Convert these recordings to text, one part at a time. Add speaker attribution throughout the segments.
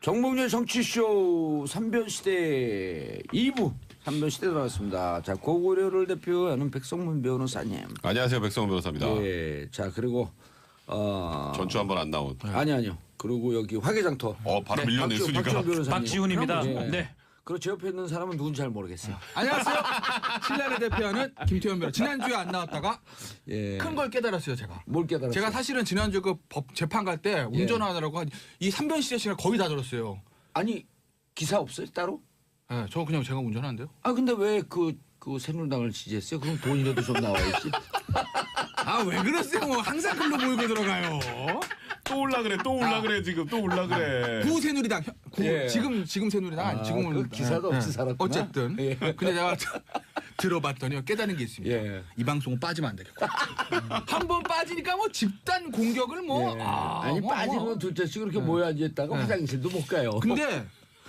Speaker 1: 정봉준 정치쇼 3변시대 2부 3변시대 들어왔습니다. 자, 고구려를 대표하는 백성문 변호사님.
Speaker 2: 안녕하세요, 백성문 변호사입니다.
Speaker 1: 예, 자 그리고
Speaker 2: 전주 한번 안 나온.
Speaker 1: 아니요. 그리고 여기 화개장터.
Speaker 2: 바로 밀려냈으니까.
Speaker 1: 박지훈 변호사님.
Speaker 3: 박지훈입니다.
Speaker 1: 예.
Speaker 3: 네.
Speaker 1: 그리고 제 옆에 있는 사람은 누군지 잘 모르겠어요.
Speaker 4: 안녕하세요. 신라를 대표하는 김태현 변호사. 지난주에 안 나왔다가
Speaker 1: 예.
Speaker 4: 큰 걸 깨달았어요, 제가.
Speaker 1: 뭘 깨달았어요?
Speaker 4: 제가 사실은 지난주 그 법 재판 갈 때 운전하느라고 이 3변시대 시간 거의 다 들었어요.
Speaker 1: 아니 기사 없어요 따로?
Speaker 4: 네, 저 그냥 제가 운전하는데요.
Speaker 1: 아 근데 왜 그 새누리당을 지지했어요? 그럼 돈이라도 좀 나와야지.
Speaker 4: 아, 왜 그러세요? 뭐 항상 글로 모이고 들어가요.
Speaker 2: 또 올라 그래, 또 올라 그래, 지금 또 올라 그래.
Speaker 4: 구 새누리당.
Speaker 1: 예.
Speaker 4: 지금 새누리당 아니 지금은
Speaker 1: 그 기사도 없이 살았구나.
Speaker 4: 어쨌든.
Speaker 1: 예.
Speaker 4: 근데 제가 들어봤더니 깨달은 게 있습니다.
Speaker 1: 예.
Speaker 4: 이 방송은 빠지면 안 되겠고. 한 번 빠지니까 뭐 집단 공격을 뭐
Speaker 1: 예.
Speaker 4: 아니
Speaker 1: 빠지는 건 둘째씩 그렇게 모여 앉아있다가 화장실도 못 가요.
Speaker 4: 근데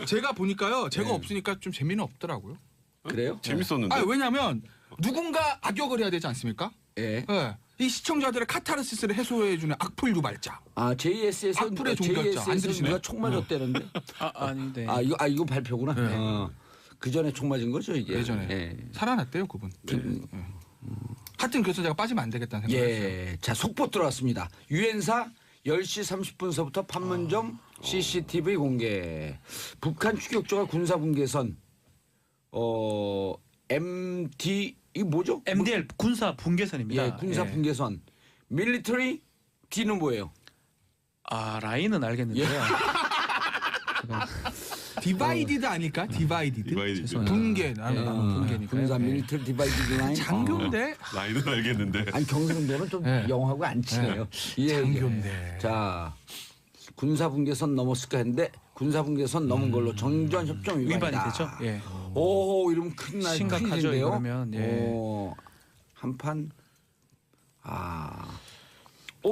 Speaker 4: 제가 보니까요. 제가 없으니까 좀 재미는 없더라고요.
Speaker 1: 그래요?
Speaker 2: 재밌었는데.
Speaker 4: 아, 왜냐면 누군가 악역을 해야 되지 않습니까?
Speaker 1: 예.
Speaker 4: 예. 이 시청자들의 카타르시스를 해소해주는 악플 유발자.
Speaker 1: 아 JS에서
Speaker 4: 악플의 종결자. 안 들으시네?
Speaker 1: 누가 총 맞았다는데?
Speaker 3: 아닌데.
Speaker 1: 이거 발표구나. 그 전에 총 맞은 거죠 이게.
Speaker 4: 예전에
Speaker 1: 예.
Speaker 4: 살아났대요 그분. 하여튼 그래서 제가 빠지면 안 되겠다는 생각했어요.
Speaker 1: 예. 자 속보 들어왔습니다. 유엔사 10시 30분서부터 판문점 CCTV 공개. 북한 추격조가 군사분계선 MT 이 뭐죠?
Speaker 3: MDL 군사 분계선입니다.
Speaker 1: 예, 군사 분계선. 밀리터리 D는 뭐예요?
Speaker 3: 라인은 알겠는데요.
Speaker 4: 디바이디드 아닐까? 디바이디드.
Speaker 2: 디바이디드.
Speaker 4: 분계. 나는 분계니까.
Speaker 1: 군사 밀리터리 디바이디드 라인.
Speaker 4: 장교인데.
Speaker 2: 라인은 알겠는데.
Speaker 1: 아니 경상도는 좀
Speaker 4: 예.
Speaker 1: 영하고 안 친해요. 예,
Speaker 4: 장교인데.
Speaker 1: 예. 자 군사 분계선 넘었을까 했는데 군사 분계선 넘은 걸로 정전 협정 위반이다.
Speaker 3: 위반이 되죠. 예.
Speaker 1: 오 이러면 큰일
Speaker 3: 심각하죠, 이러면, 예.
Speaker 1: 한판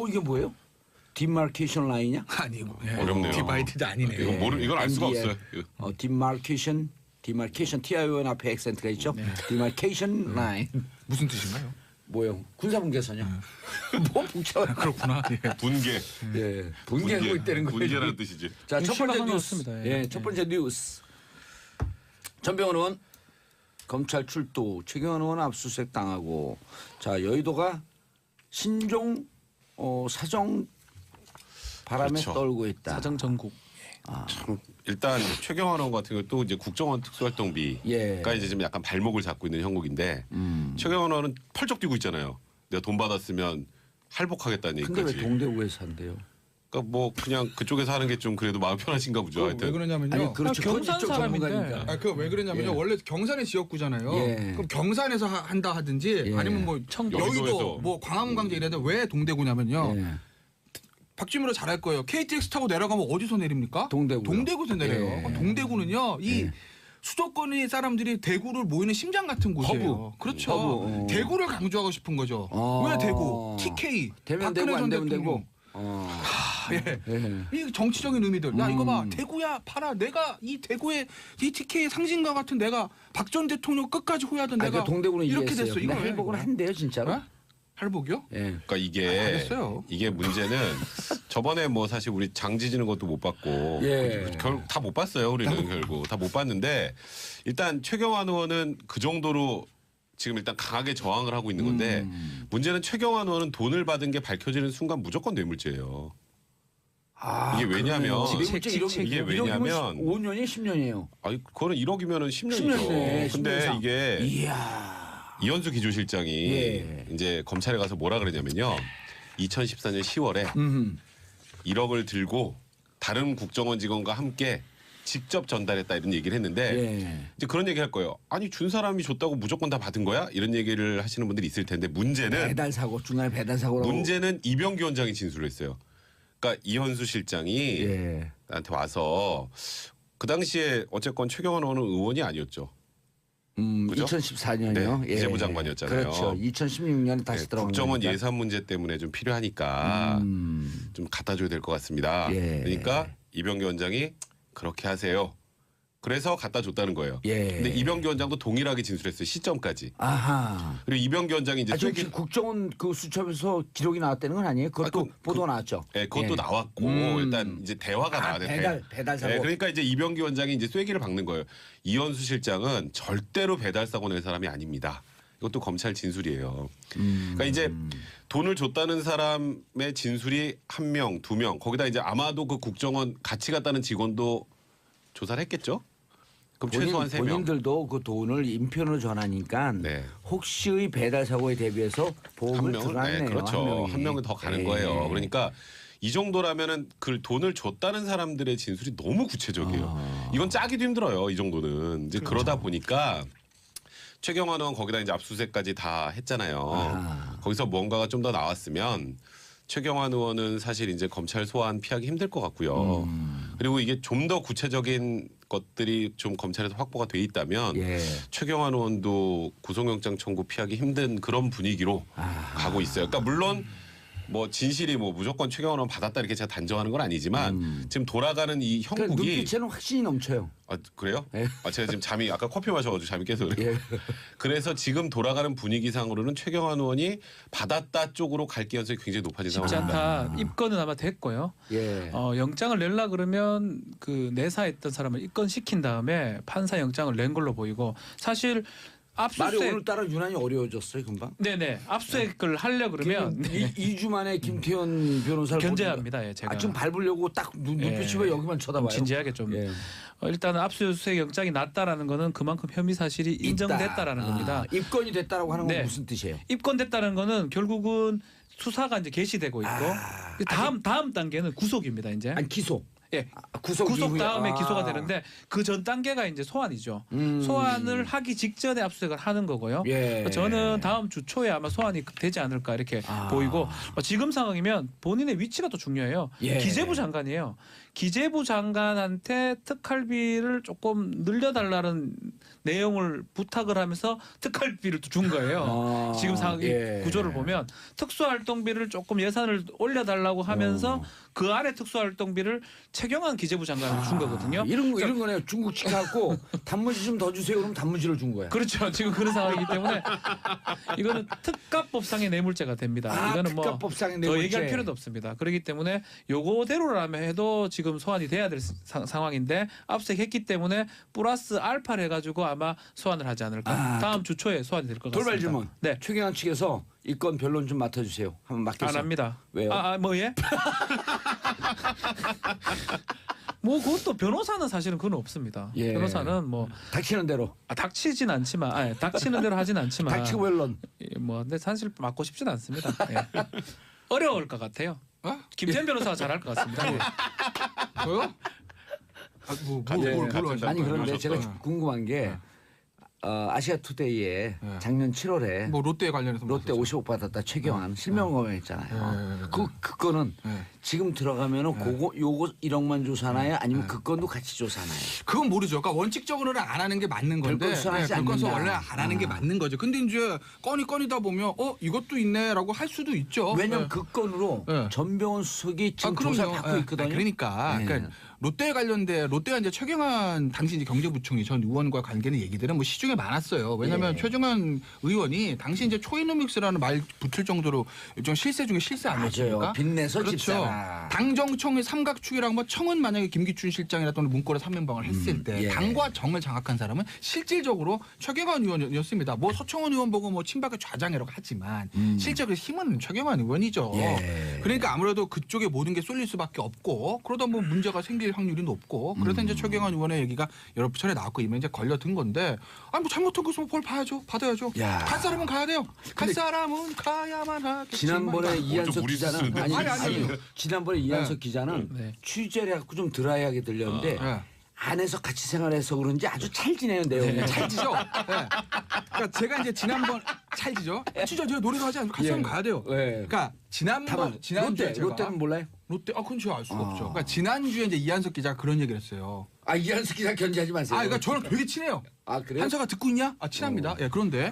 Speaker 1: 이게 뭐예요? 디마케이션 라인이냐?
Speaker 4: 아니고. 예.
Speaker 2: 어렵네요.
Speaker 4: 디바이디드 아니네요.
Speaker 2: 이건 알 수가
Speaker 1: MDL.
Speaker 2: 없어요.
Speaker 1: 디마케이션 TION 앞에 액센트가 있죠. 디마케이션 라인
Speaker 4: 무슨 뜻인가요?
Speaker 1: 뭐요? 군사 분계선이요. 뭐 복잡해.
Speaker 4: 그렇구나. 예.
Speaker 2: 분계.
Speaker 1: 예, 분계하고 있다는 거예요.
Speaker 2: 분계라는 뜻이지.
Speaker 1: 자, 첫 번째
Speaker 3: 심각한 것
Speaker 1: 뉴스.
Speaker 3: 같습니다.
Speaker 1: 예, 첫 번째 뉴스. 전병헌 의원 검찰 출두, 최경환 의원 압수수색 당하고, 자 여의도가 신종 사정 바람에
Speaker 2: 그렇죠.
Speaker 1: 떨고 있다.
Speaker 3: 사정 전국.
Speaker 2: 참 일단 최경환 의원 같은 경우 또 이제 국정원 특수활동비가
Speaker 1: 예.
Speaker 2: 이제 좀 약간 발목을 잡고 있는 형국인데 최경환 의원은 펄쩍 뛰고 있잖아요. 내가 돈 받았으면 할복하겠다는
Speaker 1: 근데 왜
Speaker 2: 얘기까지.
Speaker 1: 동대구에서 한대요?
Speaker 2: 그러니까 뭐 그냥 그쪽에서 하는 게 좀 그래도 마음 편하신가 보죠.
Speaker 4: 왜
Speaker 2: 하여튼.
Speaker 4: 그러냐면요.
Speaker 1: 아니 그렇죠.
Speaker 3: 경산
Speaker 1: 그건 이쪽
Speaker 3: 사람인데.
Speaker 1: 전문가니까.
Speaker 4: 왜 그러냐면요.
Speaker 1: 예.
Speaker 4: 원래 경산의 지역구잖아요.
Speaker 1: 예.
Speaker 4: 그럼 경산에서 한다 하든지
Speaker 1: 예.
Speaker 4: 아니면 뭐
Speaker 3: 청도.
Speaker 4: 여의도,
Speaker 2: 여의도에서.
Speaker 4: 뭐 광화문 광장 이래도 왜 동대구냐면요.
Speaker 1: 예.
Speaker 4: 박주민으로 잘 알 거예요. KTX 타고 내려가면 어디서 내립니까?
Speaker 1: 동대구요.
Speaker 4: 동대구에서 내려요.
Speaker 1: 예.
Speaker 4: 동대구는요. 이 수도권의 사람들이 대구를 모이는 심장 같은 곳이에요.
Speaker 1: 허브.
Speaker 4: 그렇죠.
Speaker 1: 허브.
Speaker 4: 대구를 강조하고 싶은 거죠. 왜 대구? TK.
Speaker 1: 되면
Speaker 4: 박근혜
Speaker 1: 되고 안
Speaker 4: 전
Speaker 1: 되면
Speaker 4: 대통령.
Speaker 1: 되고.
Speaker 4: 예.
Speaker 1: 예.
Speaker 4: 이 정치적인 의미들. 야 이거 봐. 대구야 봐라. 내가 이 대구의 이 TK의 상징과 같은 내가 박 전 대통령 끝까지 호위하던 내가
Speaker 1: 동대구는
Speaker 4: 이렇게
Speaker 1: 이해했어요.
Speaker 4: 됐어. 이거
Speaker 1: 근데 할복은 한대요 진짜로.
Speaker 4: 어? 할복이요?
Speaker 1: 예.
Speaker 2: 그러니까 이게
Speaker 4: 알겠어요.
Speaker 2: 이게 문제는 저번에 뭐 사실 우리 장 지지는 것도 못 봤고
Speaker 1: 예.
Speaker 2: 결국 다 못 봤어요. 우리는 결국 다 못 봤는데 일단 최경환 의원은 그 정도로 지금 일단 강하게 저항을 하고 있는 건데 문제는 최경환 의원은 돈을 받은 게 밝혀지는 순간 무조건 뇌물죄예요. 이게 왜냐면 이게 왜냐면
Speaker 1: 5년이 10년이에요.
Speaker 2: 아니 그거는 1억이면은 10년이죠.
Speaker 1: 10년이네.
Speaker 2: 근데 이게
Speaker 1: 이야.
Speaker 2: 이현수 기조실장이
Speaker 1: 예.
Speaker 2: 이제 검찰에 가서 뭐라 그러냐면요. 2014년 10월에 1억을 들고 다른 국정원 직원과 함께 직접 전달했다 이런 얘기를 했는데
Speaker 1: 예.
Speaker 2: 이제 그런 얘기 할 거예요. 아니 준 사람이 줬다고 무조건 다 받은 거야? 이런 얘기를 하시는 분들이 있을 텐데 문제는
Speaker 1: 배달 사고 중간에 배달 사고라고.
Speaker 2: 문제는 이병기 원장이 진술을 했어요. 그러니까 이현수 실장이
Speaker 1: 예.
Speaker 2: 나한테 와서 그 당시에 어쨌건 최경환 의원은 의원이 아니었죠. 그죠?
Speaker 1: 2014년이요.
Speaker 2: 네, 기재부 장관이었잖아요.
Speaker 1: 그렇죠. 2016년에 다시
Speaker 2: 네,
Speaker 1: 들어간
Speaker 2: 국정원
Speaker 1: 거니까.
Speaker 2: 예산 문제 때문에 좀 필요하니까 좀 갖다 줘야 될 것 같습니다.
Speaker 1: 예.
Speaker 2: 그러니까 이병기 원장이 그렇게 하세요. 그래서 갖다 줬다는 거예요.
Speaker 1: 예.
Speaker 2: 근데 이병기 원장도 동일하게 진술했어요. 시점까지.
Speaker 1: 아하.
Speaker 2: 그리고 이병기 원장이 이제
Speaker 1: 지금 국정원 그 수첩에서 기록이 나왔다는 건 아니에요? 그것도 보도 나왔죠.
Speaker 2: 네, 그것도
Speaker 1: 예.
Speaker 2: 나왔고 일단 이제 대화가 나와야 돼.
Speaker 1: 배달 사고.
Speaker 2: 네, 그러니까 이제 이병기 원장이 이제 쐐기를 박는 거예요. 이현수 실장은 절대로 배달 사고 낼 사람이 아닙니다. 이것도 검찰 진술이에요. 그러니까 이제 돈을 줬다는 사람의 진술이 1명, 2명. 거기다 이제 아마도 그 국정원 같이 갔다는 직원도 조사를 했겠죠. 그럼 최소한 3명.
Speaker 1: 본인들도 그 돈을 인편으로 전하니까
Speaker 2: 네.
Speaker 1: 혹시의 배달 사고에 대비해서 보험을 들어놨네요.
Speaker 2: 네, 그렇죠. 한 명은 더 가는
Speaker 1: 예.
Speaker 2: 거예요. 그러니까 이 정도라면은 그 돈을 줬다는 사람들의 진술이 너무 구체적이에요. 이건 짜기도 힘들어요. 이 정도는 이제 그러다 보니까 최경환 의원 거기다 이제 압수수색까지 다 했잖아요. 거기서 뭔가가 좀 더 나왔으면 최경환 의원은 사실 이제 검찰 소환 피하기 힘들 것 같고요. 그리고 이게 좀 더 구체적인 것들이 좀 검찰에서 확보가 돼 있다면
Speaker 1: 예.
Speaker 2: 최경환 의원도 구속영장 청구 피하기 힘든 그런 분위기로 가고 있어요. 그러니까 물론 뭐 진실이 뭐 무조건 최경환 의원 받았다 이렇게 제가 단정하는 건 아니지만 지금 돌아가는 이
Speaker 1: 그러니까
Speaker 2: 형국이
Speaker 1: 눈빛에는 확신이 넘쳐요.
Speaker 2: 아 그래요?
Speaker 1: 예.
Speaker 2: 아 제가 지금 잠이 아까 커피 마셔가지고 잠이 깨서 그래요.
Speaker 1: 예.
Speaker 2: 그래서 지금 돌아가는 분위기상으로는 최경환 의원이 받았다 쪽으로 갈 가능성이 굉장히 높아진
Speaker 3: 쉽지
Speaker 2: 상황입니다.
Speaker 3: 않다. 입건은 아마 됐고요.
Speaker 1: 예.
Speaker 3: 영장을 내려 그러면 그 내사했던 사람을 입건시킨 다음에 판사 영장을 낸 걸로 보이고 사실
Speaker 1: 말이
Speaker 3: 압수수색
Speaker 1: 오늘따라 유난히 어려워졌어요, 금방.
Speaker 3: 네네 압수수색을 하려 그러면 네.
Speaker 1: 2주 만에 김태현 변호사를
Speaker 3: 견제합니다. 예, 제가
Speaker 1: 지금 밟으려고 딱 눈빛이 왜 여기만 쳐다봐요?
Speaker 3: 진지하게 좀
Speaker 1: 예.
Speaker 3: 일단은 압수수색 영장이 났다라는 거는 그만큼 혐의 사실이 인정됐다라는
Speaker 1: 있다.
Speaker 3: 겁니다.
Speaker 1: 입건이 됐다라고 하는 건
Speaker 3: 네.
Speaker 1: 무슨 뜻이에요?
Speaker 3: 입건됐다는 거는 결국은 수사가 이제 개시되고 있고 다음 단계는 구속입니다. 이제
Speaker 1: 아니 기소.
Speaker 3: 예.
Speaker 1: 구속 이후에.
Speaker 3: 다음에 기소가 되는데 그 전 단계가 이제 소환이죠. 소환을 하기 직전에 압수수색을 하는 거고요.
Speaker 1: 예.
Speaker 3: 저는 다음 주 초에 아마 소환이 되지 않을까 이렇게 보이고 지금 상황이면 본인의 위치가 또 중요해요.
Speaker 1: 예.
Speaker 3: 기재부 장관이에요. 기재부 장관한테 특활비를 조금 늘려달라는 내용을 부탁을 하면서 특활비를 또 준 거예요. 지금 상황
Speaker 1: 예.
Speaker 3: 구조를 보면 특수활동비를 조금 예산을 올려달라고 하면서 그 안에 특수활동비를 최경환 기재부 장관을 준 거거든요.
Speaker 1: 이런 거네요. 중국집 갖고 단무지 좀 더 주세요. 그럼 단무지를 준 거야.
Speaker 3: 그렇죠. 지금 그런 상황이기 때문에 이거는 특가법상의 뇌물죄가 됩니다. 이거는 뭐
Speaker 1: 특가법상의
Speaker 3: 더
Speaker 1: 뇌물죄.
Speaker 3: 얘기할 필요도 없습니다. 그렇기 때문에 요거대로라면 해도 지금 소환이 돼야 될 상황인데 압수했기 때문에 플러스 알파를 해가지고 아마 소환을 하지 않을까. 다음 주 초에 소환이 될 것 같습니다.
Speaker 1: 돌발 질문.
Speaker 3: 네.
Speaker 1: 최경환 측에서 이 건 변론 좀 맡아주세요. 한번 맡겠어요.
Speaker 3: 안 합니다.
Speaker 1: 왜요?
Speaker 3: 뭐 예? 뭐 그것도 변호사는 사실은 그건 없습니다.
Speaker 1: 예.
Speaker 3: 변호사는 뭐
Speaker 1: 닥치는 대로.
Speaker 3: 닥치진 않지만, 닥치는 대로 하진 않지만.
Speaker 1: 닥치고 변론.
Speaker 3: 뭐 근데 사실 맡고 싶진 않습니다. 예. 어려울 것 같아요. 김태현 변호사가 잘할 것 같습니다. 예.
Speaker 4: 저요? 뭘 하시죠?
Speaker 1: 아니 그런데 제가
Speaker 4: 네.
Speaker 1: 궁금한 게 아시아 투데이에
Speaker 4: 네.
Speaker 1: 작년 7월에
Speaker 4: 뭐 롯데 관련해서
Speaker 1: 롯데 50억 받았다 최경환 실명 검열했잖아요. 그 건은
Speaker 4: 네.
Speaker 1: 지금 들어가면은 요거 1억만 조사나요? 아니면 그 건도 같이 조사나요?
Speaker 4: 그건 모르죠. 그러니까 원칙적으로는 안 하는 게 맞는 건데
Speaker 1: 별건 수사하지
Speaker 4: 별건 수사
Speaker 1: 않는다.
Speaker 4: 원래 안 하는 게 맞는 거죠. 근데 이제 꺼니다 보면 이것도 있네라고 할 수도 있죠.
Speaker 1: 왜냐면
Speaker 4: 네.
Speaker 1: 그 건으로
Speaker 4: 네.
Speaker 1: 전병훈 수석이 지금
Speaker 4: 그럼요.
Speaker 1: 조사 받고
Speaker 4: 예.
Speaker 1: 있거든요.
Speaker 4: 그러니까,
Speaker 1: 네.
Speaker 4: 그러니까 롯데에 관련돼 롯데가 이제 최경환 당시 이제 경제부총리 전 의원과 관계는 얘기들은 뭐 시중에 많았어요. 왜냐하면
Speaker 1: 예.
Speaker 4: 최경환 의원이 당시 이제 초이노믹스라는 말 붙을 정도로 일종 실세 중에 실세 아니었습니까?
Speaker 1: 맞아요. 빚내서
Speaker 4: 그렇죠.
Speaker 1: 집사라.
Speaker 4: 당정청의 삼각축이라고 뭐 청은 만약에 김기춘 실장이라든지 문고리 3면방을 했을 때
Speaker 1: 예.
Speaker 4: 당과 정을 장악한 사람은 실질적으로 최경환 의원이었습니다. 뭐 서청원 의원 보고 뭐 친박의 좌장이라고 하지만 실제 그 힘은 최경환 의원이죠.
Speaker 1: 예.
Speaker 4: 그러니까 아무래도 그쪽에 모든 게 쏠릴 수밖에 없고 그러다 보면 문제가 생길 확률이 높고 그래서 이제 최경환 의원의 얘기가 여러 차례 나왔고 이면 이제 걸려든 건데 아니 뭐 잘못한 거 있으면 벌 봐야죠. 받아야죠.
Speaker 1: 야.
Speaker 4: 갈 사람은 가야 돼요. 갈 사람은 가야만 하겠지만.
Speaker 1: 지난번에 이한석
Speaker 2: 무리
Speaker 1: 기자는
Speaker 2: 쓰는데.
Speaker 4: 아니.
Speaker 1: 지난번에 이한석 기자는
Speaker 3: 네.
Speaker 1: 취재를 해갖고 좀 드라이하게 들렸는데
Speaker 4: 네.
Speaker 1: 안에서 같이 생활해서 그런지 아주 찰지네요 내용이.
Speaker 4: 잘 지죠. 네. 그러니까 제가 이제 지난번 찰지죠. 진짜 제가 노래도 하지 않고 같이
Speaker 1: 예.
Speaker 4: 한번 가야 돼요.
Speaker 1: 네.
Speaker 4: 그러니까 지난주에 제가
Speaker 1: 롯데는 몰라요?
Speaker 4: 롯데 그건 제가 알 수가 없죠. 그러니까 지난주에 이제 이한석 기자가 그런 얘기를 했어요.
Speaker 1: 아 이한석 기자 견제하지 마세요.
Speaker 4: 그러니까 저랑 되게 친해요.
Speaker 1: 아 그래요?
Speaker 4: 한석아 듣고 있냐? 아 친합니다. 예, 그런데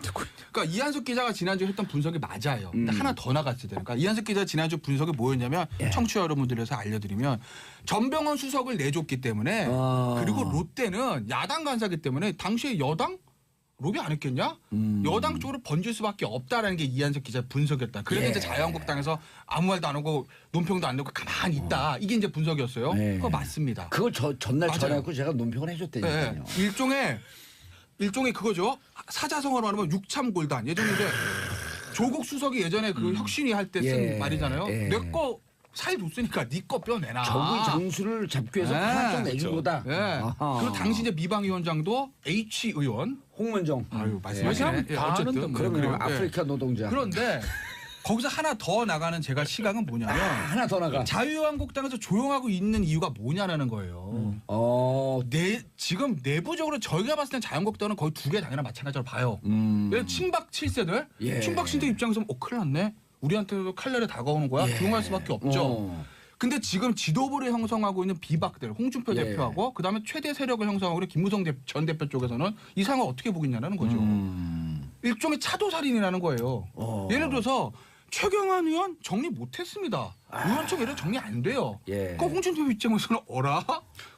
Speaker 4: 그러니까 이한석 기자가 지난주에 했던 분석이 맞아요. 근데 하나 더 나갔어야 돼요. 그러니까 이한석 기자 지난주 분석이 뭐였냐면 청취자 여러분들에서 알려드리면 전병헌 수석을 내줬기 때문에 그리고 롯데는 야당 간사기 때문에 당시에 여당 로비 안 했겠냐? 여당 쪽으로 번질 수밖에 없다라는 게 이한석 기자의 분석이었다. 그래서
Speaker 1: 예.
Speaker 4: 이제 자유한국당에서 아무 말도 안 하고 논평도 안 내고 가만히 있다. 이게 이제 분석이었어요.
Speaker 1: 네.
Speaker 4: 그거 맞습니다.
Speaker 1: 그거 전날
Speaker 4: 맞아요.
Speaker 1: 전화했고 제가 논평을
Speaker 4: 네.
Speaker 1: 해줬다니까요.
Speaker 4: 일종의 그거죠. 사자성어로 말하면 육참골단. 예전에 이제 조국 수석이 예전에 그 혁신위 할 때 쓴
Speaker 1: 예.
Speaker 4: 말이잖아요.
Speaker 1: 예.
Speaker 4: 내 거 살 줬으니까 네 거 뼈내놔.
Speaker 1: 적의 장수를 잡기 위해서
Speaker 4: 네.
Speaker 1: 한쪽 내준
Speaker 2: 그렇죠.
Speaker 1: 거다.
Speaker 4: 예.
Speaker 1: 아하.
Speaker 4: 그리고 당시 이제 미방위원장도 H 의원.
Speaker 1: 홍문정.
Speaker 4: 아유 말씀하시네.
Speaker 3: 예.
Speaker 4: 예,
Speaker 3: 다
Speaker 4: 어쨌든
Speaker 3: 아는데
Speaker 1: 그러면
Speaker 4: 그래요.
Speaker 1: 아프리카 노동자.
Speaker 4: 그런데 거기서 하나 더 나가는 제가 시각은 뭐냐면
Speaker 1: 하나 더 나가.
Speaker 4: 자유한국당에서 조용하고 있는 이유가 뭐냐라는 거예요. 지금 내부적으로 저희가 봤을 땐 자유한국당은 거의 두 개 당연히 마찬가지로 봐요. 왜 친박 7세들?
Speaker 1: 예.
Speaker 4: 친박 신대 입장에서 큰일 났네. 우리한테도 칼날이 다가오는 거야. 조용할 수밖에 없죠. 근데 지금 지도부를 형성하고 있는 비박들, 홍준표
Speaker 1: 예.
Speaker 4: 대표하고 그다음에 최대 세력을 형성하고 있는 김무성 전 대표 쪽에서는 이 상황을 어떻게 보겠냐는 거죠. 일종의 차도살인이라는 거예요. 예를 들어서 최경환 의원 정리 못했습니다. 의원총 이런 정리 안 돼요.
Speaker 1: 예.
Speaker 4: 그 홍준표 입장에서는 어라?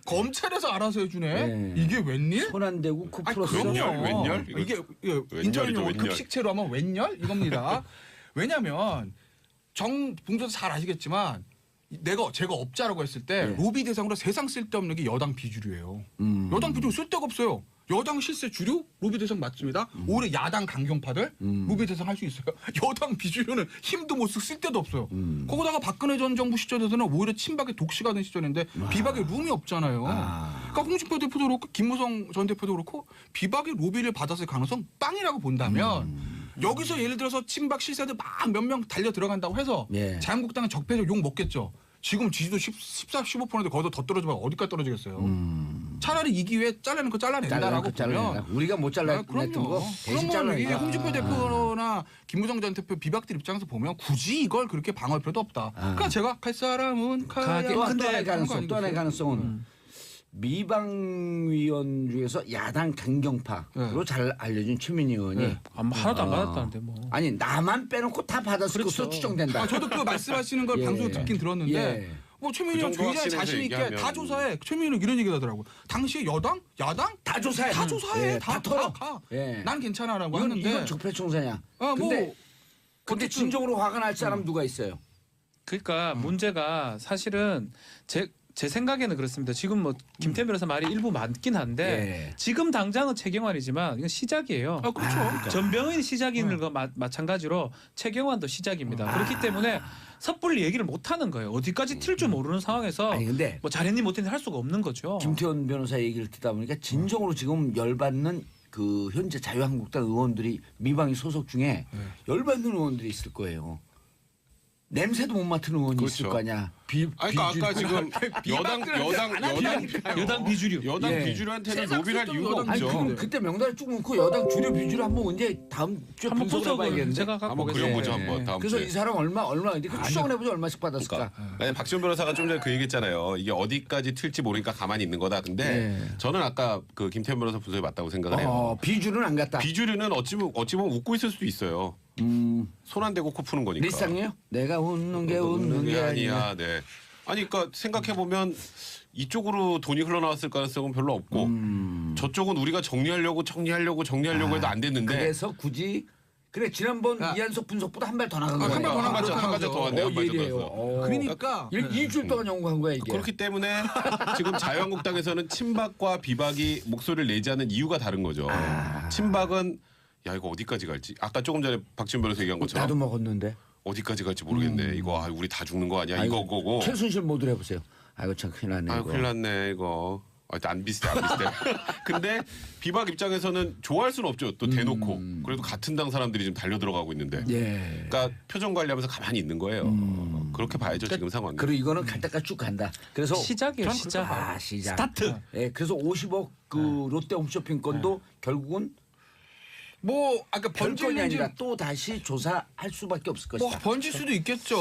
Speaker 4: 검찰에서 알아서 해주네?
Speaker 1: 예.
Speaker 4: 이게 웬일?
Speaker 1: 손 안 대고 코
Speaker 4: 아니,
Speaker 1: 풀었어.
Speaker 4: 그럼요.
Speaker 2: 웬열?
Speaker 4: 이게
Speaker 2: 웬열이죠,
Speaker 4: 인터넷 용어
Speaker 2: 웬열.
Speaker 4: 급식체로 하면 웬열? 이겁니다. 왜냐하면 봉조도 잘 아시겠지만 제가 업자라고 했을 때
Speaker 1: 네.
Speaker 4: 로비 대상으로 세상 쓸데없는 게 여당 비주류예요. 여당 비주류 쓸데가 없어요. 여당 실세 주류 로비 대상 맞습니다. 오히려 야당 강경파들 로비 대상 할 수 있어요. 여당 비주류는 힘도 못 쓰고 쓸데도 없어요. 거기다가 박근혜 전 정부 시절에서는 오히려 친박의 독시가 된 시절인데 비박의 룸이 없잖아요. 그러니까 홍준표 대표도 그렇고 김무성 전 대표도 그렇고 비박의 로비를 받았을 가능성 빵이라고 본다면 여기서 예를 들어서 친박 실세들 막 몇 명 달려 들어간다고 해서
Speaker 1: 예.
Speaker 4: 자유한국당은 적폐적 욕 먹겠죠. 지금 지지도 14, 15%인데 거기서 더 떨어지면 어디까지 떨어지겠어요. 차라리 이 기회에 잘라낸 거 잘라낸다라고 보면
Speaker 1: 우리가 못 잘랐던 거 대신
Speaker 4: 그러면 이게
Speaker 1: 잘라낸다.
Speaker 4: 홍준표 대표나 김무성 전 대표 비박들 입장에서 보면 굳이 이걸 그렇게 방어할 필요도 없다. 그러니까 제가 갈 사람은 가야
Speaker 1: 또
Speaker 3: 근데
Speaker 1: 하나의 가능성, 또 하나의 가능성은 미방위원 중에서 야당 강경파로 잘 알려진 최민희 의원이
Speaker 4: 네.
Speaker 3: 아마 하나도 안 받았다는데 뭐.
Speaker 1: 아니 나만 빼놓고 다 받았을
Speaker 3: 그렇죠.
Speaker 1: 것으로 추정된다.
Speaker 4: 아, 저도 그 말씀하시는 걸
Speaker 1: 예.
Speaker 4: 방송에 듣긴 들었는데
Speaker 1: 예.
Speaker 4: 뭐 최민희 의원
Speaker 2: 그 정도
Speaker 4: 굉장히
Speaker 2: 확신해서
Speaker 4: 자신 있게
Speaker 2: 얘기하면.
Speaker 4: 다 조사해. 최민희는 이런 얘기 하더라고. 당시에 여당, 야당
Speaker 1: 다 조사해.
Speaker 4: 다 조사해.
Speaker 1: 예, 다 털어.
Speaker 4: 가.
Speaker 1: 예.
Speaker 4: 난 괜찮아라고
Speaker 1: 이건,
Speaker 4: 하는데.
Speaker 1: 이건 적폐청사냐.
Speaker 4: 아, 뭐
Speaker 1: 근데
Speaker 4: 어쨌든
Speaker 1: 진정으로 화가 날 사람 누가 있어요?
Speaker 3: 그러니까 문제가 사실은 제 생각에는 그렇습니다. 지금 뭐 김태현 변호사 말이 일부 맞긴 한데
Speaker 1: 예.
Speaker 3: 지금 당장은 최경환이지만 이건 시작이에요.
Speaker 4: 아, 그렇죠.
Speaker 3: 전병헌이 시작인 거 마찬가지로 최경환도 시작입니다. 그렇기 때문에 섣불리 얘기를 못 하는 거예요. 어디까지 튈 줄 모르는 상황에서
Speaker 1: 아니 근데
Speaker 3: 뭐 잘했니 못했니 할 수가 없는 거죠.
Speaker 1: 김태원 변호사 얘기를 듣다 보니까 진정으로 지금 열받는 그 현재 자유한국당 의원들이 미방위 소속 중에 열받는 의원들이 있을 거예요. 냄새도 못 맡은 의원이
Speaker 2: 그렇죠.
Speaker 1: 있을 거 아니야.
Speaker 2: 아니, 그러니까 아까 지금
Speaker 3: 여당 비주류.
Speaker 2: 여당
Speaker 1: 예.
Speaker 2: 비주류한테는 로비를 할 이유가
Speaker 4: 여당
Speaker 1: 아니
Speaker 2: 없죠.
Speaker 1: 그럼 그때 명단을 쭉 놓고 여당 주류 비주류 한번 언제 다음 주에
Speaker 3: 한번
Speaker 1: 분석을
Speaker 3: 분석을
Speaker 1: 해봐야겠는데.
Speaker 3: 제가 갖고
Speaker 2: 한번
Speaker 3: 오겠습니다.
Speaker 2: 그려보죠 한번 다음
Speaker 1: 그래서
Speaker 2: 주에.
Speaker 1: 이 사람 얼마 근데 그 추정을 해보자 얼마씩 받았을까.
Speaker 2: 그러니까 박지원 변호사가 좀 전에 그 얘기했잖아요. 이게 어디까지 튈지 모르니까 가만히 있는 거다. 근데 저는 아까 그 김태현 변호사 분석이 맞다고 생각을 해요.
Speaker 1: 비주류는 안 갔다.
Speaker 2: 비주류는 어찌 보면 웃고 있을 수도 있어요. 손 안 대고 코 푸는 거니까.
Speaker 1: 리쌍이에요? 내가 웃는 게 웃는 게 아니야.
Speaker 2: 네. 아니 그러니까 생각해 보면 이쪽으로 돈이 흘러나왔을 가능성은 별로 없고 저쪽은 우리가 정리하려고 해도 안 됐는데
Speaker 1: 그래서 굳이 그래 지난번 이한석 분석보다 한 발 더 나간 거야.
Speaker 4: 한 발 더 나갔죠.
Speaker 2: 한 발짝 더 왔네. 한 발짝 더
Speaker 1: 예리해요.
Speaker 2: 왔어.
Speaker 4: 그러니까
Speaker 1: 일주일 동안 연구한 거야 이게.
Speaker 2: 그렇기 때문에 지금 자유한국당에서는 친박과 비박이 목소리를 내지 않는 이유가 다른 거죠. 친박은 야 이거 어디까지 갈지 아까 조금 전에 박지원 변호사 얘기한 것처럼
Speaker 1: 나도 먹었는데.
Speaker 2: 어디까지 갈지 모르겠네. 이거 우리 다 죽는 거 아니야? 이거 거고.
Speaker 1: 최순실 모드로 해보세요. 아이고 참 큰일 났네.
Speaker 2: 아
Speaker 1: 이거.
Speaker 2: 큰일 났네 이거. 안 비슷해. 근데 비박 입장에서는 좋아할 수는 없죠. 또 대놓고. 그래도 같은 당 사람들이 지금 달려 들어가고 있는데.
Speaker 1: 예.
Speaker 2: 그러니까 표정 관리하면서 가만히 있는 거예요. 그렇게 봐야죠 지금 상황.
Speaker 1: 그리고 이거는 갈 때까지 쭉 간다. 그래서
Speaker 3: 시작이에요. 시작.
Speaker 1: 시작.
Speaker 3: 스타트.
Speaker 1: 예, 그래서 50억 그 롯데 홈쇼핑 건도 결국은
Speaker 4: 뭐 아까
Speaker 1: 별건이
Speaker 4: 번지는지
Speaker 1: 아니라 또 다시 조사할 수밖에 없을 것이다.
Speaker 4: 뭐 번질 수도 있겠죠.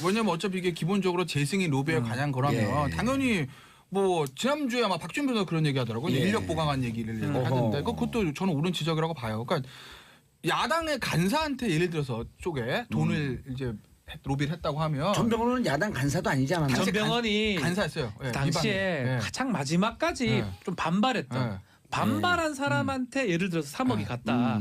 Speaker 4: 왜냐면 어차피 이게 기본적으로 재승인 로비에 관한 거라면
Speaker 1: 예.
Speaker 4: 당연히 뭐 지난주에 아마 박준 변호사 그런 얘기 하더라고요.
Speaker 1: 예.
Speaker 4: 인력 보강한 얘기를 하던데 그것도 저는 옳은 지적이라고 봐요. 그러니까 야당의 간사한테 예를 들어서 쪽에 돈을 이제 로비를 했다고 하면
Speaker 1: 전병헌은 야당 간사도 아니지 않았나?
Speaker 4: 당시
Speaker 3: 전병헌이
Speaker 4: 간사였어요. 예,
Speaker 3: 당시에
Speaker 4: 이방에. 예.
Speaker 3: 가장 마지막까지
Speaker 4: 예.
Speaker 3: 좀 반발했던
Speaker 4: 예.
Speaker 3: 반발한 사람한테 예를 들어서 3억이 갔다.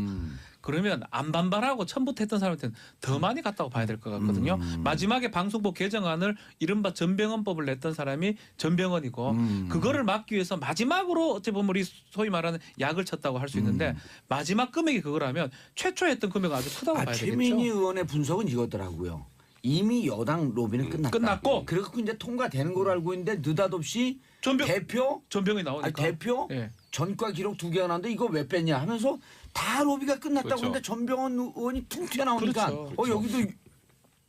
Speaker 3: 그러면 안 반발하고 처음부터 했던 사람한테는 더 많이 갔다고 봐야 될 것 같거든요. 마지막에 방송법 개정안을 이른바 전병헌법을 냈던 사람이 전병헌이고 그거를 막기 위해서 마지막으로 어찌 보면 우리 소위 말하는 약을 쳤다고 할 수 있는데 마지막 금액이 그거라면 최초 했던 금액은 아주 크다고 봐야 되겠죠.
Speaker 1: 최민희 의원의 분석은 이거더라고요. 이미 여당 로비는 끝났다.
Speaker 3: 끝났고.
Speaker 1: 그래서 이제 통과되는 걸로 알고 있는데 느닷없이 전병이 나오니까 대표
Speaker 3: 예.
Speaker 1: 전과 기록 2개가 나왔는데 이거 왜 뺐냐 하면서 다 로비가 끝났다고
Speaker 2: 그렇죠.
Speaker 1: 하는데 전병헌 의원이 퉁 튀어나오니까
Speaker 3: 그렇죠.
Speaker 1: 여기도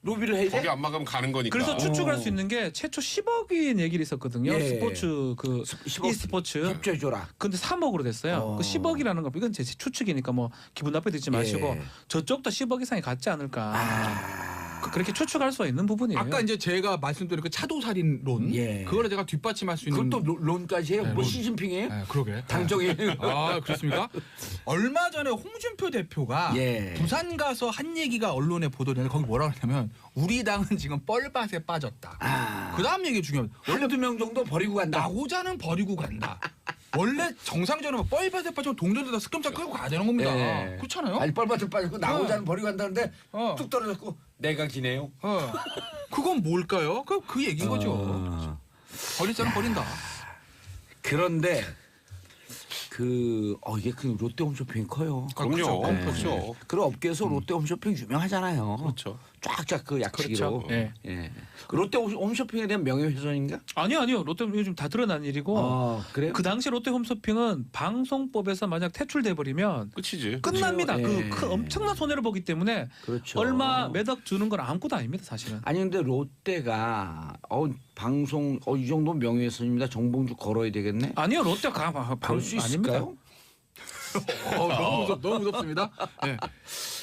Speaker 1: 로비를 해야
Speaker 2: 거기
Speaker 1: 돼?
Speaker 2: 안 막으면 가는 거니까.
Speaker 3: 그래서 추측할 수 있는 게 최초 10억인 얘기를 있었거든요.
Speaker 1: 예.
Speaker 3: 스포츠
Speaker 1: 10억
Speaker 3: e스포츠.
Speaker 1: 협조해줘라.
Speaker 3: 근데 3억으로 됐어요. 그 10억이라는 거 이건 제 추측이니까 뭐 기분 나쁘게 듣지 마시고
Speaker 1: 예.
Speaker 3: 저쪽도 10억 이상이 갔지 않을까. 그렇게 추측할 수 있는 부분이에요.
Speaker 4: 아까 이제 제가 말씀드린 그 차도살인론
Speaker 1: 예.
Speaker 4: 그거를 제가 뒷받침할 수 있는
Speaker 1: 그것도 론까지 해요?
Speaker 4: 네,
Speaker 1: 뭐
Speaker 4: 론.
Speaker 1: 시진핑이에요?
Speaker 4: 네, 그러게.
Speaker 1: 당정이에요?
Speaker 4: 아 그렇습니까? 얼마 전에 홍준표 대표가
Speaker 1: 예.
Speaker 4: 부산 가서 한 얘기가 언론에 보도되는데 거기 뭐라 그러냐면 우리 당은 지금 뻘밭에 빠졌다. 그 다음 얘기 중요합니다.
Speaker 1: 한두 명 정도 버리고 간다.
Speaker 4: 나고자는 버리고 간다. 원래 정상적으로 뻘밭에 빠지면 동전에다 습격장 끌고 가야 되는 겁니다.
Speaker 1: 예.
Speaker 4: 그렇잖아요.
Speaker 1: 아니 뻘밭을 빠지고 나고자는 버리고 간다는데
Speaker 4: 어.
Speaker 1: 뚝 떨어졌고 내가 기네요.
Speaker 4: 그건 뭘까요? 그 얘기인 거죠.
Speaker 1: 어.
Speaker 4: 버릴 사람 버린다.
Speaker 1: 그런데 이게 그 롯데 홈쇼핑이 커요.
Speaker 2: 그럼요.
Speaker 4: 그렇죠.
Speaker 2: 그렇죠.
Speaker 1: 그 업계에서 롯데 홈쇼핑 유명하잖아요.
Speaker 2: 그렇죠.
Speaker 1: 쫙쫙 그 약치기로.
Speaker 3: 그렇죠. 예.
Speaker 1: 예. 그 롯데 홈쇼핑에 대한 명예훼손인가?
Speaker 3: 아니요. 롯데 요즘 다 드러난 일이고
Speaker 1: 그래요?
Speaker 3: 그 당시 롯데 홈쇼핑은 방송법에서 만약 퇴출돼 버리면
Speaker 2: 끝이지.
Speaker 3: 끝납니다.
Speaker 1: 그렇죠. 예.
Speaker 3: 그 엄청난 손해를 보기 때문에
Speaker 1: 그렇죠.
Speaker 3: 얼마 몇 억 주는 건 아무것도 아닙니다, 사실은.
Speaker 1: 아니 근데 롯데가 방송 이 정도 명예훼손입니다. 정봉주 걸어야 되겠네.
Speaker 3: 아니요, 롯데가
Speaker 1: 그럴 수
Speaker 3: 아닙니다.
Speaker 1: 있을까요?
Speaker 4: 너무 무섭습니다. 네.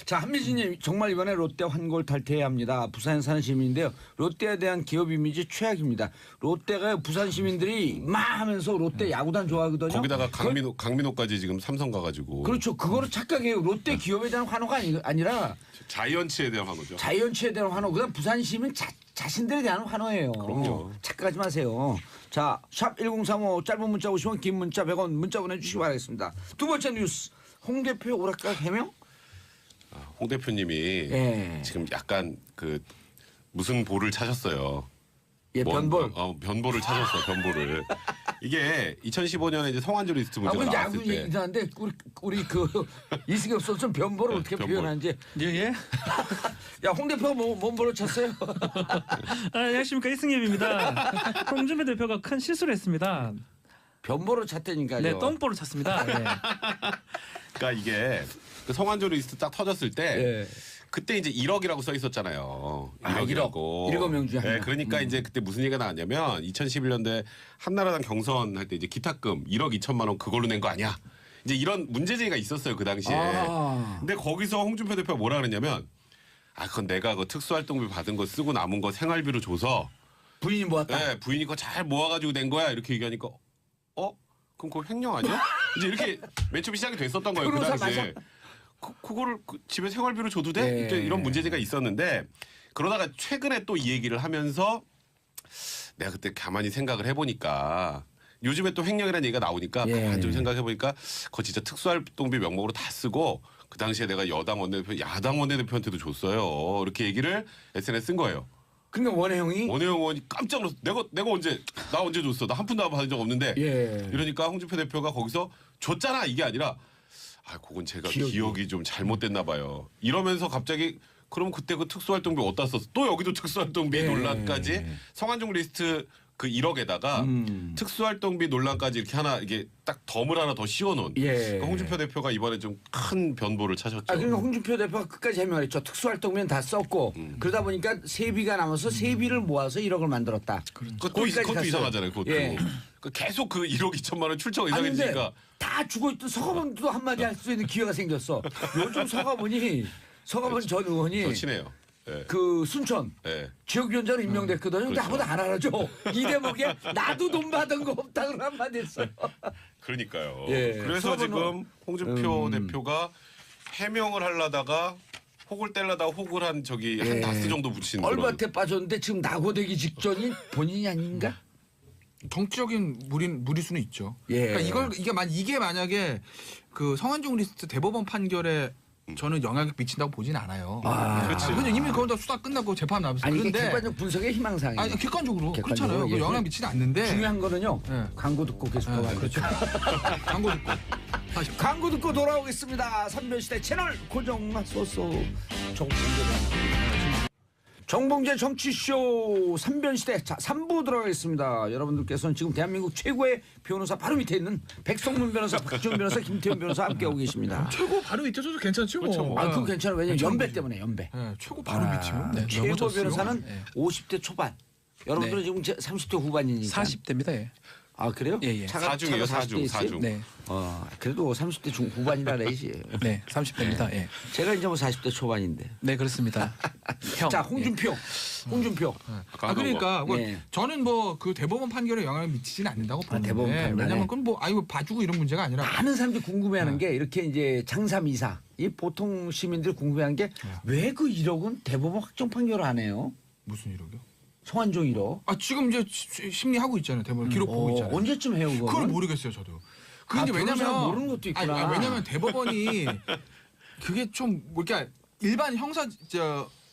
Speaker 1: 자, 한미진님 정말 이번에 롯데 환골 탈퇴해야 합니다. 부산에 사는 시민인데요. 롯데에 대한 기업 이미지 최악입니다. 롯데가 부산 시민들이 막 하면서 롯데 야구단 좋아하거든요.
Speaker 2: 거기다가 강민호까지 지금 삼성 가가지고.
Speaker 1: 그렇죠. 그거를 착각해요. 롯데 기업에 대한 환호가 아니라
Speaker 2: 자이언츠에 대한 환호죠.
Speaker 1: 자이언츠에 대한 환호. 그다음 부산 시민 자신들에 대한 환호예요.
Speaker 2: 그럼요.
Speaker 1: 착각하지 마세요. 자, 샵 1035 짧은 문자 50원, 긴 문자 100원 문자 보내주시기 바라겠습니다. 두 번째 뉴스. 홍 대표 오락가 해명?
Speaker 2: 홍 대표님이
Speaker 1: 예.
Speaker 2: 지금 약간 그 무슨 볼을 차셨어요.
Speaker 1: 예, 변볼.
Speaker 2: 변볼을 찾았어. 변볼을. 이게 2015년에 이제 성완조 리스트 문제가
Speaker 1: 그
Speaker 2: 나왔을
Speaker 1: 야구
Speaker 2: 때.
Speaker 1: 얘기하는데 우리 그 이승엽 선수는 변보를 어떻게
Speaker 2: 변볼.
Speaker 1: 표현하는지.
Speaker 3: 예.
Speaker 1: 야, 홍 대표가 뭔 볼을 쳤어요?
Speaker 3: 안녕하십니까, 이승엽입니다. 홍준표 대표가 큰 실수를 했습니다.
Speaker 1: 변보를 찼다니까요.
Speaker 3: 네, 똥볼을 찼습니다. 네.
Speaker 2: 그러니까 이게 그 성완조 리스트 딱 터졌을 때
Speaker 1: 예.
Speaker 2: 그때 이제 1억이라고 써 있었잖아요. 1억이라고.
Speaker 1: 1억 명 중에 한
Speaker 2: 네,
Speaker 1: 명.
Speaker 2: 그러니까 이제 그때 무슨 얘기가 나왔냐면 2011년도에 한나라당 경선 할 때 이제 기탁금 1억 2천만 원 그걸로 낸 거 아니야. 이제 이런 문제제기가 있었어요 그 당시에. 근데 거기서 홍준표 대표가 뭐라 그랬냐면 그건 내가 그 특수활동비 받은 거 쓰고 남은 거 생활비로 줘서
Speaker 1: 부인이 모았다.
Speaker 2: 네, 부인이 그거 잘 모아가지고 낸 거야 이렇게 얘기하니까 그럼 그거 횡령 아니야? 이제 이렇게 맨 처음 시작이 됐었던 거예요 그
Speaker 1: 변호사
Speaker 2: 당시에. 그거를 집에 생활비로 줘도 돼?
Speaker 1: 네.
Speaker 2: 이제 이런 문제제가 있었는데 그러다가 최근에 또 이 얘기를 하면서 내가 그때 가만히 생각을 해보니까 요즘에 또 횡령이라는 얘기가 나오니까
Speaker 1: 예.
Speaker 2: 가만히 좀 생각해보니까 그거 진짜 특수활동비 명목으로 다 쓰고 그 당시에 내가 여당 원내대표, 야당 원내대표한테도 줬어요. 이렇게 얘기를 SNS에 쓴 거예요.
Speaker 1: 그러니까 원혜영이
Speaker 2: 원혜영 의원이 깜짝 놀랐어. 내가 언제 줬어? 나 한 푼도 받은 적 없는데.
Speaker 1: 예.
Speaker 2: 이러니까 홍준표 대표가 거기서 줬잖아 이게 아니라 그건 제가 기억이 좀 잘못됐나 봐요. 이러면서 갑자기 그럼 그때 그 특수활동비 어디다 썼어? 또 여기도 특수활동비
Speaker 1: 예.
Speaker 2: 논란까지 성완종 리스트 그 1억에다가 특수활동비 논란까지 이렇게 하나 이게 딱 덤을 하나 더 씌워놓은
Speaker 1: 예.
Speaker 2: 그러니까 홍준표 대표가 이번에 좀 큰 변보를 찾았죠.
Speaker 1: 그러니까 홍준표 대표가 끝까지 해명을 했죠. 특수활동비는 다 썼고 그러다 보니까 세비가 남아서 세비를 모아서 1억을 만들었다.
Speaker 2: 그것도
Speaker 1: 거기까지
Speaker 2: 그것도
Speaker 1: 갔어요.
Speaker 2: 이상하잖아요. 그것도
Speaker 1: 예.
Speaker 2: 그 계속 그 1억 2천만 원 출처가
Speaker 1: 아니 근데
Speaker 2: 이상해지니까
Speaker 1: 다 죽어있던 서가본도 한마디 할 수 있는 기회가 생겼어. 요즘 서가본 전 의원이
Speaker 2: 저 친해요. 예.
Speaker 1: 그 순천
Speaker 2: 예.
Speaker 1: 지역위원장으로 임명됐거든요. 근데
Speaker 2: 그렇죠.
Speaker 1: 아무도 안 알아줘. 이 대목에 나도 돈 받은 거 없다 그런 한마디 했어요.
Speaker 2: 그러니까요.
Speaker 1: 예.
Speaker 2: 그래서
Speaker 1: 수업은
Speaker 2: 지금 홍준표 대표가 해명을 하려다가 혹을 떼려다가 혹을 한 저기 한
Speaker 1: 예.
Speaker 2: 다스 정도 붙이는 그런.
Speaker 1: 얼마한테 빠졌는데 지금 낙오되기 직전인 본인이 아닌가?
Speaker 4: 정치적인 무리 수는 있죠.
Speaker 1: 예.
Speaker 4: 그러니까 이게 만약에 그 성한종 리스트 대법원 판결에 저는 영향을 미친다고 보진 않아요.
Speaker 2: 그렇지.
Speaker 4: 근데 이미 그건 다 수사 끝나고 재판 나왔어요.
Speaker 1: 아니 이게
Speaker 4: 그런데
Speaker 1: 객관적 분석의 희망사항이에요.
Speaker 4: 아니 객관적으로
Speaker 1: 객관적으로,
Speaker 4: 그렇잖아요.
Speaker 1: 예.
Speaker 4: 영향 미치지 않는데
Speaker 1: 중요한 거는요.
Speaker 4: 예.
Speaker 1: 광고 듣고 계속 돌아가요.
Speaker 4: 그렇죠. 광고 듣고
Speaker 1: 광고 듣고 돌아오겠습니다. 삼변시대 채널 고정하소서. 정봉재 정치쇼 3변시대 3부 들어가겠습니다. 여러분들께서는 지금 대한민국 최고의 변호사 바로 밑에 있는 백성문 변호사, 박지원 변호사, 김태현 변호사 함께하고 계십니다.
Speaker 4: 최고 바로 밑에 서도 괜찮죠.
Speaker 2: 그렇죠, 뭐.
Speaker 1: 아, 그거 괜찮아요. 왜냐면
Speaker 4: 괜찮은
Speaker 1: 연배
Speaker 4: 거지.
Speaker 1: 때문에 연배.
Speaker 4: 예, 최고 바로 밑이요.
Speaker 3: 네,
Speaker 1: 최고
Speaker 3: 너무 좋습니다.
Speaker 1: 변호사는
Speaker 3: 네.
Speaker 1: 50대 초반. 여러분들은 지금 30대 후반이니까.
Speaker 3: 40대입니다. 예.
Speaker 1: 아 그래요?
Speaker 3: 예, 예.
Speaker 2: 사중이에요,
Speaker 1: 차가
Speaker 2: 사중,
Speaker 1: 40대 있어요?
Speaker 2: 사중.
Speaker 3: 네.
Speaker 1: 그래도 30대 후반이라 레이지.
Speaker 3: 네, 30대입니다. 예.
Speaker 1: 제가 이제 뭐 40대 초반인데.
Speaker 3: 네, 그렇습니다. 형.
Speaker 1: 자, 홍준표.
Speaker 2: 아까
Speaker 4: 그러니까 뭐
Speaker 1: 네.
Speaker 4: 저는 뭐 그 대법원 판결에 영향을 미치지는 않는다고 보는데
Speaker 1: 대법원 판결에.
Speaker 4: 왜냐면 그건 뭐 아이고 봐주고 이런 문제가 아니라
Speaker 1: 많은 사람들이 궁금해하는 게 이렇게 이제 장삼이사 이 보통 시민들이 궁금해하는 게 왜 그 1억은 대법원 확정 판결을 안 해요?
Speaker 4: 무슨 이러요?
Speaker 1: 성한종 1억.
Speaker 4: 아 지금 이제 심리하고 있잖아요. 대법원 기록 보고 있잖아요.
Speaker 1: 언제쯤 해요 그거?
Speaker 4: 그걸 모르겠어요, 저도. 그게
Speaker 1: 아,
Speaker 4: 이제
Speaker 1: 변호사가
Speaker 4: 왜냐면
Speaker 1: 모르는 것도 있구나.
Speaker 4: 아니, 왜냐면 대법원이 그게 좀 그러니까 일반 형사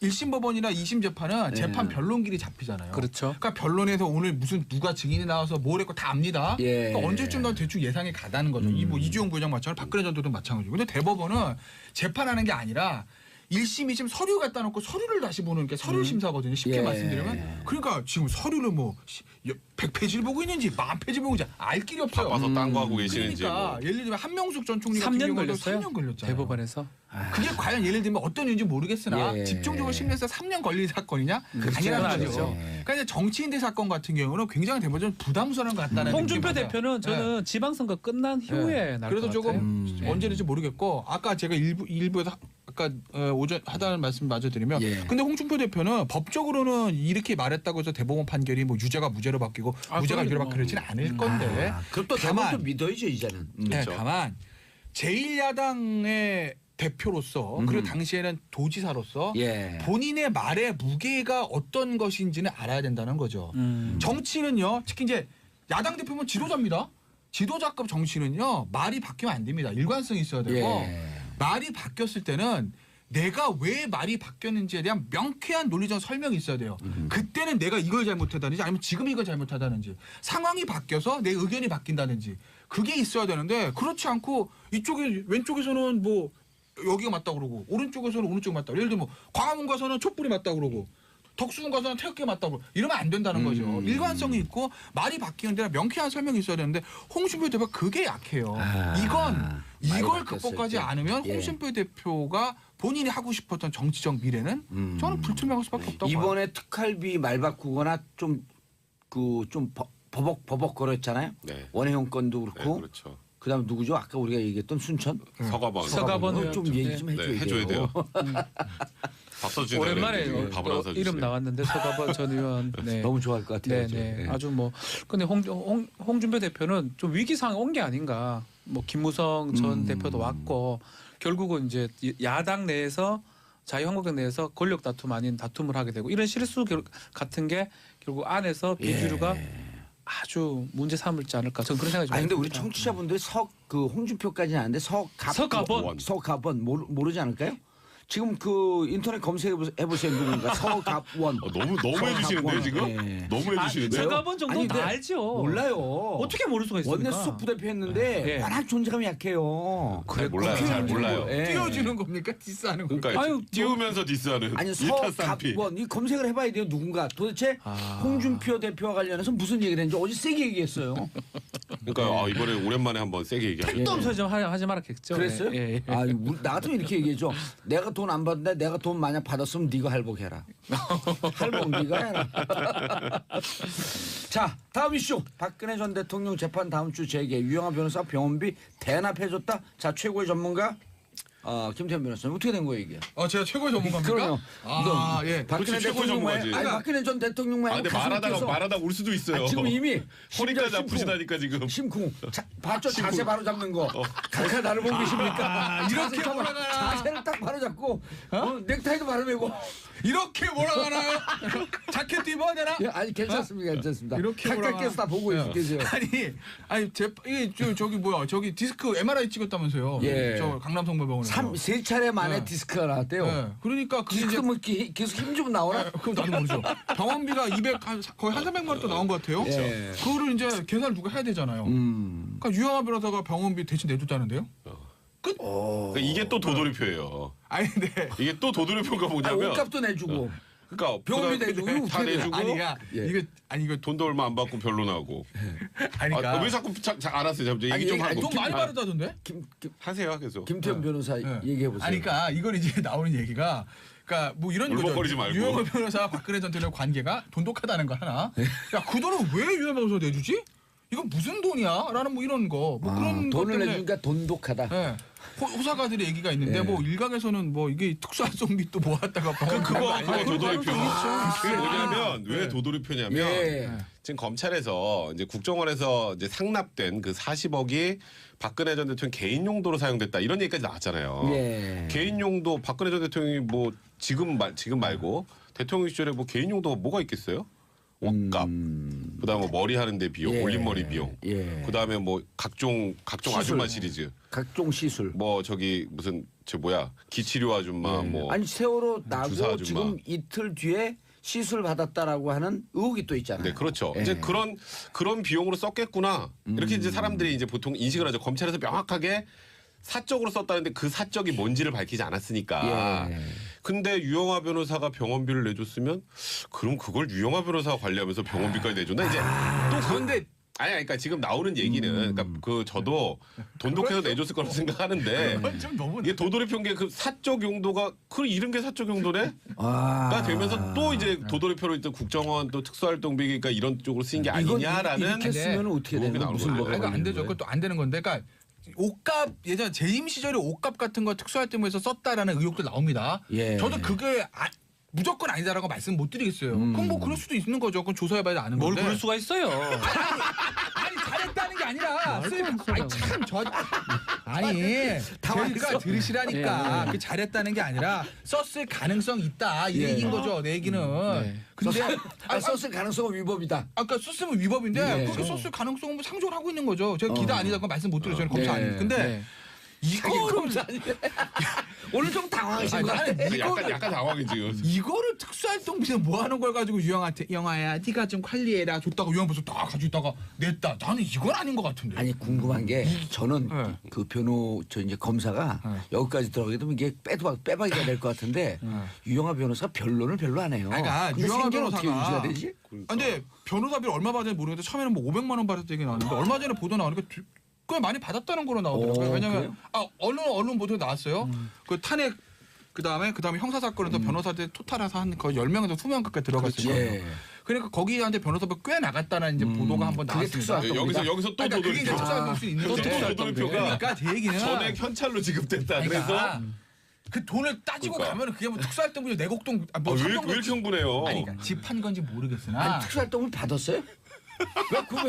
Speaker 4: 1심 법원이나 2심 재판은
Speaker 1: 네.
Speaker 4: 재판 변론길이 잡히잖아요.
Speaker 3: 그렇죠.
Speaker 4: 그러니까 변론에서 오늘 무슨 누가 증인이 나와서 뭘 했고 다 압니다.
Speaker 1: 예.
Speaker 4: 그러니까 언제쯤 난 대충 예상이 가다는 거죠. 뭐 이주영 부회장 마찬가지로 박근혜 전 대통령 마찬가지고. 근데 대법원은 재판하는 게 아니라 1심, 2심 서류 갖다 놓고 서류를 다시 보는 게 서류 심사거든요. 쉽게
Speaker 1: 예.
Speaker 4: 말씀드리면. 그러니까 지금 서류를 뭐 100페이지를 보고 있는지 10페이지 보고 있는지 알 길이 없어요.
Speaker 2: 바빠서 딴 거 하고 계시는지
Speaker 4: 그러니까
Speaker 2: 뭐.
Speaker 4: 예를 들면 한명숙 전 총리 같은
Speaker 3: 3년
Speaker 4: 경우도
Speaker 3: 걸렸어요.
Speaker 4: 3년 걸렸잖아요.
Speaker 3: 대법원에서.
Speaker 4: 그게 과연 예를 들면 어떤 일인지 모르겠으나
Speaker 1: 예.
Speaker 4: 집중적으로 심리해서 3년 걸릴 사건이냐?
Speaker 1: 그렇죠.
Speaker 4: 아니라는
Speaker 3: 아니죠.
Speaker 4: 거죠. 그러니까 이제 정치인들 사건 같은 경우는 굉장히 대법원 부담스러운 것 같다는
Speaker 3: 홍준표
Speaker 4: 느낌이
Speaker 3: 대표는 저는 지방선거 끝난 후에 날
Speaker 4: 그래도
Speaker 3: 것
Speaker 4: 조금
Speaker 3: 같아요.
Speaker 4: 언제든지 모르겠고 아까 제가 일부에서 아까 오전 하다는 말씀 마저 드리면
Speaker 1: 예.
Speaker 4: 근데 홍준표 대표는 법적으로는 이렇게 말했다고 해서 대법원 판결이 뭐 유죄가 무죄로 바뀌고
Speaker 3: 아,
Speaker 4: 무죄가
Speaker 3: 그럼요.
Speaker 4: 유죄로 바뀌지는 않을 건데
Speaker 1: 그럼 또
Speaker 4: 다만-
Speaker 1: 대법도 믿어야죠 이제는.
Speaker 4: 네,
Speaker 2: 그렇죠.
Speaker 4: 다만 제1야당의 대표로서 그리고 당시에는 도지사로서
Speaker 1: 예.
Speaker 4: 본인의 말의 무게가 어떤 것인지는 알아야 된다는 거죠. 정치는요, 특히 이제 야당 대표면 지도자입니다. 지도자급 정치는요, 말이 바뀌면 안 됩니다. 일관성이 있어야 되고
Speaker 1: 예.
Speaker 4: 말이 바뀌었을 때는 내가 왜 말이 바뀌었는지에 대한 명쾌한 논리적 설명이 있어야 돼요. 그때는 내가 이걸 잘못하다든지 아니면 지금 이걸 잘못하다든지 상황이 바뀌어서 내 의견이 바뀐다든지 그게 있어야 되는데 그렇지 않고 이쪽에 왼쪽에서는 뭐 여기가 맞다 그러고 오른쪽에서는 오른쪽이 맞다. 예를 들면 뭐 광화문 가서는 촛불이 맞다 그러고 덕수궁 가서는 태극기 맞다 그러고 이러면 안 된다는 거죠. 일관성이 있고 말이 바뀌는 데는 명쾌한 설명이 있어야 되는데 홍준표 대표가 그게 약해요.
Speaker 1: 말이
Speaker 4: 이걸
Speaker 1: 바뀌었을
Speaker 4: 극복하지
Speaker 1: 때.
Speaker 4: 않으면
Speaker 1: 예.
Speaker 4: 홍준표 대표가 본인이 하고 싶었던 정치적 미래는 저는 불투명할 수밖에 없다고 봐요.
Speaker 1: 이번에 특활비 말 바꾸거나 좀 버벅거렸잖아요.
Speaker 2: 네.
Speaker 1: 원혜영 건도
Speaker 2: 네,
Speaker 1: 그렇고
Speaker 2: 그렇죠.
Speaker 1: 그다음 누구죠? 아까 우리가 얘기했던 순천.
Speaker 2: 서가방.
Speaker 3: 서가방 의원
Speaker 1: 좀
Speaker 3: 좀,
Speaker 1: 얘기
Speaker 3: 네.
Speaker 1: 좀
Speaker 2: 네,
Speaker 1: 해줘야,
Speaker 2: 해줘야 돼요. 밥 사주세요.
Speaker 3: 오랜만에
Speaker 2: 밥을 안
Speaker 3: 또
Speaker 2: 사주세요.
Speaker 3: 이름 나왔는데 서가번 전 의원. 네.
Speaker 1: 너무 좋아할 것 같아요.
Speaker 3: 네, 네.
Speaker 1: 저.
Speaker 3: 아주 뭐 근데 홍준표 대표는 좀 위기 상황에 온 게 아닌가. 뭐 김무성 전 대표도 왔고 결국은 이제 야당 내에서 자유한국당 내에서 권력 다툼 아닌 다툼을 하게 되고 이런 실수 같은 게 결국 안에서 비주류가 아주 문제 삼을지 않을까. 저는 그런 생각이 좀.
Speaker 1: 아니 근데 우리
Speaker 3: 듭니다.
Speaker 1: 청취자분들이 홍준표까지는 아는데
Speaker 3: 서가번.
Speaker 1: 서가번 모르지 않을까요? 지금 그 인터넷 검색해 보세요. 누군가 서갑원.
Speaker 2: 너무 해주시는데요 지금?
Speaker 1: 예.
Speaker 2: 너무 해주시는데요?
Speaker 3: 서갑원 정도
Speaker 1: 아니,
Speaker 3: 다
Speaker 1: 근데
Speaker 3: 알죠.
Speaker 1: 몰라요.
Speaker 3: 어떻게 모를 수가 있습니까?
Speaker 1: 원내 수석 부대표였는데
Speaker 3: 예.
Speaker 1: 워낙 존재감이 약해요.
Speaker 2: 잘 몰라요. 잘 몰라요.
Speaker 1: 예.
Speaker 4: 띄워주는 겁니까? 디스하는 겁니까?
Speaker 2: 그러니까
Speaker 3: 아유,
Speaker 2: 띄우면서 디스하는
Speaker 1: 아니
Speaker 2: 일타쌍피.
Speaker 1: 서갑원 이 검색을 해봐야 돼요. 누군가 도대체 홍준표 대표와 관련해서 무슨 얘기를 했는지 어제 세게 얘기했어요.
Speaker 2: 그러니까 이번에 오랜만에 한번 세게 얘기하죠.
Speaker 3: 택도 없어서 좀 하지 말았겠죠.
Speaker 1: 그랬어요?
Speaker 3: 예, 예.
Speaker 1: 아, 나 같으면 이렇게 얘기해줘. 내가 돈 안 받는데 내가 돈 만약 받았으면 네가 할복해라. 할복 네가 해라. 자, 다음 이슈. 박근혜 전 대통령 재판 다음 주 재개. 유영하 변호사 병원비 대납해줬다. 자, 최고의 전문가 김태현 변호사님 어떻게 된 거예요 이게?
Speaker 4: 제가 최고의 전문가입니까?
Speaker 1: 그럼요.
Speaker 4: 예.
Speaker 1: 박근혜
Speaker 2: 그렇지, 최고의
Speaker 1: 대통령
Speaker 2: 전문가지.
Speaker 1: 아니 박근혜 전 대통령 말고
Speaker 2: 근데 말하다가 울 수도 있어요.
Speaker 1: 지금 이미
Speaker 2: 허리까지
Speaker 1: 심쿵.
Speaker 2: 아프시다니까 지금.
Speaker 1: 심쿵. 봤죠? 자세 바로 잡는 거. 각하 나를 보고 계십니까?
Speaker 4: 이렇게
Speaker 1: 자세
Speaker 4: 몰아가나.
Speaker 1: 자세를 딱 바로 잡고 넥타이도 바로 매고.
Speaker 4: 이렇게 몰아가나요? 자켓 입어야 되나?
Speaker 1: 예, 아니 괜찮습니다. 괜찮습니다.
Speaker 4: 이렇게
Speaker 1: 가깝게서 다 보고
Speaker 4: 예.
Speaker 1: 계세요.
Speaker 4: 아니 이게 저기 뭐야? 저기 디스크 MRI 찍었다면서요?
Speaker 1: 예.
Speaker 4: 저 강남성모병원에서.
Speaker 1: 세 차례 만에
Speaker 4: 네.
Speaker 1: 디스크가 나왔대요.
Speaker 4: 예. 그러니까 그게
Speaker 1: 디스크
Speaker 4: 이제
Speaker 1: 뭐 계속 힘 좀 나오나?
Speaker 4: 그럼 나도 모르죠. 병원비가 200 거의 한 300만 원 또 나온 것 같아요.
Speaker 1: 예.
Speaker 4: 그거를 이제 계산을 누가 해야 되잖아요. 그러니까 유영하 변호사가 병원비 대신 내줬다는데요? 끝?
Speaker 2: 그러니까 이게 또 도돌이표예요.
Speaker 4: 아니 근데
Speaker 2: 이게 또 도돌이표가
Speaker 1: 아니,
Speaker 2: 뭐냐면
Speaker 1: 옷값도 내주고.
Speaker 2: 그러니까
Speaker 1: 병원비
Speaker 2: 그다음에
Speaker 1: 내주고 이거
Speaker 2: 다
Speaker 1: 어떻게 돼?
Speaker 2: 내주고
Speaker 4: 아니 이거
Speaker 2: 돈도 얼마 안 받고 별로 나고.
Speaker 4: 아니까
Speaker 2: 왜 자꾸 알았어요. 잠시 얘기 좀 하고.
Speaker 4: 돈 많이 받았다던데?
Speaker 2: 하세요 계속.
Speaker 1: 김태현 변호사 얘기해 보세요.
Speaker 4: 아니 그러니까 이건 이제 나오는 얘기가 그러니까 뭐 이런 거죠.
Speaker 2: 울먹거리지 말고.
Speaker 4: 유영하 변호사 박근혜 전 대통령 관계가 돈독하다는 거 하나. 야 그 돈을 왜 유영하 변호사 내주지? 이건 무슨 돈이야? 라는 뭐 이런 거. 뭐 그런 것
Speaker 1: 돈을
Speaker 4: 때문에
Speaker 1: 내주니까 돈독하다.
Speaker 4: 예. 호사가들의 얘기가 있는데
Speaker 1: 예.
Speaker 4: 뭐 일각에서는 뭐 이게 특수활동비 또 모았다가
Speaker 2: 그거 도돌이표. 그게 뭐냐면
Speaker 4: 아,
Speaker 2: 왜 도돌이표냐면
Speaker 1: 예.
Speaker 2: 지금 검찰에서 이제 국정원에서 이제 상납된 그 40억이 박근혜 전 대통령 개인 용도로 사용됐다 이런 얘기까지 나왔잖아요.
Speaker 1: 예.
Speaker 2: 개인 용도 박근혜 전 대통령이 뭐 지금 말고 대통령 시절에 뭐 개인 용도가 뭐가 있겠어요? 옷값, 그다음에 뭐 머리 하는데 비용,
Speaker 1: 예.
Speaker 2: 올림머리 비용,
Speaker 1: 예.
Speaker 2: 그다음에 뭐 각종
Speaker 1: 시술.
Speaker 2: 아줌마 시리즈,
Speaker 1: 각종 시술.
Speaker 2: 뭐 저기 무슨 기치료 아줌마 뭐
Speaker 1: 아니 세월호
Speaker 2: 주사
Speaker 1: 나고
Speaker 2: 아줌마.
Speaker 1: 지금 이틀 뒤에 시술 받았다라고 하는 의혹이 또 있잖아요.
Speaker 2: 네, 그렇죠.
Speaker 1: 예.
Speaker 2: 이제 그런 비용으로 썼겠구나. 이렇게 이제 사람들이 이제 보통 인식을 하죠. 검찰에서 명확하게 사적으로 썼다는데 그 사적이 뭔지를 밝히지 않았으니까.
Speaker 1: 예.
Speaker 2: 근데 유영하 변호사가 병원비를 내줬으면 그럼 그걸 유영하 변호사가 관리하면서 병원비까지 내줬나? 이제 또 그런데 그러니까 지금 나오는 얘기는 그러니까 저도 돈 독해서 내줬을 거라고 생각하는데
Speaker 4: 그건 좀 너무
Speaker 2: 이게 도돌이표인 게 그 사적 용도가 그 이런 게 사적 용도네? 가 되면서 또 이제 도돌이표로 일단 국정원 또 특수활동비 그러니까 이런 쪽으로 쓰인 게 아니냐라는
Speaker 1: 이렇게 쓰면 어떻게 되는 거야? 무슨 뭐가
Speaker 4: 그러니까 안
Speaker 1: 걸리는
Speaker 4: 되죠.
Speaker 1: 거예요?
Speaker 4: 그것도 안 되는 건데, 그러니까 옷값 예전 재임 시절에 옷값 같은 거 특수활동에서 썼다라는 의혹도 나옵니다.
Speaker 1: 예.
Speaker 4: 저도 그게 무조건 아니다라고 말씀 못 드리겠어요. 그럼 뭐 그럴 수도 있는 거죠. 그건 조사해봐야 아는
Speaker 3: 뭘
Speaker 4: 건데.
Speaker 3: 그럴 수가 있어요.
Speaker 4: 아니 잘했다는 게 아니라
Speaker 3: 말도 안
Speaker 4: 아니 참저 아니 제가 들으시라니까
Speaker 3: 예, 예.
Speaker 4: 그 잘했다는 게 아니라 썼을 가능성 있다 이
Speaker 1: 예.
Speaker 4: 얘기인 거죠 내 얘기는.
Speaker 3: 네.
Speaker 4: 근데
Speaker 1: 썼을 가능성은 위법이다.
Speaker 4: 아까 썼으면 위법인데
Speaker 1: 예.
Speaker 4: 그렇게 썼을 가능성은 뭐 상정을 하고 있는 거죠. 제가 기다 아니다 그건 말씀 못 드려요. 저는 검사
Speaker 1: 네.
Speaker 4: 아닙니다. 근데
Speaker 3: 네.
Speaker 4: 이거를
Speaker 1: 오늘 좀 당황하신
Speaker 4: 아니,
Speaker 1: 거
Speaker 4: 나는
Speaker 1: 같아요.
Speaker 2: 약간 당황해 지금.
Speaker 4: 이거를 특수활동비에 뭐 하는 걸 가지고 유영한테 영아야 네가 좀 관리해라 줬다고 유영 벌써 다 가지고 있다가 냈다. 나는 이건 아닌 것 같은데.
Speaker 1: 아니 궁금한 게 저는
Speaker 4: 네.
Speaker 1: 그 저 이제 검사가 여기까지 들어가게 되면 이게 빼박이가 될 것 같은데 유영하 변호사 변론을 별로 안 해요.
Speaker 4: 그러니까
Speaker 1: 근데
Speaker 4: 유영하
Speaker 1: 생계는 어떻게
Speaker 4: 변호사가-
Speaker 1: 유지가 되지?
Speaker 4: 근데 변호사비를 얼마 받았는지 모르겠는데 처음에는 뭐 500만 원 받았다 얘기 나왔는데 얼마 전에 보도 나오니까 꽤 많이 받았다는 거로 나오더라고요.
Speaker 1: 오,
Speaker 4: 왜냐면
Speaker 1: 그래요?
Speaker 4: 언론 보도에 나왔어요. 그 탄핵 그다음에 변호사 사건에서 변호사들 토탈해서 한 거의 10명에서 20명 가까이 들어갔어요.
Speaker 1: 예.
Speaker 4: 그러니까 거기한테 변호사비 꽤 나갔다는 이제 보도가 한번
Speaker 1: 그게
Speaker 4: 나왔습니다.
Speaker 1: 특수활동.
Speaker 2: 여기서 또
Speaker 4: 그러니까 그게 이제
Speaker 2: 도돌이표.
Speaker 4: 특수활동 수 있는
Speaker 2: 또
Speaker 4: 거죠.
Speaker 2: 특수활동비가
Speaker 4: 그러니까 제 얘기는
Speaker 2: 전액 현찰로 지급됐다. 그래서
Speaker 4: 그러니까 그 돈을 따지고
Speaker 2: 그러니까.
Speaker 4: 가면 그게 뭐 특수활동비 내곡동
Speaker 2: 왜 이렇게 흥분해요?
Speaker 4: 아니 그러니까 집한 건지 모르겠으나
Speaker 1: 아니 특수활동을 받았어요?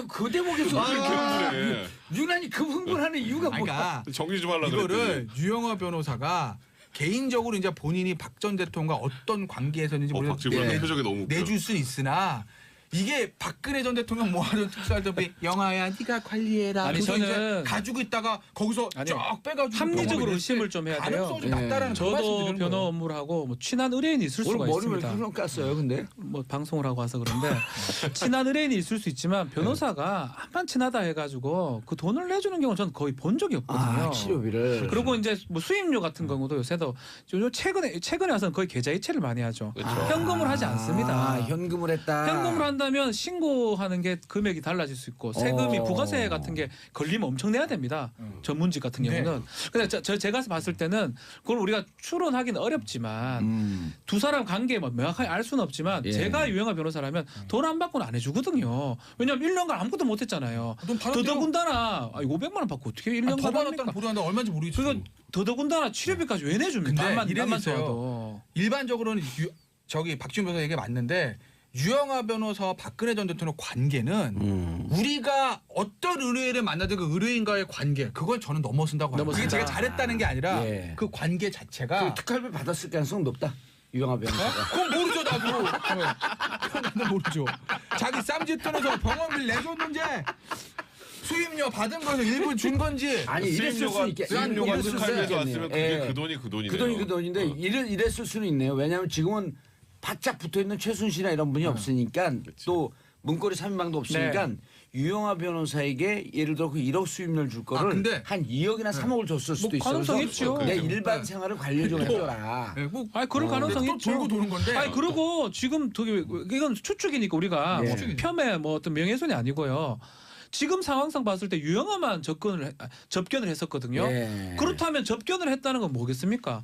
Speaker 1: 그 대목에서
Speaker 2: 왜 이렇게 흥분해?
Speaker 1: 유난히 급 흥분하는 이유가
Speaker 4: 아니,
Speaker 1: 뭐야?
Speaker 4: 그러니까
Speaker 2: 정리 좀 하려고
Speaker 4: 이거를 유영하 변호사가 개인적으로 이제 본인이 박 전 대통령과 어떤 관계에서는지
Speaker 2: 박지훈
Speaker 1: 예.
Speaker 2: 표정이 너무 웃겨.
Speaker 4: 내줄 수 있으나 이게 박근혜 전 대통령 모아둔 특수활동비 영아야 네가 관리해라.
Speaker 3: 아니,
Speaker 4: 그래서 이제
Speaker 3: 저는
Speaker 4: 가지고 있다가 거기서
Speaker 3: 아니요.
Speaker 4: 쫙 빼가지고
Speaker 3: 합리적으로
Speaker 4: 병원에
Speaker 3: 의심을 좀 해야 돼요.
Speaker 4: 가능성이 좀 낮다라는 그
Speaker 3: 저도
Speaker 4: 말씀드리는
Speaker 3: 변호
Speaker 4: 거예요.
Speaker 3: 업무를 하고 뭐 친한 의뢰인이 있을 수가
Speaker 1: 오늘 머리 왜
Speaker 3: 있습니다.
Speaker 1: 이렇게 깠어요, 근데?
Speaker 3: 뭐 방송을 하고 와서 그런데 친한 의뢰인이 있을 수 있지만 변호사가 한판 친하다 해가지고 그 돈을 내주는 경우는 저는 거의 본 적이 없거든요.
Speaker 1: 치료비를.
Speaker 3: 그리고 이제 뭐 수임료 같은 경우도 요새도 요즘 최근에 와서는 거의 계좌이체를 많이 하죠.
Speaker 2: 그렇죠.
Speaker 3: 현금을 하지 않습니다.
Speaker 1: 현금을 했다.
Speaker 3: 현금을 한다면 신고하는 게 금액이 달라질 수 있고 세금이 부가세 같은 게 걸리면 엄청 내야 됩니다. 전문직 같은
Speaker 4: 네.
Speaker 3: 경우는. 근데 제가 봤을 때는 그걸 우리가 추론하기는 어렵지만 두 사람 관계 뭐 명확하게 알 수는 없지만
Speaker 1: 예.
Speaker 3: 제가 유영아 변호사라면 돈 안 받고는 안 해주거든요. 왜냐하면 1년간 아무것도 못했잖아요.
Speaker 4: 돈 받았대요.
Speaker 3: 더더군다나 500만 원 받고 어떻게 1년간
Speaker 4: 더
Speaker 3: 합니까?
Speaker 4: 받았다는 보도하는데 얼마인지 모르겠죠.
Speaker 3: 그건 더더군다나 치료비까지 왜 내줍니까?
Speaker 4: 근데
Speaker 3: 나만
Speaker 4: 이름이 있어요.
Speaker 3: 좋아도.
Speaker 4: 일반적으로는 저기 박지훈 변호사 얘기 맞는데 유영아 변호사와 박근혜 전 대통령 관계는 우리가 어떤 의뢰인을 만나든 그 의뢰인과의 관계 그걸 저는 넘어선다고 봐요. 그게
Speaker 3: 넘어선다.
Speaker 4: 제가 잘했다는 게 아니라
Speaker 1: 예.
Speaker 4: 그 관계 자체가
Speaker 1: 특활비 받았을 가능성 높다. 유영아 변호사가.
Speaker 4: 그건 모르죠 나도. 나도 모르죠. 자기 쌈짓돈에서 병원비를 내줬는지 수임료 받은 거에서 일부 준 건지
Speaker 1: 아니 이랬을 수 있겠.
Speaker 2: 수임료가
Speaker 1: 이랬을 수
Speaker 2: 특활비에서
Speaker 1: 있겠네요.
Speaker 2: 왔으면 그게
Speaker 1: 예.
Speaker 2: 그 돈이 그 돈이네요.
Speaker 1: 그 돈이 그 돈인데 이랬을 수는 있네요. 왜냐하면 지금은 바짝 붙어 있는 최순실이나 이런 분이 없으니까 또 문고리 3인방도 없으니까 유영아 변호사에게 예를 들어 그 1억 수임료를 줄 거를
Speaker 4: 근데
Speaker 1: 한 2억이나 3억을 줬을 수도 있어요.
Speaker 3: 가능성
Speaker 1: 그래서
Speaker 3: 있죠.
Speaker 1: 내
Speaker 2: 그렇죠.
Speaker 1: 일반 생활을 관리 좀 해줘라.
Speaker 4: 네, 뭐
Speaker 3: 아니 그럴 가능성이
Speaker 4: 또
Speaker 3: 있죠.
Speaker 4: 돌고 도는 건데.
Speaker 3: 아니 그리고 지금 되게 이건 추측이니까 우리가
Speaker 1: 예.
Speaker 3: 뭐 폄훼 뭐 어떤 명예훼손이 아니고요. 지금 상황상 봤을 때 유영아만 접견을 했었거든요.
Speaker 1: 예.
Speaker 3: 그렇다면 접견을 했다는 건 뭐겠습니까?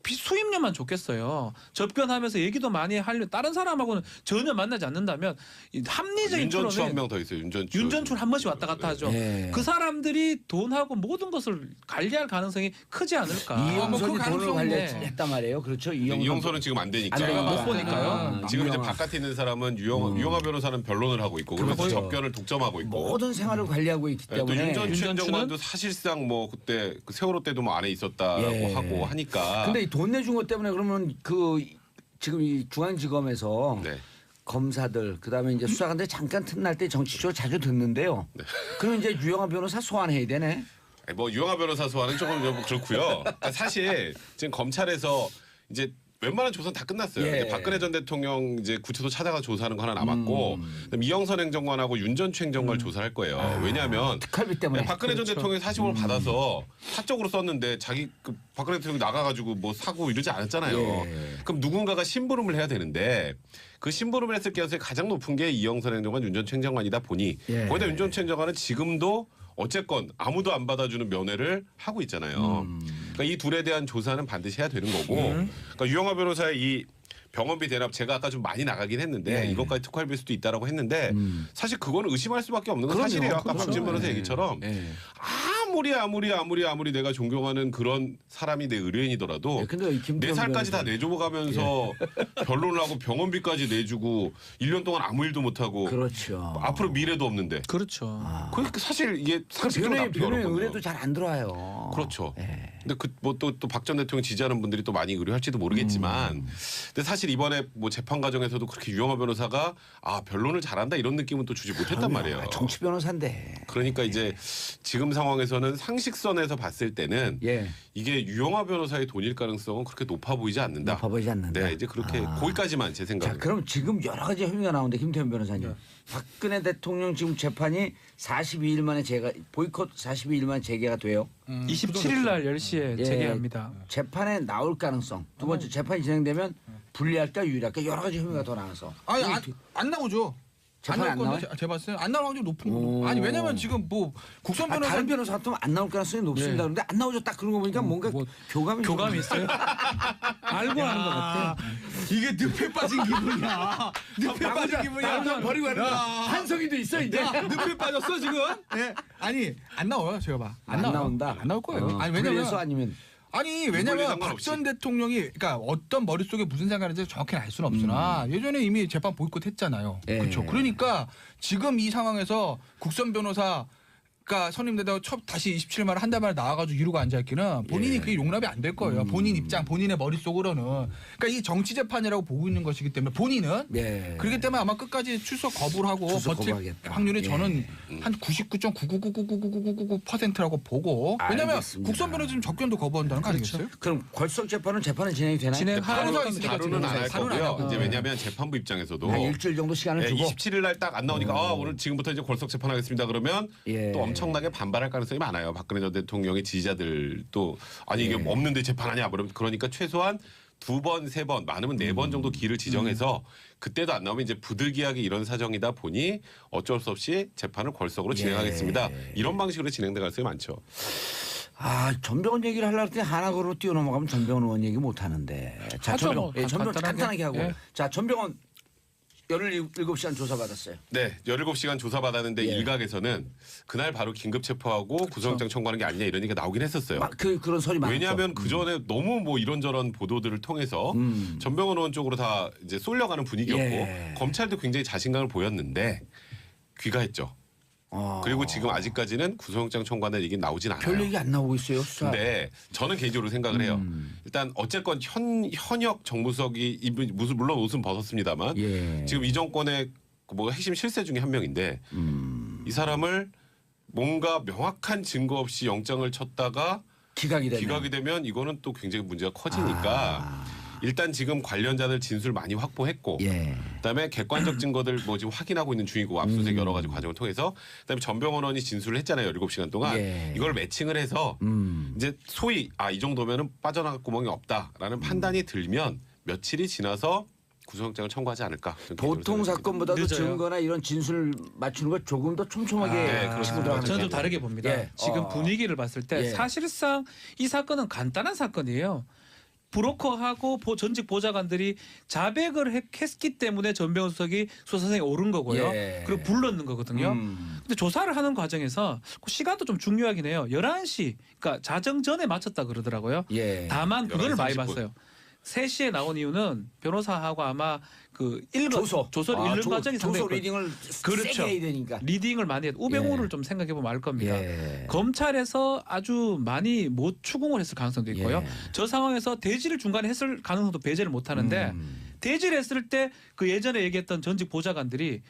Speaker 3: 수임료만 줬겠어요. 접견하면서 얘기도 많이 하려 다른 사람하고는 전혀 만나지 않는다면 이 합리적인
Speaker 2: 윤전추 한
Speaker 3: 추론은
Speaker 2: 명 더 있어요. 윤전추.
Speaker 3: 윤전출 한 번씩 왔다 갔다 하죠.
Speaker 1: 예.
Speaker 3: 그 사람들이 돈하고 모든 것을 관리할 가능성이 크지 않을까.
Speaker 1: 이영선이
Speaker 4: 그
Speaker 1: 돈을
Speaker 4: 가능성은-
Speaker 1: 관리했단 말이에요. 그렇죠.
Speaker 2: 이용서는 지금 안 되니까.
Speaker 1: 안 되니까.
Speaker 3: 못 보니까요.
Speaker 2: 지금 이제
Speaker 1: 유영아.
Speaker 2: 바깥에 있는 사람은 유영아 변호사는 변론을 하고 있고 그러면서
Speaker 1: 그렇죠.
Speaker 2: 접견을 독점하고 있고.
Speaker 1: 모든 생활을 관리하고 있기
Speaker 2: 네, 또
Speaker 1: 때문에
Speaker 2: 윤전추
Speaker 3: 윤전추는?
Speaker 2: 행정관도 사실상 뭐 그때 그 세월호 때도 뭐 안에 있었다라고
Speaker 1: 예.
Speaker 2: 하고 하니까.
Speaker 1: 근데 이 돈 내준 것 때문에 그러면 그 지금 이 중앙지검에서
Speaker 2: 네.
Speaker 1: 검사들 그다음에 이제 수사관들 잠깐 틈날 때 정치적으로 자주 듣는데요. 그럼 이제 유영아 변호사 소환해야 되네.
Speaker 2: 아니, 뭐 유영아 변호사 소환은 조금 좀 그렇고요. 그러니까 사실 지금 검찰에서 이제 웬만한 조사는 다 끝났어요.
Speaker 1: 예.
Speaker 2: 이제 박근혜 전 대통령 이제 구치소 찾아가 조사하는 거 하나 남았고 그다음에 이영선 행정관하고 윤전추 행정관을 조사할 거예요. 왜냐하면
Speaker 1: 특활비 때문에.
Speaker 2: 박근혜 전
Speaker 3: 그렇죠.
Speaker 2: 대통령이 사심을 받아서 사적으로 썼는데 자기 그 박근혜 대통령이 나가가지고 뭐 사고 이러지 않았잖아요.
Speaker 1: 예.
Speaker 2: 그럼 누군가가 심부름을 해야 되는데 그 심부름을 했을 가능성이 가장 높은 게 이영선 행정관, 윤전추 행정관이다 보니
Speaker 1: 예.
Speaker 2: 거기다 윤전추 행정관은 지금도 어쨌건 아무도 안 받아주는 면회를 하고 있잖아요. 그러니까 이 둘에 대한 조사는 반드시 해야 되는 거고. 그러니까 유영아 변호사의 이 병원비 대납 제가 아까 좀 많이 나가긴 했는데
Speaker 1: 예.
Speaker 2: 이것까지 특활비일 수도 있다라고 했는데 사실 그거는 의심할 수밖에 없는 건
Speaker 1: 그럼요.
Speaker 2: 사실이에요. 아까
Speaker 1: 그렇죠.
Speaker 2: 박진 변호사
Speaker 1: 예.
Speaker 2: 얘기처럼
Speaker 1: 예.
Speaker 2: 아무리 내가 존경하는 그런 사람이 내 의뢰인이더라도
Speaker 1: 예, 근데 이 김태형
Speaker 2: 내 살까지 다
Speaker 1: 변호사-
Speaker 2: 내줘가면서 변론을 하고 병원비까지 내주고 1년 동안 아무 일도 못하고
Speaker 1: 그렇죠.
Speaker 2: 앞으로 미래도 없는데
Speaker 3: 그렇죠.
Speaker 2: 그 사실 이게
Speaker 1: 그
Speaker 2: 상식적으로 납득이
Speaker 1: 변호인
Speaker 2: 어렵거든요.
Speaker 1: 의뢰도 잘 안 들어와요.
Speaker 2: 그렇죠.
Speaker 1: 예.
Speaker 2: 근데 그 뭐 또 박 전 대통령 지지하는 분들이 또 많이 의뢰할지도 모르겠지만, 근데 사실 이번에 뭐 재판 과정에서도 그렇게 유영아 변호사가 아 변론을 잘한다 이런 느낌은 또 주지 못했단 말이에요.
Speaker 1: 아, 정치 변호사인데.
Speaker 2: 그러니까 이제 지금 상황에서는 상식선에서 봤을 때는
Speaker 1: 예.
Speaker 2: 이게 유영아 변호사의 돈일 가능성은 그렇게 높아 보이지 않는다.
Speaker 1: 높아 보이지 않는다.
Speaker 2: 네, 이제 그렇게 거기까지만 제
Speaker 1: 자,
Speaker 2: 생각은.
Speaker 1: 그럼 지금 여러 가지 혐의가 나오는데 김태현 변호사님. 박근혜 대통령 지금 재판이 42일 만에 보이콧 42일 만에 재개가 돼요.
Speaker 3: 27일 날 10시에
Speaker 1: 예.
Speaker 3: 재개합니다.
Speaker 1: 재판에 나올 가능성. 두 번째 재판이 진행되면 불리할까 유리할까 여러 가지 혐의가 더 나와서.
Speaker 4: 아니 안 나오죠.
Speaker 1: 재판에 안
Speaker 4: 나올
Speaker 1: 나와요?
Speaker 4: 건데 제가 봤을 때는 안 나올 확률이 높은
Speaker 1: 오.
Speaker 4: 거죠. 아니 왜냐면 지금 뭐 국선 변호사
Speaker 1: 다른 변호사 같으면 안 나올 가능성이 높습니다. 그런데 안 나오죠. 딱 그런 거 보니까 뭔가 교감이
Speaker 3: 교감이 있어요? 알고 하는 것 같아.
Speaker 4: 이게 늪에 빠진 기분이야. 늪에 빠진 기분이야.
Speaker 1: 나만 버리고 하는 거야. 한성이도 있어 이제.
Speaker 4: 야, 늪에 빠졌어 지금? 네. 아니 안 나와요. 제가 봐.
Speaker 1: 안
Speaker 4: 나와요.
Speaker 1: 나온다.
Speaker 4: 안 나올 거예요. 아니
Speaker 1: 불리해서
Speaker 4: 왜냐면
Speaker 1: 아니면
Speaker 4: 아니
Speaker 2: 물리
Speaker 4: 왜냐면
Speaker 2: 상관없이.
Speaker 4: 박 전 대통령이 그러니까 어떤 머릿속에 무슨 생각인지 정확히는 알 수는 없으나 예전에 이미 재판 보이콧 했잖아요.
Speaker 1: 예.
Speaker 4: 그렇죠. 그러니까 지금 이 상황에서 국선 변호사 그러니까 선임되다가 다시 27일 만에 한 달 만에 나와가지고 이루고 앉아있기는 본인이 그게 용납이 안 될 거예요. 본인 입장, 본인의 머릿속으로는. 그러니까 이 정치 재판이라고 보고 있는 것이기 때문에 본인은 그렇기 때문에 아마 끝까지 출석 거부를 하고
Speaker 1: 출석
Speaker 4: 버틸
Speaker 1: 거부하겠다.
Speaker 4: 확률이 저는 한 99.9999999%라고 보고 왜냐하면
Speaker 1: 알겠습니다.
Speaker 4: 국선 변호사 좀 접견도 거부한다는 거 아니겠어요?
Speaker 1: 그럼 걸석 재판은 진행이 되나요?
Speaker 3: 진행하는
Speaker 4: 바로
Speaker 3: 거
Speaker 4: 있으니까
Speaker 2: 바로는 안 할
Speaker 4: 바로는 안
Speaker 2: 거고요.
Speaker 4: 하고.
Speaker 2: 이제 왜냐하면 재판부 입장에서도
Speaker 1: 한 일주일 정도 시간을 주고
Speaker 2: 27일 날 딱 안 나오니까 오늘 지금부터 이제 골석 재판하겠습니다. 그러면
Speaker 1: 예.
Speaker 2: 또 엄청나게 반발할 가능성이 많아요. 박근혜 전 대통령의 지지자들도 아니 이게 없는데 재판하냐 그러니까 최소한 2번, 3번, 많으면 4번 정도 기를 지정해서 그때도 안 나오면 이제 부득이하게 이런 사정이다 보니 어쩔 수 없이 재판을 골석으로 진행하겠습니다. 이런 방식으로 진행될 가능성이 많죠.
Speaker 1: 전병헌 얘기를 하려고 했더니 하나거로 뛰어넘어가면 전병헌 의원 얘기 못 하는데. 자,
Speaker 3: 하죠,
Speaker 1: 전병헌.
Speaker 3: 뭐.
Speaker 1: 전병헌
Speaker 3: 간단하게.
Speaker 1: 간단하게 하고.
Speaker 3: 예.
Speaker 1: 자, 전병헌 17시간 조사 받았어요.
Speaker 2: 네, 17시간 조사받았는데
Speaker 1: 예.
Speaker 2: 일각에서는 그날 바로 긴급 체포하고 구속영장 청구하는 게 아니냐 이런 얘기가 나오긴 했었어요.
Speaker 1: 그런 소리 많았죠.
Speaker 2: 왜냐하면 그 전에 너무 뭐 이런저런 보도들을 통해서 전병헌 의원 쪽으로 다 이제 쏠려가는 분위기였고
Speaker 1: 예.
Speaker 2: 검찰도 굉장히 자신감을 보였는데 귀가했죠. 그리고 지금 아직까지는 구속영장 청구하는 얘기는 나오진 않아요.
Speaker 1: 별 얘기 안 나오고 있어요. 수사.
Speaker 2: 근데 저는 개인적으로 생각을 해요. 일단 어쨌건 현역 정무석이 물론 옷은 벗었습니다만
Speaker 1: 예.
Speaker 2: 지금 이 정권의 뭐 핵심 실세 중에 한 명인데 이 사람을 뭔가 명확한 증거 없이 영장을 쳤다가
Speaker 1: 기각이
Speaker 2: 되면 이거는 또 굉장히 문제가 커지니까 일단 지금 관련자들 진술 많이 확보했고
Speaker 1: 예.
Speaker 2: 그다음에 객관적 증거들 뭐 지금 확인하고 있는 중이고 압수수색 여러 가지 과정을 통해서 그다음에 전병헌 의원이 진술을 했잖아요. 17시간 동안.
Speaker 1: 예.
Speaker 2: 이걸 매칭을 해서 이제 소위 이 정도면은 빠져나갈 구멍이 없다라는 판단이 들면 며칠이 지나서 구속영장을 청구하지 않을까. 저는 개인적으로
Speaker 1: 보통
Speaker 2: 생각합니다.
Speaker 1: 사건보다도
Speaker 3: 늦어요.
Speaker 1: 증거나 이런 진술 맞추는 걸 조금 더 촘촘하게
Speaker 2: 그렇습니다.
Speaker 1: 치고 들어가는
Speaker 3: 저는
Speaker 1: 거죠.
Speaker 3: 좀 다르게 봅니다.
Speaker 1: 예.
Speaker 3: 지금 분위기를 봤을 때
Speaker 1: 예.
Speaker 3: 사실상 이 사건은 간단한 사건이에요. 브로커하고 전직 보좌관들이 자백을 했기 때문에 전병헌 수석이 수사선에 오른 거고요.
Speaker 1: 예.
Speaker 3: 그리고 불렀는 거거든요. 근데 조사를 하는 과정에서 그 시간도 좀 중요하긴 해요. 11시, 그러니까 자정 전에 마쳤다 그러더라고요.
Speaker 1: 예.
Speaker 3: 다만 그거를
Speaker 2: 11시
Speaker 3: 많이
Speaker 2: 30분.
Speaker 3: 봤어요. 3시에 나온 이유는 변호사하고 아마 그 조서를 읽는 과정이
Speaker 1: 조서
Speaker 3: 상당히
Speaker 1: 리딩을
Speaker 3: 그렇죠.
Speaker 1: 세게 해야 되니까.
Speaker 3: 리딩을 많이 했. 우병우를
Speaker 1: 예.
Speaker 3: 좀 생각해 보면 알 겁니다.
Speaker 1: 예.
Speaker 3: 검찰에서 아주 많이 못 추궁을 했을 가능성도 있고요.
Speaker 1: 예.
Speaker 3: 저 상황에서 대지를 중간에 했을 가능성도 배제를 못 하는데 대지를 했을 때 그 예전에 얘기했던 전직 보좌관들이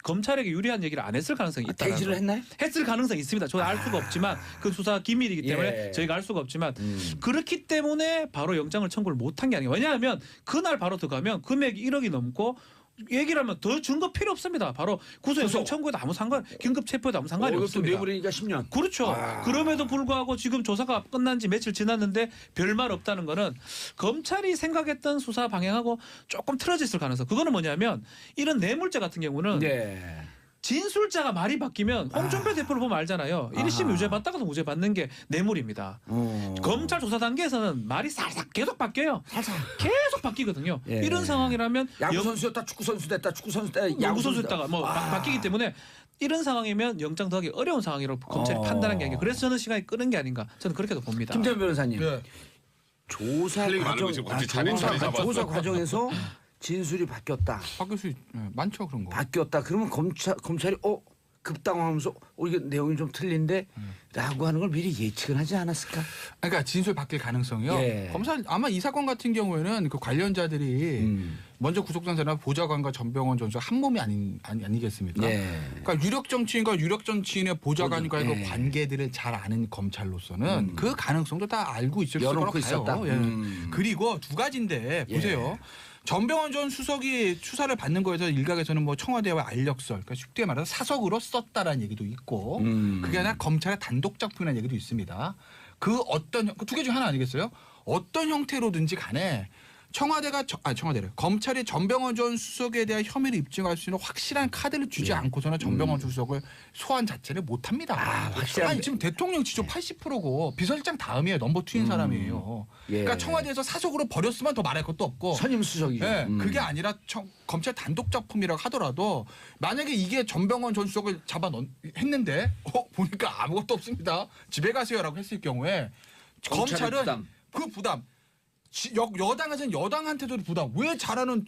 Speaker 3: 검찰에게 유리한 얘기를 안 했을 가능성이 있다.
Speaker 1: 대지를 했나요?
Speaker 3: 했을 가능성이 있습니다. 저는 알 수가 없지만 그 수사 기밀이기 때문에
Speaker 1: 예.
Speaker 3: 저희가 알 수가 없지만 그렇기 때문에 바로 영장을 청구를 못한 게 아니에요. 왜냐하면 그날 바로 들어가면 금액이 1억이 넘고 얘기를 하면 더 증거 필요 없습니다. 바로 구속영장 청구에도 아무 상관, 긴급 체포에도 아무 상관이
Speaker 1: 이것도
Speaker 3: 없습니다.
Speaker 1: 내버리니까 10년.
Speaker 3: 그렇죠. 그럼에도 불구하고 지금 조사가 끝난 지 며칠 지났는데 별말 없다는 거는 검찰이 생각했던 수사 방향하고 조금 틀어졌을 가능성. 그거는 뭐냐면 이런 뇌물죄 같은 경우는
Speaker 1: 네.
Speaker 3: 진술자가 말이 바뀌면 홍준표 대표를 보면 알잖아요. 1심 유죄 받다가도 무죄 받는 게 뇌물입니다. 검찰 조사 단계에서는 말이 살짝 계속 바뀌어요. 계속 바뀌거든요.
Speaker 1: 예.
Speaker 3: 이런 상황이라면
Speaker 1: 야구 선수였다 축구 선수 됐다 축구 선수 됐다
Speaker 3: 야구 선수였다가 뭐 바뀌기 때문에 이런 상황이면 영장 더하기 어려운 상황이라고 검찰이 판단한 게 아니에요. 그래서 저는 시간이 끄는 게 아닌가 저는 그렇게도 봅니다.
Speaker 1: 김태현 변호사님.
Speaker 4: 예.
Speaker 1: 조사
Speaker 2: 할 얘기 많은
Speaker 1: 과정
Speaker 2: 거 지금 갑자기 자리 잡았어.
Speaker 1: 조사 과정에서 진술이 바뀌었다.
Speaker 4: 바뀔 수 많죠 그런 거.
Speaker 1: 바뀌었다. 그러면 검찰이 급당황하면서 이게 내용이 좀 틀린데라고 하는 걸 미리 예측을 하지 않았을까?
Speaker 4: 그러니까 진술 바뀔 가능성이요.
Speaker 1: 예.
Speaker 4: 검사 아마 이 사건 같은 경우에는 그 관련자들이 먼저 구속상태나 보좌관과 전병헌 전수 한 몸이 아니겠습니까?
Speaker 1: 네.
Speaker 4: 그러니까 유력 정치인과 유력 정치인의 보좌관과의
Speaker 1: 예.
Speaker 4: 그 관계들을 잘 아는 검찰로서는 그 가능성도 다 알고 있을 거라고
Speaker 1: 열어놓고
Speaker 4: 봐요.
Speaker 1: 있었다.
Speaker 4: 예. 그리고 두 가지인데 보세요. 전병헌 전 수석이 추사를 받는 거에서 일각에서는 뭐 청와대와 알력설, 그러니까 쉽게 말해서 사석으로 썼다라는 얘기도 있고, 그게 아니라 검찰의 단독 작품이라는 얘기도 있습니다. 그 두 개 중 하나 아니겠어요? 어떤 형태로든지 간에 검찰이 전병헌 전 수석에 대한 혐의를 입증할 수 있는 확실한 카드를 주지 않고서는 전병헌 수석을 소환 자체를 못합니다.
Speaker 1: 확실한-
Speaker 4: 아니 지금 대통령 지조 80%고 비서실장 다음이에요. 넘버 2인 사람이에요.
Speaker 1: 예.
Speaker 4: 그러니까 청와대에서 사석으로 버렸으면 더 말할 것도 없고.
Speaker 1: 선임 수석이죠.
Speaker 4: 네, 그게 아니라 검찰 단독 작품이라고 하더라도 만약에 이게 전병헌 전 수석을 했는데 보니까 아무것도 없습니다. 집에 가세요라고 했을 경우에
Speaker 1: 검찰의
Speaker 4: 검찰은
Speaker 1: 부담.
Speaker 4: 그 부담 여당에서는 여당한테도 부담. 왜 잘하는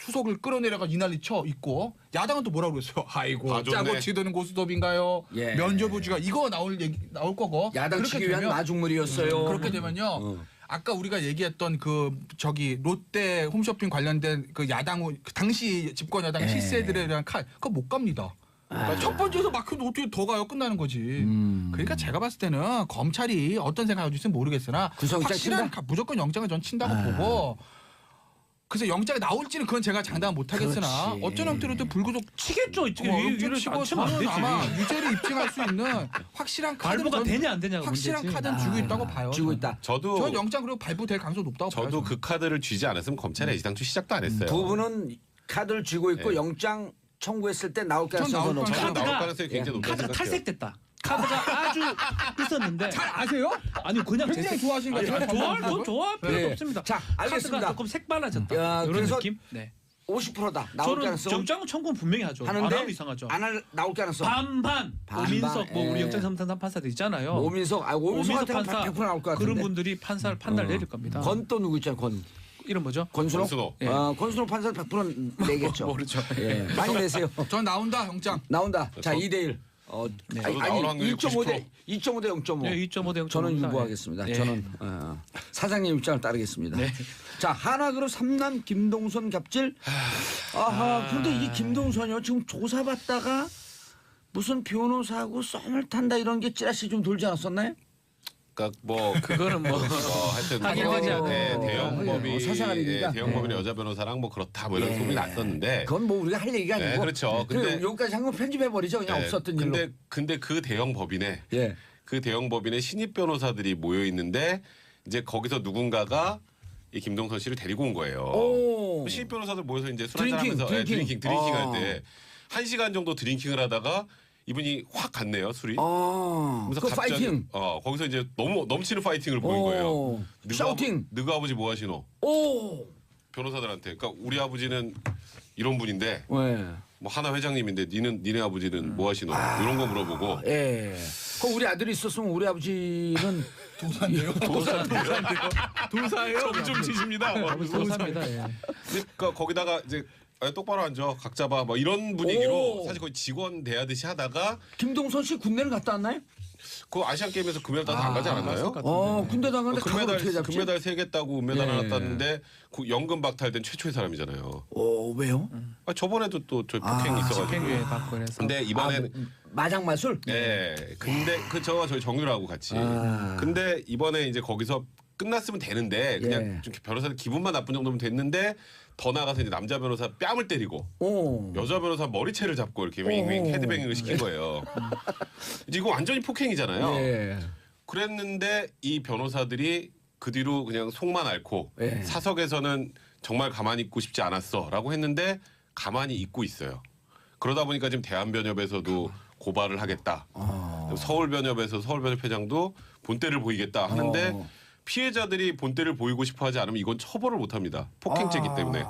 Speaker 4: 수석을 끌어내려가 이 난리 쳐 있고 야당은 또 뭐라고 그랬어요? 아이고
Speaker 2: 다 좋네.
Speaker 4: 짜고 치드는 고스톱인가요?
Speaker 1: 예.
Speaker 4: 면죄부지가 이거 나올 거고.
Speaker 1: 야당
Speaker 4: 그렇게
Speaker 1: 치기 위한
Speaker 4: 되면
Speaker 1: 마중물이었어요.
Speaker 4: 그렇게 되면요. 아까 우리가 얘기했던 그 롯데 홈쇼핑 관련된 그 야당 당시 집권 야당 실세들에 대한 그거 못 갑니다. 그러니까 첫 번째에서 막혀도 어떻게 더 가요? 끝나는 거지. 그러니까 제가 봤을 때는 검찰이 어떤 생각을 가지고 있을지 모르겠으나
Speaker 1: 구속영장
Speaker 4: 확실한
Speaker 1: 친다?
Speaker 4: 무조건 영장을 전 친다고 보고 그래서 영장이 나올지는 그건 제가 장담 못 하겠으나
Speaker 1: 그렇지.
Speaker 4: 어떤 형태로든 불구속
Speaker 3: 치겠죠.
Speaker 4: 영장 치고
Speaker 3: 치면 안
Speaker 4: 저는
Speaker 3: 되지.
Speaker 4: 아마 유죄를 입증할 수 있는 확실한 카드는
Speaker 3: 발부가
Speaker 4: 전-
Speaker 3: 되냐 안 되냐가
Speaker 4: 확실한
Speaker 3: 문제지.
Speaker 4: 카드는 쥐고 있다고 봐요.
Speaker 1: 쥐고 있다.
Speaker 2: 저도
Speaker 4: 전 영장 그리고 발부될 가능성이 높다고 봐요.
Speaker 2: 저도
Speaker 4: 저는.
Speaker 2: 그 카드를 쥐지 않았으면 검찰이 애시당초 시작도 안 했어요.
Speaker 1: 두 분은 카드를 쥐고 있고
Speaker 2: 예.
Speaker 1: 영장 청구했을 때 나올
Speaker 4: 전
Speaker 1: 가능성이
Speaker 4: 나올
Speaker 1: 높다.
Speaker 2: 저는 나올
Speaker 3: 카드가-
Speaker 2: 가능성이 굉장히 높다고
Speaker 3: 카드가
Speaker 2: 생각해요.
Speaker 3: 탈색됐다. 카드가 아주 있었는데
Speaker 4: 잘 아세요?
Speaker 3: 아니 그냥
Speaker 4: 굉장히
Speaker 3: 재색-
Speaker 4: 좋아하시는 것 같아요.
Speaker 3: 좋아할 필요도
Speaker 1: 네.
Speaker 3: 없습니다.
Speaker 1: 자, 알겠습니다.
Speaker 3: 카드가 조금 색발라졌다.
Speaker 1: 야,
Speaker 3: 이런
Speaker 1: 그래서
Speaker 3: 느낌. 네.
Speaker 1: 50%다. 나올
Speaker 3: 저는
Speaker 1: 가능성
Speaker 3: 영장 청구는 분명히 하죠. 안
Speaker 1: 하는데
Speaker 3: 하면 이상하죠.
Speaker 1: 나올 가능성.
Speaker 3: 반반.
Speaker 1: 반반,
Speaker 3: 오민석 뭐 우리
Speaker 1: 예.
Speaker 3: 영장심판 판사들 있잖아요.
Speaker 1: 오민석
Speaker 3: 오민석
Speaker 1: 판사
Speaker 3: 판사
Speaker 1: 100% 나올 것 같은데.
Speaker 3: 그런 분들이 판단을 내릴 겁니다.
Speaker 1: 건 또 누구 있잖아. 건.
Speaker 3: 이름 뭐죠?
Speaker 1: 권순호.
Speaker 2: 권순호.
Speaker 3: 예.
Speaker 1: 권순호 판사 100% 내겠죠.
Speaker 3: 모르죠.
Speaker 1: 예. 많이 내세요.
Speaker 4: 전 나온다 영장.
Speaker 1: 나온다. 자,
Speaker 2: 저-
Speaker 1: 2대1.
Speaker 2: 저도 나올 확률이
Speaker 1: 2.5대 0.5.
Speaker 3: 네, 2.5대 0.5.
Speaker 1: 저는 유보하겠습니다.
Speaker 3: 예.
Speaker 1: 저는 사장님 입장을 따르겠습니다.
Speaker 3: 네.
Speaker 1: 자, 하나그룹 3남 김동선 갑질. 아하. 근데 이 김동선이요 지금 조사받다가 무슨 변호사하고 썸을 탄다 이런 게 찌라시 좀 돌지 않았었나요?
Speaker 2: 그러니까 뭐
Speaker 3: 그거는 뭐
Speaker 2: 하여튼
Speaker 3: 확인하지
Speaker 2: 뭐,
Speaker 3: 않아요.
Speaker 2: 네, 대형법이
Speaker 1: 사생활이니까.
Speaker 2: 대형법의 여자 변호사랑 뭐 그렇다 뭐 이런
Speaker 1: 예.
Speaker 2: 소문이 났었는데
Speaker 1: 그건 뭐 우리가 할 얘기가 아니고.
Speaker 2: 네, 그렇죠. 근데-
Speaker 1: 여기까지 한 건 편집해 버리죠. 그냥
Speaker 2: 네,
Speaker 1: 없었던 일로.
Speaker 2: 근데 그 대형법인에
Speaker 1: 예.
Speaker 2: 그 대형법인에 신입 변호사들이 모여 있는데 이제 거기서 누군가가 이 김동선 씨를 데리고 온 거예요.
Speaker 1: 오.
Speaker 2: 신입 변호사들 모여서 이제 술
Speaker 1: 드링킹,
Speaker 2: 한잔 하면서
Speaker 1: 드링킹.
Speaker 2: 드링킹
Speaker 1: 아.
Speaker 2: 할 때 1시간 정도 드링킹을 하다가 이분이 확 갔네요 술이. 그
Speaker 1: 그 파이팅.
Speaker 2: 거기서 이제 너무 넘치는 파이팅을 보인 거예요.
Speaker 1: 샤우팅.
Speaker 2: 너가 아버지 뭐 하시노?
Speaker 1: 오.
Speaker 2: 변호사들한테. 그러니까 우리 아버지는 이런 분인데
Speaker 1: 네.
Speaker 2: 뭐 하나 회장님인데 니네 아버지는 뭐 하시노? 이런 거 물어보고.
Speaker 1: 예. 그 우리 아들이 있었으면 우리 아버지는
Speaker 4: 도사예요.
Speaker 2: 좀 치십니다.
Speaker 3: 감사합니다. 예.
Speaker 2: 그러니까 거기다가 이제 똑바로 앉아 각 잡아 뭐 이런 분위기로
Speaker 1: 오.
Speaker 2: 사실 거의 직원 대하듯이 하다가
Speaker 1: 김동선 씨 군대를 갔다 왔나요?
Speaker 2: 그 아시안 게임에서 금메달 따서 안 가지 않았나요?
Speaker 1: 군대 나갔는데 각을 어떻게 잡지?
Speaker 2: 금메달 3개 따고 은메달
Speaker 1: 예.
Speaker 2: 하나 땄는데 그 연금 박탈된 최초의 사람이잖아요.
Speaker 1: 왜요?
Speaker 2: 저번에도 또 저 폭행이 있어가지고.
Speaker 3: 집행유예 받고 그래서.
Speaker 2: 근데 이번엔
Speaker 1: 마장마술?
Speaker 2: 네. 근데 그 저와 저희 정유라하고 같이.
Speaker 1: 아.
Speaker 2: 근데 이번에 이제 거기서 끝났으면 되는데 그냥
Speaker 1: 예.
Speaker 2: 좀 변호사들 기분만 나쁜 정도면 됐는데 더 나가서 이제 남자 변호사 뺨을 때리고
Speaker 1: 오.
Speaker 2: 여자 변호사 머리채를 잡고 이렇게 윙윙 헤드뱅잉을 시킨 거예요. 이제 이거 완전히 폭행이잖아요.
Speaker 1: 예.
Speaker 2: 그랬는데 이 변호사들이 그 뒤로 그냥 속만 앓고
Speaker 1: 예.
Speaker 2: 사석에서는 정말 가만히 있고 싶지 않았어라고 했는데 가만히 있고 있어요. 그러다 보니까 지금 대한변협에서도 고발을 하겠다. 서울변협에서 서울변협회장도 본때를 보이겠다 하는데 피해자들이 본때를 보이고 싶어하지 않으면 이건 처벌을 못합니다. 폭행죄이기 때문에.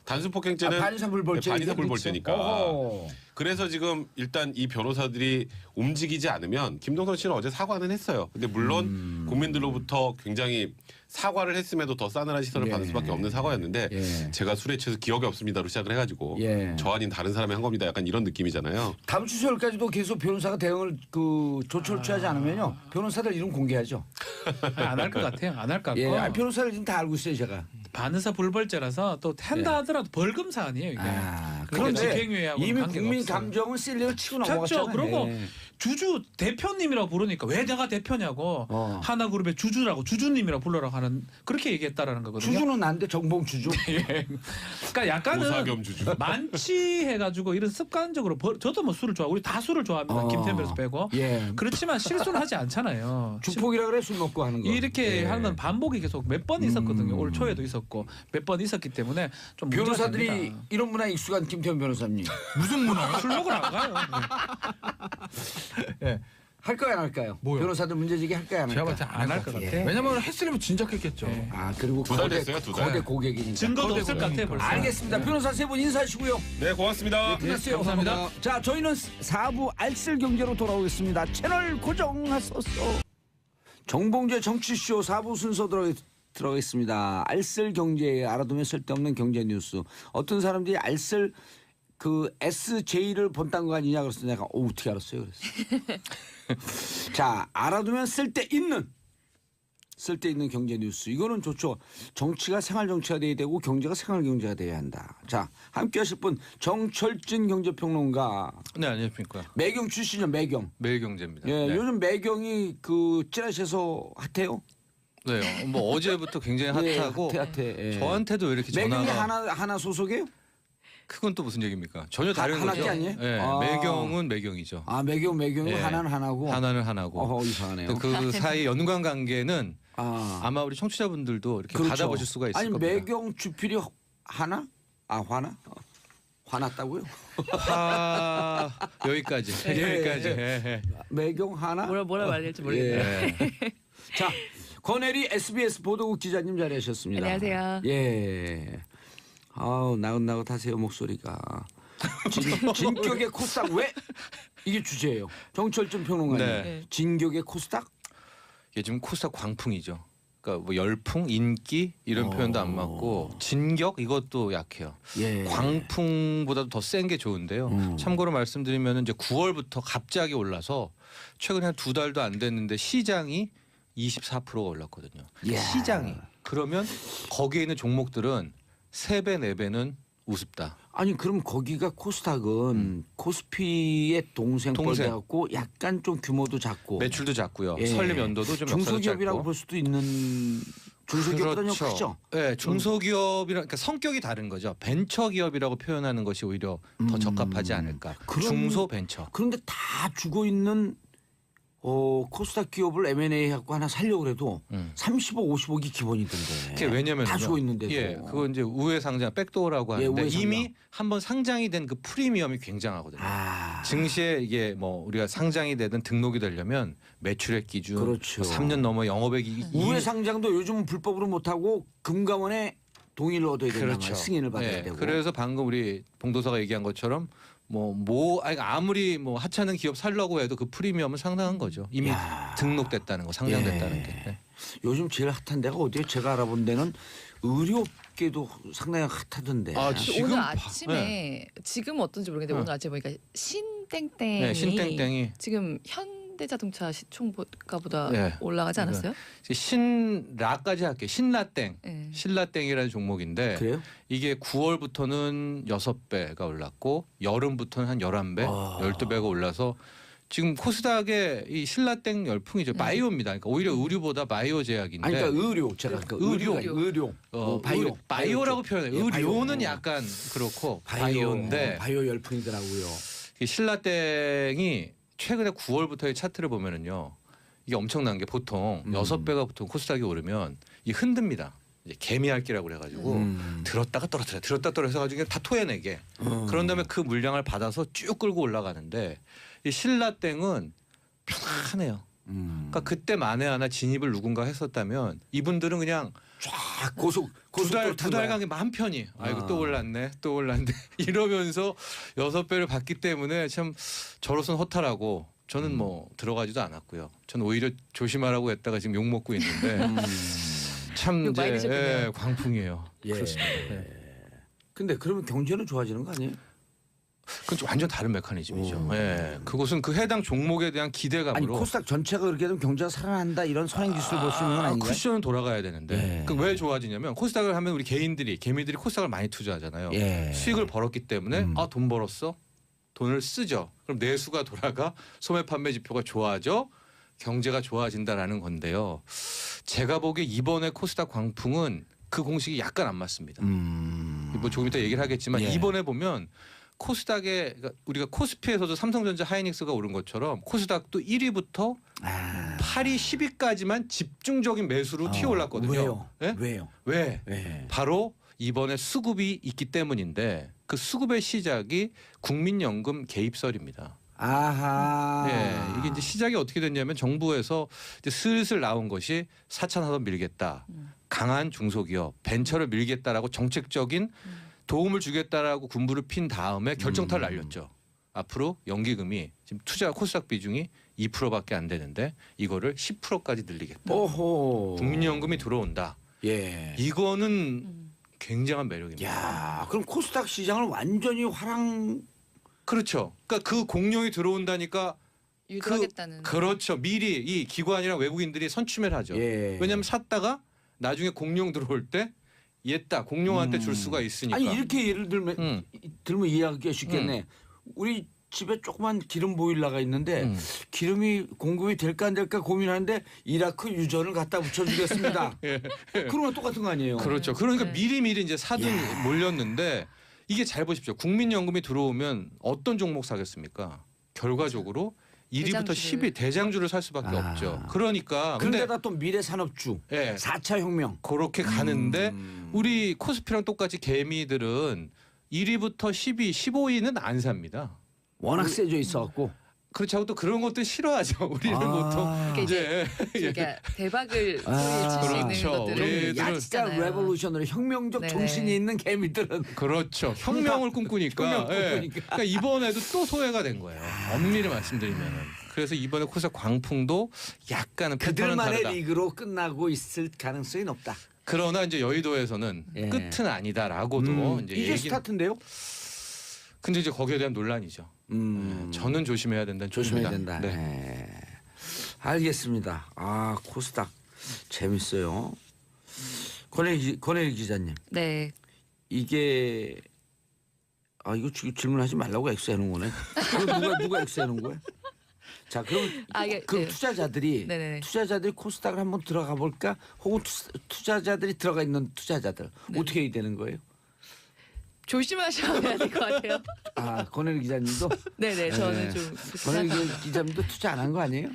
Speaker 2: 단순 폭행죄는
Speaker 1: 반의사불벌죄.
Speaker 2: 반의사불벌죄니까.
Speaker 1: 어허.
Speaker 2: 그래서 지금 일단 이 변호사들이 움직이지 않으면 김동선 씨는 어제 사과는 했어요. 근데 물론 국민들로부터 굉장히 사과를 했음에도 더 싸늘한 시선을 받을 수밖에 없는 사과였는데
Speaker 1: 예.
Speaker 2: 제가 술에 취해서 기억이 없습니다로 시작을 해가지고
Speaker 1: 예.
Speaker 2: 저 아닌 다른 사람이 한 겁니다. 약간 이런 느낌이잖아요.
Speaker 1: 다음 주 수요일까지도 계속 변호사가 대응을 조처를 취하지 않으면요 변호사들 이름 공개하죠.
Speaker 3: 안 할 것 같아요. 안 할 것 같고.
Speaker 1: 예, 변호사를 지금 다 알고 있어요 제가.
Speaker 3: 반의사 불벌죄라서 또 한다 하더라도 벌금 사안이에요 이게.
Speaker 1: 그런데
Speaker 3: 그러니까 집행유예하고는
Speaker 1: 이미
Speaker 3: 관계가
Speaker 1: 국민
Speaker 3: 없어요.
Speaker 1: 감정은 실리를 치고
Speaker 3: 그렇죠.
Speaker 1: 넘어갔잖아요.
Speaker 3: 그리고
Speaker 1: 예.
Speaker 3: 주주 대표님이라고 부르니까 왜 내가 대표냐고 하나그룹의 주주라고 주주님이라고 불러라고 하는 그렇게 얘기했다라는 거거든요.
Speaker 1: 주주는 난데 정봉 주주.
Speaker 3: 예. 그러니까 약간은
Speaker 2: 조사 겸 주주.
Speaker 3: 만취해가지고 이런 습관적으로 저도 뭐 술을 좋아. 우리 다 술을 좋아합니다. 김태현 변호사 빼고.
Speaker 1: 예.
Speaker 3: 그렇지만 실수는 하지 않잖아요.
Speaker 1: 주폭이라 그래 술 먹고 하는 거.
Speaker 3: 이렇게
Speaker 1: 예.
Speaker 3: 하는 건 반복이 계속 몇 번 있었거든요. 올 초에도 있었고 몇 번 있었기 때문에 좀 문제가
Speaker 1: 변호사들이
Speaker 3: 됩니다.
Speaker 1: 이런 문화에 익숙한 김태현 변호사님
Speaker 4: 무슨 문화요?
Speaker 3: 술 먹으러 안 가요.
Speaker 1: 예. 할까요 안 할까요?
Speaker 4: 뭐요?
Speaker 1: 변호사들 문제제기 할까요 안
Speaker 4: 제가
Speaker 1: 할까요?
Speaker 4: 봤을 때
Speaker 3: 안 할 것 같아.
Speaker 4: 왜냐면 했으면 진작했겠죠.
Speaker 3: 예.
Speaker 1: 그리고
Speaker 2: 두달 됐어요, 두 달.
Speaker 1: 거대 고객이니까.
Speaker 3: 증거도 없을 것 같아요. 벌써.
Speaker 1: 알겠습니다. 변호사 세 분 인사하시고요.
Speaker 2: 네, 고맙습니다.
Speaker 1: 끝났어요.
Speaker 4: 감사합니다.
Speaker 1: 자, 저희는 4부 알쓸 경제로 돌아오겠습니다. 채널 고정하소서. 정봉재 정치쇼 4부 순서 들어가겠습니다. 알쓸 경제 알아두면 쓸데없는 경제 뉴스. 어떤 사람들이 알쓸 그 SJ를 본딴 거 아니냐 그래서 내가 어떻게 알았어요? 그래서 자 알아두면 쓸데있는 경제 뉴스. 이거는 좋죠. 정치가 생활 정치가 돼야 되고 경제가 생활 경제가 돼야 한다. 자 함께 하실 분 정철진 경제평론가.
Speaker 5: 네, 안녕하십니까.
Speaker 1: 매경 출신이죠. 매경.
Speaker 5: 매일경제입니다.
Speaker 1: 예,
Speaker 5: 네.
Speaker 1: 요즘 매경이 그 찌라시에서 핫해요.
Speaker 5: 네, 뭐 어제부터 굉장히
Speaker 1: 예,
Speaker 5: 핫하고
Speaker 1: 핫해. 예.
Speaker 5: 저한테도 왜 이렇게
Speaker 1: 매경이
Speaker 5: 전화가
Speaker 1: 하나 소속이에요?
Speaker 5: 그건 또 무슨 얘기입니까? 전혀 다른
Speaker 1: 하나
Speaker 5: 거죠.
Speaker 1: 게 아니에요?
Speaker 5: 네,
Speaker 1: 아.
Speaker 5: 매경은 매경이죠.
Speaker 1: 아 매경이
Speaker 5: 예.
Speaker 1: 하나는 하나고.
Speaker 5: 하나는 하나고.
Speaker 1: 어허 이상하네요.
Speaker 5: 그 사이 연관 관계는
Speaker 1: 아
Speaker 5: 아마 우리 청취자분들도 이렇게
Speaker 1: 그렇죠.
Speaker 5: 받아보실 수가 있을
Speaker 1: 아니
Speaker 5: 겁니다.
Speaker 1: 매경 주필이 하나? 아 화나? 화났다고요?
Speaker 5: 여기까지.
Speaker 1: 예,
Speaker 5: 여기까지.
Speaker 1: 예.
Speaker 5: 예, 예.
Speaker 1: 매경 하나?
Speaker 6: 뭐라 말해야 될지 모르겠네요.
Speaker 1: 예.
Speaker 5: 네.
Speaker 1: 자 권혜리 SBS 보도국 기자님 자리하셨습니다.
Speaker 6: 안녕하세요.
Speaker 1: 예. 아우 나긋나긋하세요 목소리가. 진격의 코스닥 왜 이게 주제예요. 정철준 평론가님.
Speaker 5: 네.
Speaker 1: 진격의 코스닥?
Speaker 5: 이게 지금 코스닥 광풍이죠. 그러니까 뭐 열풍, 인기 이런 표현도 안 맞고 진격 이것도 약해요.
Speaker 1: 예.
Speaker 5: 광풍보다도 더 센 게 좋은데요. 참고로 말씀드리면 이제 9월부터 갑자기 올라서 최근에 한 2달도 안 됐는데 시장이 24%가 올랐거든요.
Speaker 1: 이야.
Speaker 5: 시장이. 그러면 거기에 있는 종목들은 3배, 4배는 우습다.
Speaker 1: 아니 그럼 거기가 코스닥은 코스피의 동생
Speaker 5: 동생.
Speaker 1: 뻘돼갖고 약간 좀 규모도 작고
Speaker 5: 매출도 작고요.
Speaker 1: 예.
Speaker 5: 설립 연도도 좀 역사도
Speaker 1: 중소기업이라고
Speaker 5: 짧고.
Speaker 1: 볼 수도 있는 중소기업보다는
Speaker 5: 그렇죠.
Speaker 1: 크죠.
Speaker 5: 네, 중소기업이랑 그러니까 성격이 다른 거죠. 벤처기업이라고 표현하는 것이 오히려 더 적합하지 않을까.
Speaker 1: 그런-
Speaker 5: 중소 벤처.
Speaker 1: 그런데 다 죽어 있는 코스닥 기업을 M&A 갖고 하나 살려고 해도 30억, 50억이 기본이던데.
Speaker 5: 그게 왜냐면
Speaker 1: 다 죽어 있는데도.
Speaker 5: 예, 그거 이제 우회 상장 백도어라고
Speaker 1: 예,
Speaker 5: 하는데
Speaker 1: 우회 상장.
Speaker 5: 이미 한번 상장이 된 그 프리미엄이 굉장하거든요.
Speaker 1: 아,
Speaker 5: 증시에 이게 뭐 우리가 상장이 되든 등록이 되려면 매출액 기준
Speaker 1: 그렇죠.
Speaker 5: 3년 넘어 영업액이
Speaker 1: 우회 상장도 요즘은 불법으로 못 하고 금감원의 동의를 얻어야 된단
Speaker 5: 그렇죠.
Speaker 1: 말이에요. 승인을 받아야
Speaker 5: 네,
Speaker 1: 되고.
Speaker 5: 그래서 방금 우리 봉도사가 얘기한 것처럼 아무리 뭐 하찮은 기업 살려고 해도 그 프리미엄은 상당한 거죠. 이미
Speaker 1: 야.
Speaker 5: 등록됐다는 거, 상장됐다는
Speaker 1: 예.
Speaker 5: 게. 네.
Speaker 1: 요즘 제일 핫한 데가 어디예요? 제가 알아본 데는 의료업계도 상당히 핫하던데.
Speaker 5: 아,
Speaker 6: 근데
Speaker 5: 지금
Speaker 6: 오늘
Speaker 5: 봐-
Speaker 6: 아침에 지금 어떤지 모르겠는데 오늘 아침에 보니까 신땡땡이
Speaker 5: 네, 신땡땡이
Speaker 6: 지금 현대자동차 시총가보다
Speaker 5: 네.
Speaker 6: 올라가지 않았어요?
Speaker 5: 신라까지 할게요. 신라땡.
Speaker 6: 네.
Speaker 5: 신라땡이라는 종목인데
Speaker 1: 그래요?
Speaker 5: 이게 9월부터는 6배가 올랐고 여름부터는 한 11배,
Speaker 1: 아.
Speaker 5: 12배가 올라서 지금 코스닥의 이 신라땡 열풍이죠. 바이오입니다. 그러니까 오히려 의류보다 바이오 제약인데
Speaker 1: 아니 그러니까 의료 제가 그 의료 바이오
Speaker 5: 바이오라고 표현해요.
Speaker 1: 예,
Speaker 5: 의료는
Speaker 1: 바이오.
Speaker 5: 약간 그렇고 바이오인데
Speaker 1: 바이오 열풍이더라고요.
Speaker 5: 이 신라땡이 최근에 9월부터의 차트를 보면은요. 이게 엄청난 게 보통 6배가 보통 코스닥이 오르면 이 흔듭니다. 이제 개미핥기라고 그래가지고 들었다가 떨어뜨려 들었다 떨어져 가지고 다 토해내게. 그런 다음에 그 물량을 받아서 쭉 끌고 올라가는데 이 신라땡은 편안해요. 그러니까 그때 만에 하나 진입을 누군가 했었다면 이분들은 그냥
Speaker 1: 쫙 고속
Speaker 5: 두
Speaker 1: 탄 거야.
Speaker 5: 달간 마음 편히 아이고
Speaker 1: 아.
Speaker 5: 또 올랐네 또 올랐네 이러면서 6배를 받기 때문에 참 저로서는 허탈하고 저는 뭐 들어가지도 않았고요. 저는 오히려 조심하라고 했다가 지금 욕 먹고 있는데 참
Speaker 6: 욕 많이
Speaker 5: 이제
Speaker 6: 드셨겠네요.
Speaker 5: 광풍이에요.
Speaker 1: 예.
Speaker 5: 그렇습니다. 네.
Speaker 1: 근데 그러면 경제는 좋아지는 거 아니에요?
Speaker 5: 그건 좀 완전 다른 메커니즘이죠.
Speaker 1: 오.
Speaker 5: 예. 그것은 그 해당 종목에 대한
Speaker 1: 아니
Speaker 5: 기대감으로
Speaker 1: 코스닥 전체가 그렇게 되면 경제가 살아난다 이런 선행 기술을 볼 수 있는 건 아닌가요?
Speaker 5: 쿠션은 돌아가야 되는데
Speaker 1: 예.
Speaker 5: 그 왜 좋아지냐면 코스닥을 하면 우리 개미들이 코스닥을 많이 투자하잖아요.
Speaker 1: 예.
Speaker 5: 수익을 벌었기 때문에 돈 벌었어. 돈을 쓰죠. 그럼 내수가 돌아가 소매 판매 지표가 좋아져 경제가 좋아진다라는 건데요. 제가 보기에 이번에 코스닥 광풍은 그 공식이 약간 안 맞습니다. 뭐 조금 이따 얘기를 하겠지만
Speaker 1: 예.
Speaker 5: 이번에 보면 코스닥에 그러니까 우리가 코스피에서도 삼성전자 하이닉스가 오른 것처럼 코스닥도 1위부터
Speaker 1: 아.
Speaker 5: 8위 10위까지만 집중적인 매수로 튀어 올랐거든요.
Speaker 1: 왜요?
Speaker 5: 예?
Speaker 1: 왜요?
Speaker 5: 왜?
Speaker 1: 왜?
Speaker 5: 바로 이번에 수급이 있기 때문인데 그 수급의 시작이 국민연금 개입설입니다.
Speaker 1: 아하.
Speaker 5: 예, 이게 이제 시작이 어떻게 됐냐면 정부에서 이제 슬슬 나온 것이 4차 산업 밀겠다, 강한 중소기업, 벤처를 밀겠다라고 정책적인 도움을 주겠다라고 군부를 핀 다음에 결정타를 날렸죠. 앞으로 연기금이 지금 투자 코스닥 비중이 2%밖에 안 되는데 이거를 10%까지 늘리겠다.
Speaker 1: 오호.
Speaker 5: 국민연금이 들어온다.
Speaker 1: 예.
Speaker 5: 이거는 굉장한 매력입니다.
Speaker 1: 야, 그럼 코스닥 시장을 완전히
Speaker 5: 그렇죠. 그러니까 그 공룡이 들어온다니까
Speaker 6: 유도하겠다는.
Speaker 5: 그렇죠. 미리 이 기관이랑 외국인들이 선취매를 하죠.
Speaker 1: 예.
Speaker 5: 왜냐하면 샀다가 나중에 공룡 들어올 때 얘다 공룡한테 줄 수가 있으니까.
Speaker 1: 아니 이렇게 예를 들면 이해하기 쉽겠네. 우리 집에 조그만 기름 보일러가 있는데 기름이 공급이 될까 안 될까 고민하는데 이라크 유전을 갖다 붙여주겠습니다. 그러면 똑같은 거 아니에요?
Speaker 5: 그렇죠. 그러니까
Speaker 6: 네.
Speaker 5: 미리 이제 사둔 몰렸는데 이게 잘 보십시오. 국민연금이 들어오면 어떤 종목 사겠습니까? 결과적으로 1위부터
Speaker 6: 대장주를.
Speaker 5: 10위 대장주를 살 수밖에 없죠. 그러니까 근데
Speaker 1: 그런데다 또 미래산업주,
Speaker 5: 예.
Speaker 1: 4차 혁명.
Speaker 5: 그렇게 가는데 우리 코스피랑 똑같이 개미들은 1위부터 10위, 15위는 안 삽니다.
Speaker 1: 워낙 세져 있어갖고.
Speaker 5: 그렇지 않고 또 그런 것도 싫어하죠. 우리는 보통
Speaker 6: 그러니까 이제 그러니까 대박을 소리칠 수 있는
Speaker 5: 그렇죠.
Speaker 6: 것들을
Speaker 5: 우리들은
Speaker 1: 약간
Speaker 6: 야치잖아요.
Speaker 1: 레볼루션으로 혁명적
Speaker 6: 네네.
Speaker 1: 정신이 있는 개미들은
Speaker 5: 그렇죠. 혁명을 꿈꾸니까.
Speaker 1: 혁명 꿈꾸니까.
Speaker 5: 그러니까 이번에도 또 소외가 된 거예요. 엄밀히 말씀드리면. 그래서 이번에 코스닥 광풍도 약간은 패턴은
Speaker 1: 그들만의
Speaker 5: 다르다.
Speaker 1: 리그로 끝나고 있을 가능성이 높다.
Speaker 5: 그러나 이제 여의도에서는
Speaker 1: 예.
Speaker 5: 끝은 아니다라고도 이제
Speaker 1: 이게
Speaker 5: 얘기.
Speaker 1: 스타트인데요?
Speaker 5: 근데 이제 거기에 대한 논란이죠. 저는 조심해야 된다는
Speaker 1: 조심해야
Speaker 5: 쪽입니다.
Speaker 1: 된다.
Speaker 5: 네.
Speaker 1: 네. 알겠습니다. 아 코스닥 재밌어요. 권혜리 기자님,
Speaker 6: 네.
Speaker 1: 이게 이거 질문하지 말라고 X해놓은 거네. 이거 누가 X해놓은 거야? 자 그럼
Speaker 6: 이게,
Speaker 1: 그
Speaker 6: 네.
Speaker 1: 투자자들이
Speaker 6: 네네네.
Speaker 1: 코스닥을 한번 들어가 볼까? 혹은 투자자들이 들어가 있는 투자자들 어떻게 해야 되는 거예요?
Speaker 6: 조심하셔야 될 것 같아요.
Speaker 1: 권혜리 기자님도
Speaker 6: 네네, 저는
Speaker 1: 네.
Speaker 6: 좀
Speaker 1: 권혜리 기자님도 투자 안 한 거 아니에요?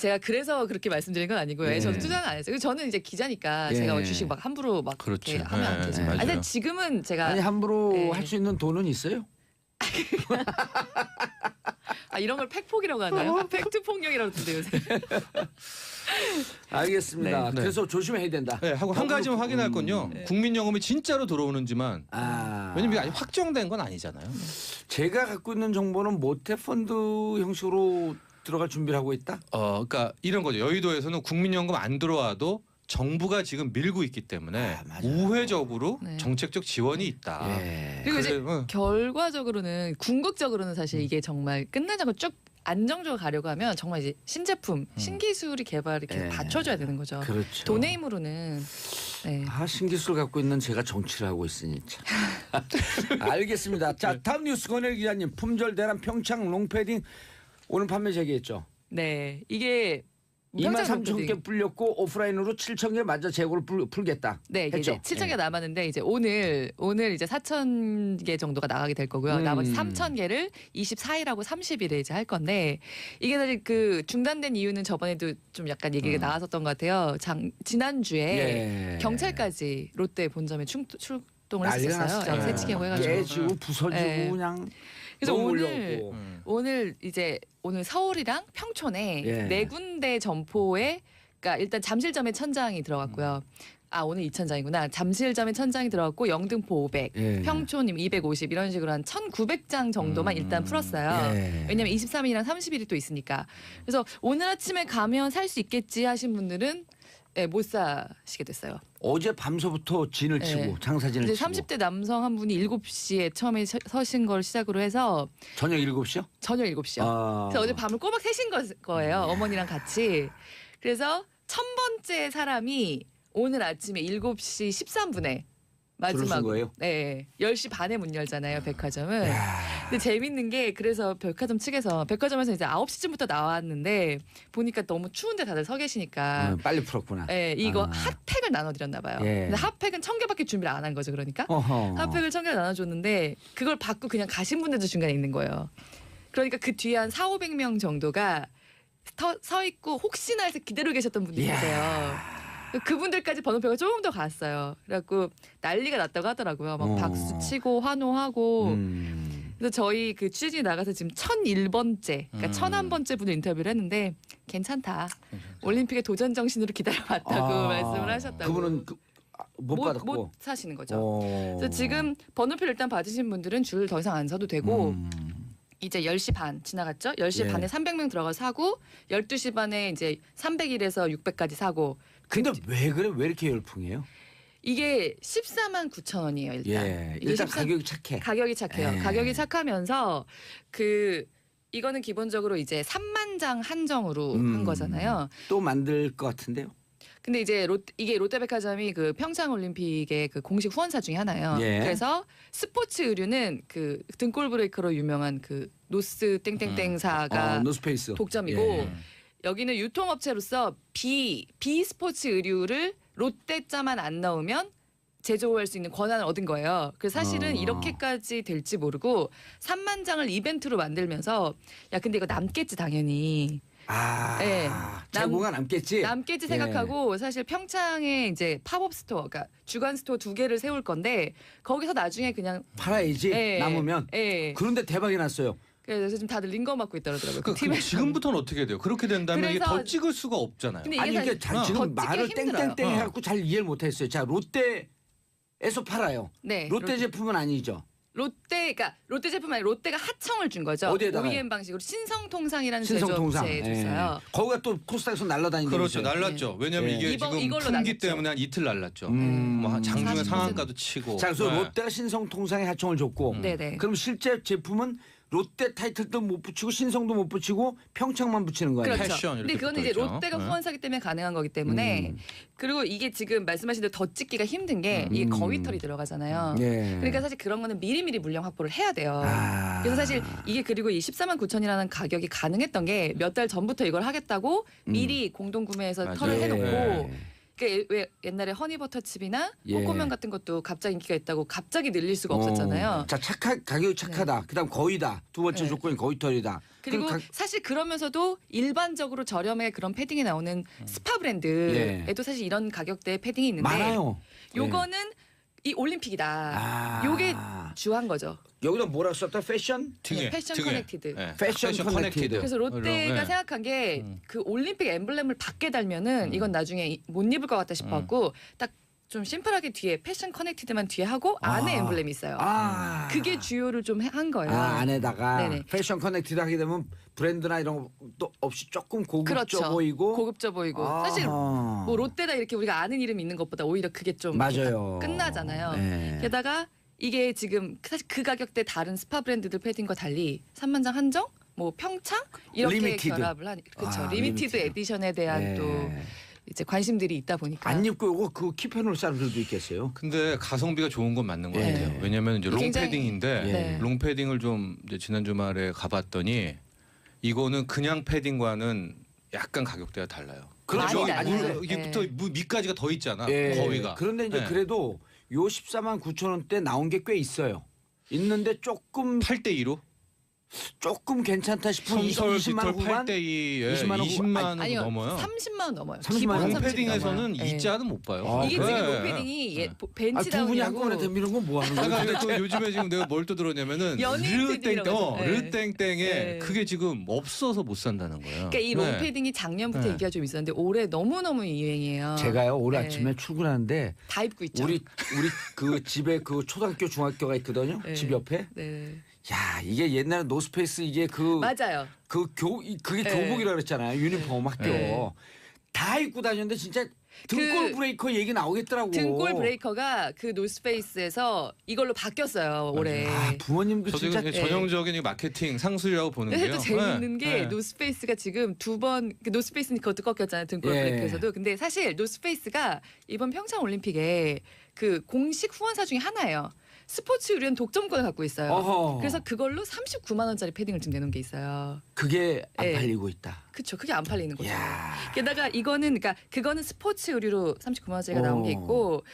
Speaker 6: 제가 그래서 그렇게 말씀드린 건 아니고요.
Speaker 1: 네.
Speaker 6: 저는 투자는 안 했어요. 저는 이제 기자니까
Speaker 1: 예.
Speaker 6: 제가 주식 막 함부로 막
Speaker 5: 그렇죠.
Speaker 6: 이렇게 하면 안
Speaker 5: 네,
Speaker 6: 되죠.
Speaker 5: 맞아요.
Speaker 6: 근데 지금은 제가
Speaker 1: 아니 함부로
Speaker 6: 네.
Speaker 1: 할 수 있는 돈은 있어요?
Speaker 6: 이런 걸 팩폭이라고 하나요? 팩트 폭력이라고 그러던데 요새.
Speaker 1: 알겠습니다.
Speaker 5: 네.
Speaker 1: 그래서 조심해야 된다.
Speaker 5: 네, 하고 한 가지만 확인할 건요. 국민연금이 진짜로 들어오는지만 왜냐면 이게 아직 확정된 건 아니잖아요.
Speaker 1: 제가 갖고 있는 정보는 모태펀드 형식으로 들어갈 준비를 하고 있다.
Speaker 5: 그러니까 이런 거죠. 여의도에서는 국민연금 안 들어와도 정부가 지금 밀고 있기 때문에
Speaker 1: 맞아요.
Speaker 5: 우회적으로
Speaker 6: 네.
Speaker 5: 정책적 지원이 있다.
Speaker 1: 예.
Speaker 6: 그리고 이제
Speaker 5: 그래서,
Speaker 6: 결과적으로는 궁극적으로는 사실 이게 정말 끝나자고 쭉 안정적으로 가려고 하면 정말 이제 신제품, 신기술이 개발이 이렇게
Speaker 1: 예.
Speaker 6: 받쳐줘야 되는 거죠.
Speaker 1: 그렇죠.
Speaker 6: 돈의 힘으로는 네.
Speaker 1: 신기술 갖고 있는 제가 정치를 하고 있으니 참. 알겠습니다. 자 다음 뉴스 권혜리 기자님 품절 대란 평창 롱패딩 오늘 판매 재개했죠.
Speaker 6: 네, 이게
Speaker 1: 2만
Speaker 6: 평창
Speaker 1: 3천 개 불렸고 오프라인으로 7천 개 맞아 재고를 풀겠다.
Speaker 6: 네, 이게 이제
Speaker 1: 했죠.
Speaker 6: 7천 개 남았는데 이제 오늘 이제 4천 개 정도가 나가게 될 거고요. 나머지 3천 개를 24일하고 30일에 이제 할 건데 이게 사실 그 중단된 이유는 저번에도 좀 약간 얘기가 나왔었던 것 같아요. 지난주에
Speaker 1: 예.
Speaker 6: 경찰까지 롯데 본점에 출동을
Speaker 1: 난리가
Speaker 6: 했었어요.
Speaker 1: 났었잖아요.
Speaker 6: 새치기고 해가지고.
Speaker 1: 깨지고 부서지고
Speaker 6: 네.
Speaker 1: 그냥
Speaker 6: 그래서
Speaker 1: 너무
Speaker 6: 오늘
Speaker 1: 몰려오고.
Speaker 6: 오늘 서울이랑 평촌에
Speaker 1: 예.
Speaker 6: 네 군데 점포에 그러니까 일단 잠실점에 천장이 들어갔고요. 오늘 2천장이구나. 잠실점에 천장이 들어갔고 영등포 500,
Speaker 1: 예.
Speaker 6: 평촌 250 이런 식으로 한 1,900장 정도만 일단 풀었어요.
Speaker 1: 예.
Speaker 6: 왜냐면 23일이랑 30일이 또 있으니까. 그래서 오늘 아침에 가면 살 수 있겠지 하신 분들은 못 사시게 됐어요.
Speaker 1: 어제 밤서부터 진을
Speaker 6: 네.
Speaker 1: 치고 장사진을
Speaker 6: 이제
Speaker 1: 치고
Speaker 6: 30대 남성 한 분이 7시에 처음에 서신 걸 시작으로 해서
Speaker 1: 저녁 7시요?
Speaker 6: 저녁 7시요. 그래서 어제 밤을 꼬박 새신 거예요. 어머니랑 같이. 그래서 1000번째 사람이 오늘 아침에 7시 13분에
Speaker 1: 줄을 쓴 거예요?
Speaker 6: 네, 10시 반에 문 열잖아요, 백화점은. 근데 재밌는 게 그래서 백화점에서 이제 9시쯤부터 나왔는데 보니까 너무 추운데 다들 서 계시니까
Speaker 1: 빨리 풀었구나.
Speaker 6: 네, 이거 핫팩을 나눠드렸나 봐요.
Speaker 1: 예.
Speaker 6: 근데 핫팩은 1000개밖에 준비를 안 한 거죠, 그러니까.
Speaker 1: 어허.
Speaker 6: 핫팩을 1000개를 나눠줬는데 그걸 받고 그냥 가신 분들도 중간에 있는 거예요. 그러니까 그 뒤에 한 400~500명 정도가 서 있고 혹시나 해서 기다리고 계셨던 분들이
Speaker 1: 이야.
Speaker 6: 계세요. 그분들까지 번호표가 조금 더 갔어요. 그래갖고 난리가 났다고 하더라고요. 막 박수 치고 환호하고. 그래서 저희 그 취재진이 나가서 지금 1001번째, 그러니까 1001번째 분을 인터뷰를 했는데 괜찮다. 올림픽의 도전 정신으로 기다려봤다고 말씀을 하셨다고.
Speaker 1: 그분은 못 받았고.
Speaker 6: 못 사시는 거죠. 그래서 지금 번호표를 일단 받으신 분들은 줄 더 이상 안 서도 되고 이제 10시 반 지나갔죠? 10시
Speaker 1: 예.
Speaker 6: 반에 300명 들어가서 사고 12시 반에 이제 301에서 600까지 사고
Speaker 1: 근데 왜 그래? 왜 이렇게 열풍이에요?
Speaker 6: 이게 14만 9천 원이에요 일단.
Speaker 1: 예.
Speaker 6: 이게
Speaker 1: 일단
Speaker 6: 14
Speaker 1: 가격이 착해.
Speaker 6: 가격이 착해요.
Speaker 1: 예.
Speaker 6: 가격이 착하면서 이거는 기본적으로 이제 3만 장 한정으로 한 거잖아요.
Speaker 1: 또 만들 것 같은데요.
Speaker 6: 근데 이제 이게 롯데백화점이 그 평창 올림픽의 그 공식 후원사 중에 하나예요.
Speaker 1: 예.
Speaker 6: 그래서 스포츠 의류는 그 등골 브레이커로 유명한 그 노스 땡땡땡사가
Speaker 1: 노스페이스.
Speaker 6: 독점이고
Speaker 1: 예.
Speaker 6: 여기는 유통업체로서 비스포츠 의류를 롯데자만 안 넣으면 제조할 수 있는 권한을 얻은 거예요. 그래서 사실은 이렇게까지 될지 모르고 3만 장을 이벤트로 만들면서 야 근데 이거 남겠지 당연히. 예.
Speaker 1: 재고가 남겠지.
Speaker 6: 남겠지
Speaker 1: 예.
Speaker 6: 생각하고 사실 평창에 이제 팝업 스토어, 그러니까 주간 스토어 2개를 세울 건데 거기서 나중에 그냥
Speaker 1: 팔아야지
Speaker 6: 예,
Speaker 1: 남으면.
Speaker 6: 예.
Speaker 1: 그런데 대박이 났어요.
Speaker 6: 그래서 지금 다들 링거 맞고 있더라고요. 그
Speaker 5: 그럼 지금부터는 어떻게 돼요? 그렇게 된다면 이게
Speaker 6: 그래서-
Speaker 5: 더 찍을 수가 없잖아요.
Speaker 6: 근데 이게
Speaker 1: 아니
Speaker 6: 사실
Speaker 1: 이게
Speaker 6: 더
Speaker 1: 지금
Speaker 6: 찍기
Speaker 1: 말을
Speaker 6: 힘들어요.
Speaker 1: 땡땡땡 해갖고 잘 이해를 못했어요. 자 롯데에서 팔아요.
Speaker 6: 네,
Speaker 1: 롯데 제품은 아니죠.
Speaker 6: 그러니까 롯데 제품 아니라 롯데가 하청을 준 거죠.
Speaker 1: 어디에다가요?
Speaker 6: OEM 방식으로 신성통상이라는
Speaker 1: 신성통상.
Speaker 6: 제조업체에 줬어요.
Speaker 1: 거기가 또 코스닥에서 날라다니는
Speaker 5: 그렇죠. 날랐죠. 왜냐면
Speaker 1: 예.
Speaker 5: 이게 지금
Speaker 6: 이걸로
Speaker 5: 품귀
Speaker 6: 날랐죠.
Speaker 5: 때문에 한 이틀 날랐죠.
Speaker 1: 음.
Speaker 5: 뭐 장중에
Speaker 6: 40%.
Speaker 5: 상한가도 치고.
Speaker 1: 자, 그래서
Speaker 5: 네.
Speaker 1: 롯데가 신성통상에 하청을 줬고,
Speaker 6: 네네.
Speaker 1: 그럼 실제 제품은 롯데 타이틀도 못 붙이고 신성도 못 붙이고 평창만 붙이는 거예요.
Speaker 6: 그렇죠.
Speaker 5: 패션 이렇게
Speaker 6: 근데 그거는 이제
Speaker 5: 붙어있죠.
Speaker 6: 롯데가
Speaker 5: 네.
Speaker 6: 후원사기 때문에 가능한 거기 때문에 그리고 이게 지금 말씀하신 대로 더 찍기가 힘든 게 이게 거위털이 들어가잖아요.
Speaker 1: 예.
Speaker 6: 그러니까 사실 그런 거는 미리미리 물량 확보를 해야 돼요. 그래서 사실 이게 그리고 이 14만 9천이라는 가격이 가능했던 게 몇 달 전부터 이걸 하겠다고 미리 공동구매해서
Speaker 5: 맞아요.
Speaker 6: 털을 해놓고
Speaker 5: 예.
Speaker 6: 그러니까 왜 옛날에 허니버터칩이나
Speaker 1: 예.
Speaker 6: 코코면 같은 것도 갑자기 인기가 있다고 갑자기 늘릴 수가 없었잖아요.
Speaker 1: 자, 가격이 착하다. 그다음 거의다. 두 번째
Speaker 6: 네.
Speaker 1: 조건이 거의털이다.
Speaker 6: 그리고
Speaker 1: 그럼
Speaker 6: 사실 그러면서도 일반적으로 저렴해 그런 패딩이 나오는 스파 브랜드에도 사실 이런 가격대의 패딩이 있는데
Speaker 1: 많아요.
Speaker 6: 요거는 이 올림픽이다.
Speaker 1: 아.
Speaker 6: 요게 주한 거죠.
Speaker 1: 여기다 뭐라 썼다? 패션?
Speaker 5: 등에,
Speaker 6: 패션
Speaker 5: 등에.
Speaker 6: 커넥티드.
Speaker 5: 네.
Speaker 1: 패션 커넥티드.
Speaker 6: 그래서 롯데가
Speaker 5: 네.
Speaker 6: 생각한 게 그 올림픽 엠블렘을 밖에 달면은 이건 나중에 못 입을 것 같다 싶어갖고 딱 좀 심플하게 뒤에 패션 커넥티드만 뒤에 하고 안에 엠블렘이 있어요. 그게 주요를 좀 한 거예요.
Speaker 1: 안에다가
Speaker 6: 네네.
Speaker 1: 패션 커넥티드 하게 되면 브랜드나 이런 것도 없이 조금 고급져
Speaker 6: 그렇죠.
Speaker 1: 보이고
Speaker 6: 고급져 보이고 사실 뭐 롯데다 이렇게 우리가 아는 이름이 있는 것보다 오히려 그게 좀
Speaker 1: 맞아요.
Speaker 6: 끝나잖아요.
Speaker 1: 네.
Speaker 6: 게다가 이게 지금 사실 그 가격대 다른 스파 브랜드들 패딩과 달리 3만 장 한정, 뭐 평창 이렇게
Speaker 1: 리미티드.
Speaker 6: 결합을 하니 그렇죠.
Speaker 1: 아,
Speaker 6: 리미티드
Speaker 1: 리미티드.
Speaker 6: 에디션에 대한
Speaker 1: 네.
Speaker 6: 또 이제 관심들이 있다 보니까
Speaker 1: 안 입고 요거 그 키펜으로 사람들도 있겠어요.
Speaker 5: 근데 가성비가 좋은 건 맞는 것
Speaker 1: 예.
Speaker 5: 같아요. 왜냐면 이제
Speaker 6: 굉장히-
Speaker 5: 롱패딩인데
Speaker 1: 네.
Speaker 5: 롱패딩을 좀 이제 지난 주말에 가봤더니 이거는 그냥 패딩과는 약간 가격대가 달라요.
Speaker 6: 많이
Speaker 5: 여기
Speaker 6: 달라요.
Speaker 5: 이게부터
Speaker 6: 예.
Speaker 5: 밑까지가 더 있잖아.
Speaker 1: 예.
Speaker 5: 거위가.
Speaker 1: 그런데 이제
Speaker 5: 예.
Speaker 1: 그래도 요 14만 9천 원대 나온 게 꽤 있어요. 있는데 조금
Speaker 5: 8대 2로
Speaker 1: 조금 괜찮다 싶으면
Speaker 5: 성설
Speaker 1: 20만 원
Speaker 5: 빅털
Speaker 1: 후반
Speaker 5: 8대 2에
Speaker 1: 20만 원
Speaker 5: 20만 원
Speaker 6: 아니요
Speaker 5: 넘어요.
Speaker 6: 30만 원 넘어요.
Speaker 1: 30만
Speaker 6: 기본
Speaker 1: 원.
Speaker 6: 30만 원
Speaker 5: 롱패딩에서는
Speaker 6: 넘어요. 예.
Speaker 5: 이자는 못 봐요.
Speaker 1: 아,
Speaker 6: 이게
Speaker 1: 네.
Speaker 6: 지금 롱패딩이
Speaker 5: 네.
Speaker 6: 벤치
Speaker 1: 두 분이
Speaker 6: 다운이라고
Speaker 1: 한꺼번에 덤비는 건 뭐 하는 거예요?
Speaker 5: 그러니까 또 요즘에 지금 내가 뭘 또 들었냐면은
Speaker 6: 연예인 패딩이라고 해서. 예.
Speaker 5: 르땡땡에
Speaker 6: 예.
Speaker 5: 그게 지금 없어서 못 산다는 거예요.
Speaker 6: 그러니까 이
Speaker 5: 네.
Speaker 6: 롱패딩이 작년부터
Speaker 5: 네.
Speaker 6: 인기가 좀 있었는데 올해 너무너무 유행이에요.
Speaker 1: 제가요 오늘
Speaker 6: 네.
Speaker 1: 아침에 출근하는데
Speaker 6: 다 입고 있죠.
Speaker 1: 우리 그 집에 그 초등학교 중학교가 있거든요.
Speaker 6: 네.
Speaker 1: 집 옆에.
Speaker 6: 네.
Speaker 1: 야 이게 옛날에 노스페이스 이게
Speaker 6: 맞아요.
Speaker 1: 그게
Speaker 6: 네.
Speaker 1: 교복이라 그랬잖아요. 유니폼 학교.
Speaker 6: 네.
Speaker 1: 다 입고 다녔는데 진짜 등골
Speaker 6: 그
Speaker 1: 브레이커 얘기 나오겠더라고.
Speaker 6: 등골 브레이커가 그 노스페이스에서 이걸로 바뀌었어요 올해.
Speaker 1: 아, 부모님도
Speaker 5: 저도
Speaker 1: 진짜
Speaker 5: 이게 전형적인 마케팅 상술이라고 보는
Speaker 6: 근데
Speaker 5: 게요.
Speaker 6: 또 재밌는
Speaker 5: 네.
Speaker 6: 게
Speaker 5: 네.
Speaker 6: 노스페이스가 지금 두 번 노스페이스는 그것도 꺾였잖아요 등골
Speaker 1: 예.
Speaker 6: 브레이크에서도. 근데 사실 노스페이스가 이번 평창 올림픽에 그 공식 후원사 중에 하나예요. 스포츠 의류는 독점권을 갖고 있어요.
Speaker 1: 어허.
Speaker 6: 그래서 그걸로 39만 원짜리 패딩을 지금 내놓은 게 있어요.
Speaker 1: 그게 안
Speaker 6: 예.
Speaker 1: 팔리고 있다.
Speaker 6: 그렇죠. 그게 안 팔리는 거죠.
Speaker 1: 야.
Speaker 6: 게다가 이거는 그러니까 그거는 스포츠 의류로 39만 원짜리가 나온 게 있고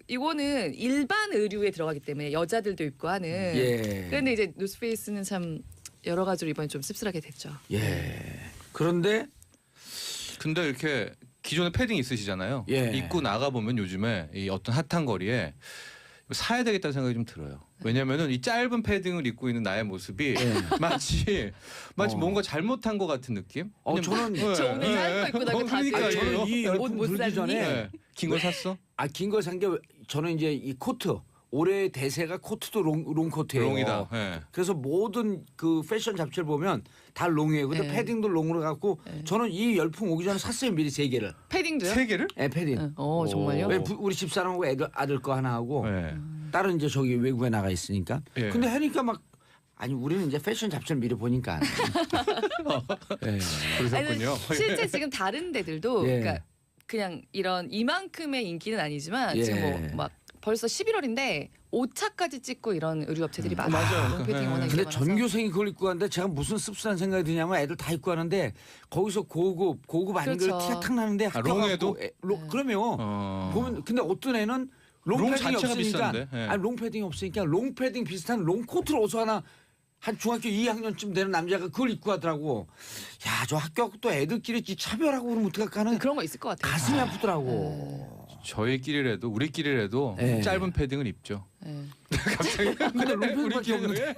Speaker 6: 이거는 일반 의류에 들어가기 때문에 여자들도 입고 하는.
Speaker 1: 예.
Speaker 6: 그런데 이제 노스페이스는 참 여러 가지로 이번에 좀 씁쓸하게 됐죠.
Speaker 1: 예. 그런데
Speaker 5: 근데 이렇게 기존에 패딩 있으시잖아요.
Speaker 1: 예.
Speaker 5: 입고 나가 보면 요즘에 이 어떤 핫한 거리에 사야 되겠다는 생각이 좀 들어요. 왜냐면은 이 짧은 패딩을 입고 있는 나의 모습이 마치
Speaker 1: 어.
Speaker 5: 뭔가 잘못한 것 같은 느낌?
Speaker 1: 저는
Speaker 6: 저 오늘 짧은 거 입고 나가 다
Speaker 5: 그러니까요.
Speaker 1: 아니, 저는 이 열풍
Speaker 6: 옷못
Speaker 1: 불기
Speaker 6: 샀니?
Speaker 1: 전에
Speaker 5: 네. 긴 거 샀어?
Speaker 1: 긴 걸 산 게 저는 이제 이 코트 올해 대세가 코트도 롱코트예요.
Speaker 5: 롱이다. 예.
Speaker 1: 그래서 모든 그 패션 잡지를 보면 다 롱이에요. 근데
Speaker 6: 네.
Speaker 1: 패딩도 롱으로 갖고 저는 이 열풍 오기 전에 샀어요. 미리 3개를.
Speaker 6: 패딩도요?
Speaker 5: 세 개를?
Speaker 1: 네, 패딩.
Speaker 6: 응. 정말요?
Speaker 1: 왜 우리 집사람하고 아들 거 하나 하고
Speaker 5: 네.
Speaker 1: 딸은 이제 저기 외국에 나가 있으니까.
Speaker 5: 예.
Speaker 1: 근데 하니까 막 아니 우리는 이제 패션 잡지를 미리 보니까. 예.
Speaker 5: 그러셨군요.
Speaker 6: 아니, 실제 지금 다른 데들도
Speaker 1: 예.
Speaker 6: 그러니까 그냥 이런 이만큼의 인기는 아니지만
Speaker 1: 예.
Speaker 6: 지금 뭐 막 벌써 11월인데 5차까지 찍고 이런 의류 업체들이 많아요.
Speaker 5: 맞아요.
Speaker 6: 롱패딩 워낙
Speaker 1: 근데
Speaker 6: 인기가 많아서.
Speaker 1: 전교생이 그걸 입고 하는데 제가 무슨 씁쓸한 생각이 드냐면 애들 다 입고 하는데 거기서 고급 아닌 걸
Speaker 6: 그렇죠.
Speaker 1: 티가 탁 나는데
Speaker 5: 아, 롱에도?
Speaker 1: 그러면 보면 근데 어떤 애는
Speaker 5: 롱
Speaker 1: 롱패딩이
Speaker 5: 자체가
Speaker 1: 없으니까
Speaker 5: 비싼데, 예.
Speaker 1: 아니 롱패딩이 없으니까 롱패딩 비슷한 롱코트를 어디서 하나 한 중학교 2학년쯤 되는 남자가 그걸 입고 하더라고. 야, 저 학교하고 또 애들끼리 차별하고 그러면 어떡할까 하는
Speaker 6: 그런 거 있을 것 같아요.
Speaker 1: 가슴이 아프더라고.
Speaker 5: 저희끼리라도 우리끼리라도
Speaker 1: 예.
Speaker 5: 짧은 패딩을 입죠.
Speaker 6: 예.
Speaker 1: 근데 롱패딩밖에 없는데.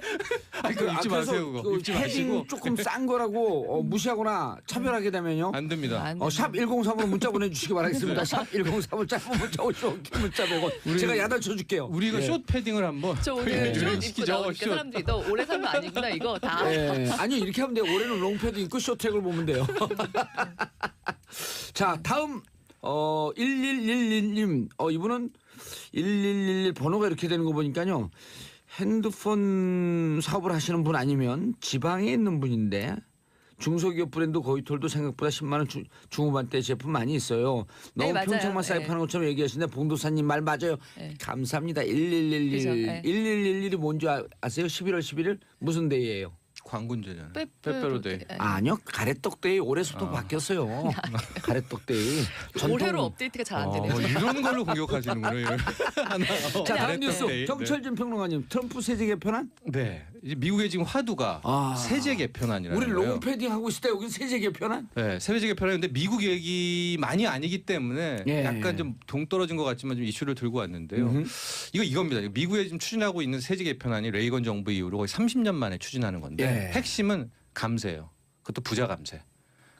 Speaker 5: 아니, 그거 입지
Speaker 1: 그래서
Speaker 5: 마세요. 그거.
Speaker 1: 그
Speaker 5: 입지
Speaker 1: 패딩
Speaker 5: 마시고.
Speaker 1: 조금 싼 거라고 무시하거나 차별하게 되면요.
Speaker 5: 안 됩니다.
Speaker 6: 안
Speaker 1: 샵 103으로 문자 보내주시기 바라겠습니다. 샵 103을 짧은 문자 50원, 긴 문자 100원. 제가 야단 쳐줄게요.
Speaker 5: 우리 이거
Speaker 1: 예.
Speaker 5: 숏 패딩을 한번
Speaker 6: 저 오늘
Speaker 5: 예.
Speaker 6: 숏 입고
Speaker 5: 시키죠.
Speaker 6: 나오니까
Speaker 5: 숏.
Speaker 6: 사람들이 너 오래 산 거 아니구나 이거 다.
Speaker 1: 예. 아니 이렇게 하면 돼요. 올해는 롱패드 입고 쇼트랙을 보면 돼요. 자 다음 1111님 이분은 1111 번호가 이렇게 되는 거 보니까요. 핸드폰 사업을 하시는 분 아니면 지방에 있는 분인데 중소기업 브랜드 고이톨도 생각보다 10만 원 중후반대 제품 많이 있어요. 너무
Speaker 6: 네, 맞아요.
Speaker 1: 평창만 쌓여
Speaker 6: 네.
Speaker 1: 파는 것처럼 얘기하시는데 봉도사님 말 맞아요.
Speaker 6: 네.
Speaker 1: 감사합니다. 1111.
Speaker 6: 그죠, 네.
Speaker 1: 1111이 뭔지 아세요? 11월 11일 무슨 데이예요?
Speaker 5: 광군제잖아요.
Speaker 6: 빼빼로데이.
Speaker 5: 빼빼로데이.
Speaker 1: 아니요. 가래떡데이 올해부터 바뀌었어요. 가래떡데이.
Speaker 6: 올해로 업데이트가 잘 안 되네요.
Speaker 5: 뭐 이런 걸로 공격하시는군요. 하나.
Speaker 1: 자 다음
Speaker 5: 잘했다.
Speaker 1: 뉴스
Speaker 5: 네.
Speaker 1: 정철진 평론가님 트럼프 세제 개편안?
Speaker 5: 네. 이제 미국의 지금 화두가 세제 개편안이라는
Speaker 1: 우리
Speaker 5: 거예요.
Speaker 1: 롱패딩 하고 있을 때 여기 세제 개편안?
Speaker 5: 네, 세제 개편안인데 미국 얘기 많이 아니기 때문에
Speaker 1: 예.
Speaker 5: 약간 좀 동떨어진 것 같지만 좀 이슈를 들고 왔는데요. 이겁니다. 미국에 지금 추진하고 있는 세제 개편안이 레이건 정부 이후로 거의 30년 만에 추진하는 건데
Speaker 1: 예.
Speaker 5: 핵심은 감세예요. 그것도 부자 감세.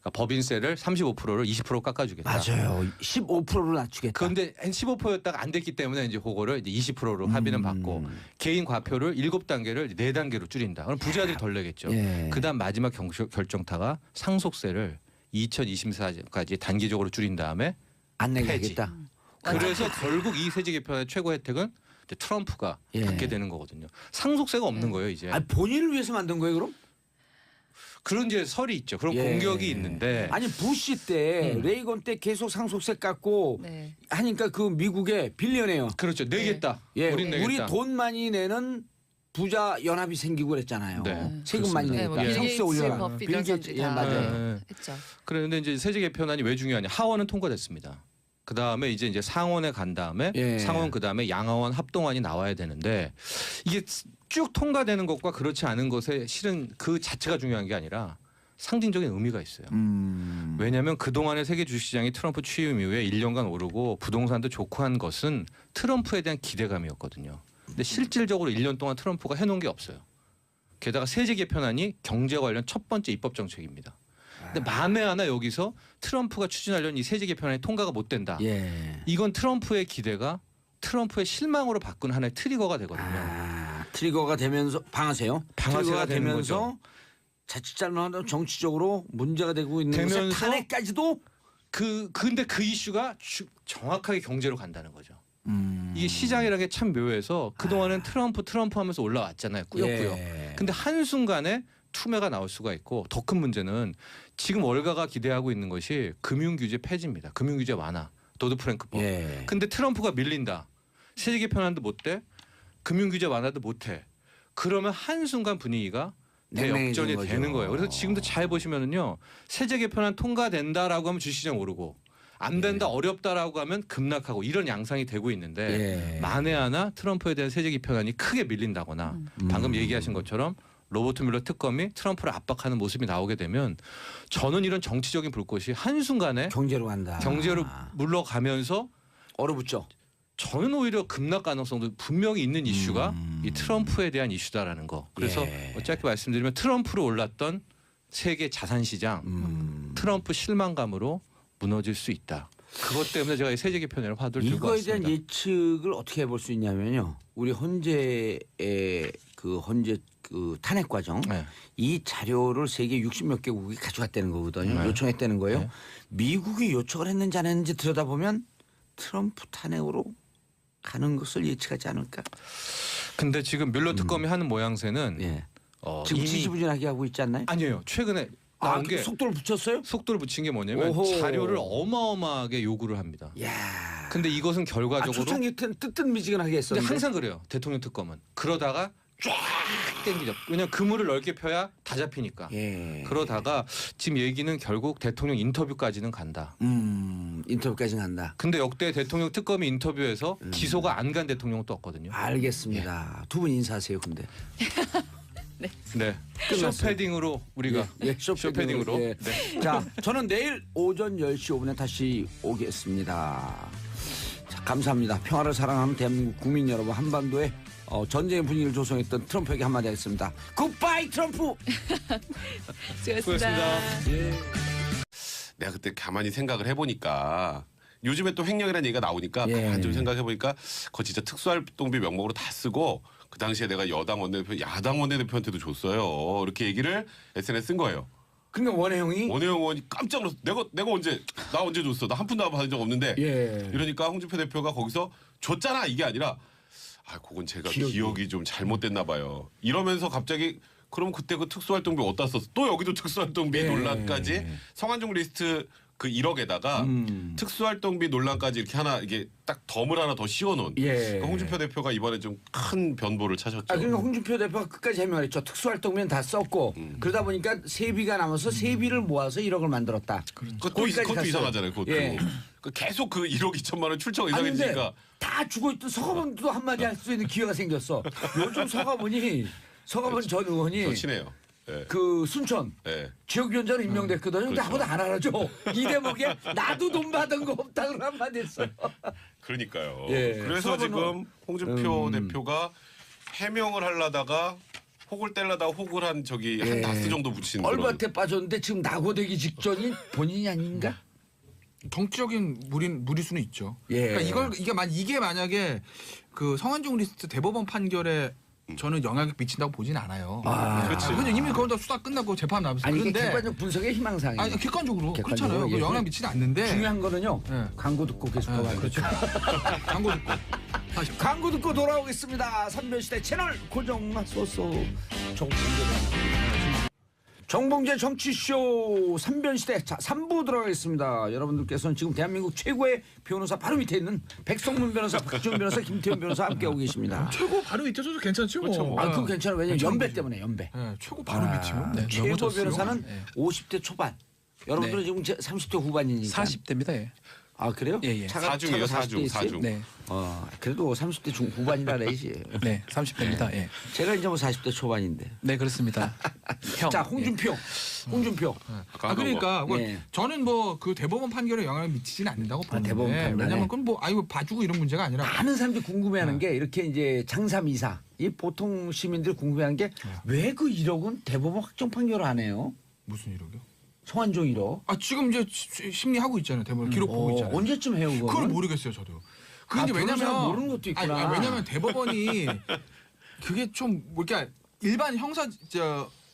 Speaker 5: 그러니까 법인세를 35%를 20% 깎아주겠다.
Speaker 1: 맞아요. 15%를 낮추겠다.
Speaker 5: 그런데 한 15%였다가 안 됐기 때문에 이제 그거를 이제 20%로 합의는 받고 개인 과표를 7단계를 4단계로 줄인다. 그럼 부자들이 덜 내겠죠.
Speaker 1: 예.
Speaker 5: 그다음 마지막 결정타가 상속세를 2024까지 단기적으로 줄인 다음에
Speaker 1: 안
Speaker 5: 폐지.
Speaker 1: 내겠다.
Speaker 5: 그래서 결국 이 세제 개편의 최고 혜택은 이제 트럼프가
Speaker 1: 예.
Speaker 5: 받게 되는 거거든요. 상속세가 없는 거예요 이제.
Speaker 1: 아 본인을 위해서 만든 거예요 그럼?
Speaker 5: 그런 이제 설이 있죠. 그런
Speaker 1: 예.
Speaker 5: 공격이 있는데
Speaker 1: 아니 부시 때 레이건 때 계속 상속세 깎고
Speaker 6: 네.
Speaker 1: 하니까 그 미국의 빌리언이에요.
Speaker 5: 그렇죠. 내겠다.
Speaker 1: 예,
Speaker 5: 우린 내겠다.
Speaker 1: 우리 돈 많이 내는 부자 연합이 생기고 그랬잖아요.
Speaker 5: 네.
Speaker 1: 세금 많이
Speaker 5: 그렇습니다.
Speaker 6: 네, 뭐
Speaker 1: 내니까
Speaker 5: 예.
Speaker 6: 빌
Speaker 1: 상속세
Speaker 6: 게이츠,
Speaker 1: 올려라.
Speaker 6: 버핏
Speaker 1: 빌
Speaker 6: 이런
Speaker 1: 게이츠
Speaker 6: 사람들이
Speaker 1: 예,
Speaker 6: 다
Speaker 1: 맞아요.
Speaker 6: 했죠.
Speaker 5: 그런데 이제 세제 개편안이 왜 중요하냐? 하원은 통과됐습니다. 그 다음에 이제 상원에 간 다음에
Speaker 1: 예.
Speaker 5: 상원 그 다음에 양하원 합동안이 나와야 되는데 이게 쭉 통과되는 것과 그렇지 않은 것에 실은 그 자체가 중요한 게 아니라 상징적인 의미가 있어요. 왜냐하면 그동안의 세계 주식시장이 트럼프 취임 이후에 1년간 오르고 부동산도 좋고 한 것은 트럼프에 대한 기대감이었거든요. 근데 실질적으로 1년 동안 트럼프가 해놓은 게 없어요. 게다가 세제 개편안이 경제 관련 첫 번째 입법 정책입니다. 근데 만에 하나 여기서 트럼프가 추진하려는 이 세제 개편안이 통과가 못 된다.
Speaker 1: 예.
Speaker 5: 이건 트럼프의 기대가 트럼프의 실망으로 바꾼 하나의 트리거가 되거든요.
Speaker 1: 트리거가 되면서 방아세요.
Speaker 5: 방아쇠가
Speaker 1: 트리거가
Speaker 5: 되는
Speaker 1: 되면서
Speaker 5: 거죠.
Speaker 1: 자칫잘못 정치적으로 문제가 되고 있는 것에
Speaker 5: 되면서
Speaker 1: 탄핵까지도
Speaker 5: 근데 그 이슈가 정확하게 경제로 간다는 거죠. 이게 시장이라는 게 참 묘해서 그동안은 트럼프 하면서 올라왔잖아요. 꾸역꾸역.
Speaker 1: 예.
Speaker 5: 근데 한순간에 투매가 나올 수가 있고 더 큰 문제는 지금 월가가 기대하고 있는 것이 금융규제 폐지입니다. 금융규제 완화. 도드프랭크법.
Speaker 1: 예.
Speaker 5: 근데 트럼프가 밀린다. 세제 개편안도 못 돼. 금융규제 완화도 못 해. 그러면 한순간 분위기가 대역전이
Speaker 1: 냉랭해지는
Speaker 5: 되는
Speaker 1: 거죠.
Speaker 5: 거예요. 그래서 지금도 잘 보시면은요. 세제 개편안 통과된다라고 하면 주식시장 오르고 안 된다 어렵다라고 하면 급락하고 이런 양상이 되고 있는데
Speaker 1: 예.
Speaker 5: 만에 하나 트럼프에 대한 세제 개편안이 크게 밀린다거나 방금 얘기하신 것처럼 로버트 뮬러 특검이 트럼프를 압박하는 모습이 나오게 되면 저는 이런 정치적인 불꽃이 한순간에
Speaker 1: 경제로 간다.
Speaker 5: 경제로 물러가면서
Speaker 1: 얼어붙죠.
Speaker 5: 저는 오히려 급락 가능성도 분명히 있는 이슈가 이 트럼프에 대한 이슈다라는 거. 그래서
Speaker 1: 예.
Speaker 5: 짧게 말씀드리면 트럼프로 올랐던 세계 자산 시장 트럼프 실망감으로 무너질 수 있다. 그것 때문에 제가 이 세제 개편이라는 화두를 들고
Speaker 1: 이거에 대한
Speaker 5: 왔습니다.
Speaker 1: 예측을 어떻게 해볼 수 있냐면요. 우리 헌재 그 탄핵 과정
Speaker 5: 네.
Speaker 1: 이 자료를 세계 60몇 개국이 가져갔다는 거거든요. 요청했다는 거예요.
Speaker 5: 네.
Speaker 1: 미국이 요청을 했는지 안 했는지 들여다보면 트럼프 탄핵으로 가는 것을 예측하지 않을까.
Speaker 5: 근데 지금 뮬러 특검이 하는 모양새는
Speaker 1: 예. 지금
Speaker 5: 이미
Speaker 1: 지지부진하게 하고 있지 않나요?
Speaker 5: 아니에요. 최근에 나온 게
Speaker 1: 속도를 붙였어요?
Speaker 5: 속도를 붙인 게 뭐냐면
Speaker 1: 오호.
Speaker 5: 자료를 어마어마하게 요구를 합니다.
Speaker 1: 야.
Speaker 5: 근데 이것은 결과적으로
Speaker 1: 초창기 뜨뜻미지근하게
Speaker 5: 근데
Speaker 1: 했었는데.
Speaker 5: 항상 그래요. 대통령 특검은 그러다가 쫙 땡기죠. 왜냐면 그물을 넓게 펴야 다 잡히니까.
Speaker 1: 예.
Speaker 5: 그러다가 지금 얘기는 결국 대통령 인터뷰까지는 간다.
Speaker 1: 인터뷰까지 간다.
Speaker 5: 근데 역대 대통령 특검이 인터뷰에서 기소가 안 간 대통령은 또 없거든요.
Speaker 1: 알겠습니다. 두 분 인사하세요, 근데.
Speaker 5: 네.
Speaker 1: 끝났어요.
Speaker 5: 쇼패딩으로 우리가
Speaker 1: 예,
Speaker 5: 쇼패딩으로.
Speaker 1: 예.
Speaker 5: 네.
Speaker 1: 자, 저는 내일 오전 10시 5분에 다시 오겠습니다. 자, 감사합니다. 평화를 사랑하는 대한민국 국민 여러분, 한반도에 전쟁의 분위기를 조성했던 트럼프에게 한마디 하겠습니다. 굿바이 트럼프.
Speaker 6: 수고하셨습니다.
Speaker 2: 내가 그때 가만히 생각을 해보니까 요즘에 또 횡령이라는 얘기가 나오니까
Speaker 1: 예.
Speaker 2: 가만히 좀 생각해보니까 그거 진짜 특수활동비 명목으로 다 쓰고 그 당시에 내가 여당 원내대표, 야당 원내대표한테도 줬어요. 이렇게 얘기를 SNS에 쓴 거예요.
Speaker 1: 그러니까 원혜영이
Speaker 2: 원혜영 의원이 깜짝 놀랐어. 내가 나 언제 줬어? 나 한 푼도 받은 적 없는데.
Speaker 1: 예.
Speaker 2: 이러니까 홍준표 대표가 거기서 줬잖아 이게 아니라 그건 제가 기억이 좀 잘못됐나 봐요. 이러면서 갑자기 그럼 그때 그 특수활동비 어디다 썼어? 또 여기도 특수활동비
Speaker 1: 예.
Speaker 2: 논란까지 성한종 리스트 그 1억에다가 특수활동비 논란까지 이렇게 하나 이게 딱 덤을 하나 더 씌워놓은.
Speaker 1: 예.
Speaker 2: 그러니까 홍준표 대표가 이번에 좀 큰 변보를 찾았죠.
Speaker 1: 그러니까 홍준표 대표가 끝까지 해명을 했죠. 특수활동비는 다 썼고 그러다 보니까 세비가 남아서 세비를 모아서 1억을 만들었다.
Speaker 2: 그것도
Speaker 1: 거기까지
Speaker 2: 그것도
Speaker 1: 갔어요.
Speaker 2: 이상하잖아요. 그것도
Speaker 1: 예.
Speaker 2: 그 계속 그 1억 2천만 원 출처가
Speaker 1: 아니 근데
Speaker 2: 이상해지니까
Speaker 1: 다 죽어있던 서가본도 한마디 할 수 있는 기회가 생겼어. 요즘 서가본 전 의원이
Speaker 2: 저 친해요. 예.
Speaker 1: 그 순천
Speaker 2: 예.
Speaker 1: 지역위원장으로 임명됐거든요. 근데
Speaker 2: 그렇죠.
Speaker 1: 아무도 안 알아줘. 이 대목에 나도 돈 받은 거 없다고 한마디 했어요.
Speaker 2: 그러니까요.
Speaker 1: 예.
Speaker 2: 그래서
Speaker 1: 서가본은-
Speaker 2: 지금 홍준표 대표가 해명을 하려다가 혹을 떼려다가 혹을 한 저기 한
Speaker 1: 예.
Speaker 2: 다스 정도 붙인 그런.
Speaker 1: 얼밭에 빠졌는데 지금 낙오되기 직전인 본인이 아닌가?
Speaker 4: 정치적인 무리수는 있죠.
Speaker 1: 예.
Speaker 4: 그러니까 이게 만약에 그 성한종 리스트 대법원 판결에 저는 영향을 미친다고 보진 않아요.
Speaker 2: 그렇지.
Speaker 4: 근데 이미 그건 다 수사 끝나고 재판 나왔어요.
Speaker 1: 아니 이게
Speaker 4: 그런데
Speaker 1: 객관적 분석의 희망사항이에요.
Speaker 4: 아니 객관적으로
Speaker 1: 객관적으로
Speaker 4: 그렇잖아요.
Speaker 1: 예.
Speaker 4: 영향 미치지 않는데
Speaker 1: 중요한 거는요.
Speaker 4: 예.
Speaker 1: 광고 듣고 계속 가봐요.
Speaker 4: 그렇죠. 광고 듣고 다시
Speaker 1: 광고 듣고 돌아오겠습니다. 삼변시대 채널 고정하소서. 정봉재 정치쇼 삼변시대 자 3부 들어가겠습니다. 여러분들께서는 지금 대한민국 최고의 변호사 바로 밑에 있는 백성문 변호사, 박지원 변호사, 김태현 변호사 함께하고 계십니다.
Speaker 4: 최고 바로 밑에 서도 괜찮죠. 뭐.
Speaker 1: 아, 그거 괜찮아. 왜냐면
Speaker 4: 괜찮은
Speaker 1: 연배
Speaker 4: 거죠.
Speaker 1: 때문에 연배.
Speaker 4: 예, 최고 바로 밑이면
Speaker 3: 네,
Speaker 1: 최고
Speaker 3: 너무 좋습니다.
Speaker 1: 변호사는
Speaker 3: 네.
Speaker 1: 50대 초반. 여러분들은 지금 30대 후반이니까.
Speaker 3: 40대입니다. 예.
Speaker 1: 아 그래요?
Speaker 3: 예, 예.
Speaker 2: 사중이에요,
Speaker 1: 차가
Speaker 2: 사중,
Speaker 1: 40대 있어요?
Speaker 2: 사중.
Speaker 3: 네.
Speaker 1: 그래도 30대 후반이라 그래야지.
Speaker 3: 네, 30대입니다. 예.
Speaker 1: 제가 이제 뭐 40대 초반인데.
Speaker 3: 네, 그렇습니다. 형.
Speaker 1: 자, 홍준표. 홍준표.
Speaker 2: 아까 하던 거.
Speaker 4: 그러니까 뭐
Speaker 1: 예.
Speaker 4: 저는 뭐 그 대법원 판결에 영향을 미치지는 않는다고 보는데
Speaker 1: 대법원 판단에.
Speaker 4: 왜냐면 그건 뭐 봐주고 이런 문제가 아니라
Speaker 1: 많은 사람들이 궁금해하는 게 이렇게 이제 장삼이사 이 보통 시민들이 궁금해하는 게 왜 그 1억은 대법원 확정 판결을 안 해요?
Speaker 4: 무슨 이력이요?
Speaker 1: 성완종 1억.
Speaker 4: 지금 이제 심리하고 있잖아요. 대법원 기록 보고 있잖아요.
Speaker 1: 언제쯤 해요 그거?
Speaker 4: 그걸 모르겠어요, 저도. 그게
Speaker 1: 아,
Speaker 4: 이제
Speaker 1: 변호사가
Speaker 4: 왜냐면
Speaker 1: 모르는 것도 있구나.
Speaker 4: 왜냐면 대법원이 그게 좀 그러니까 일반 형사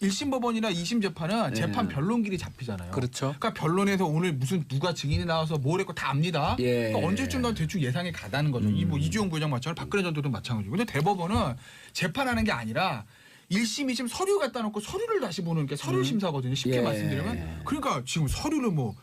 Speaker 4: 1심 법원이나 2심 재판은
Speaker 1: 예.
Speaker 4: 재판 변론길이 잡히잖아요.
Speaker 3: 그렇죠.
Speaker 4: 그러니까 변론에서 오늘 무슨 누가 증인이 나와서 뭘 했고 다 압니다.
Speaker 1: 예.
Speaker 4: 그러니까 언제쯤 난 대충 예상이 가다는 거죠. 이 뭐 이주영 부회장 마찬가지로 박근혜 전 대통령 마찬가지고. 근데 대법원은 재판하는 게 아니라 1심, 2심 서류 갖다 놓고 서류를 다시 보는 게 서류 심사거든요. 쉽게
Speaker 1: 예.
Speaker 4: 말씀드리면. 그러니까 지금 서류를 뭐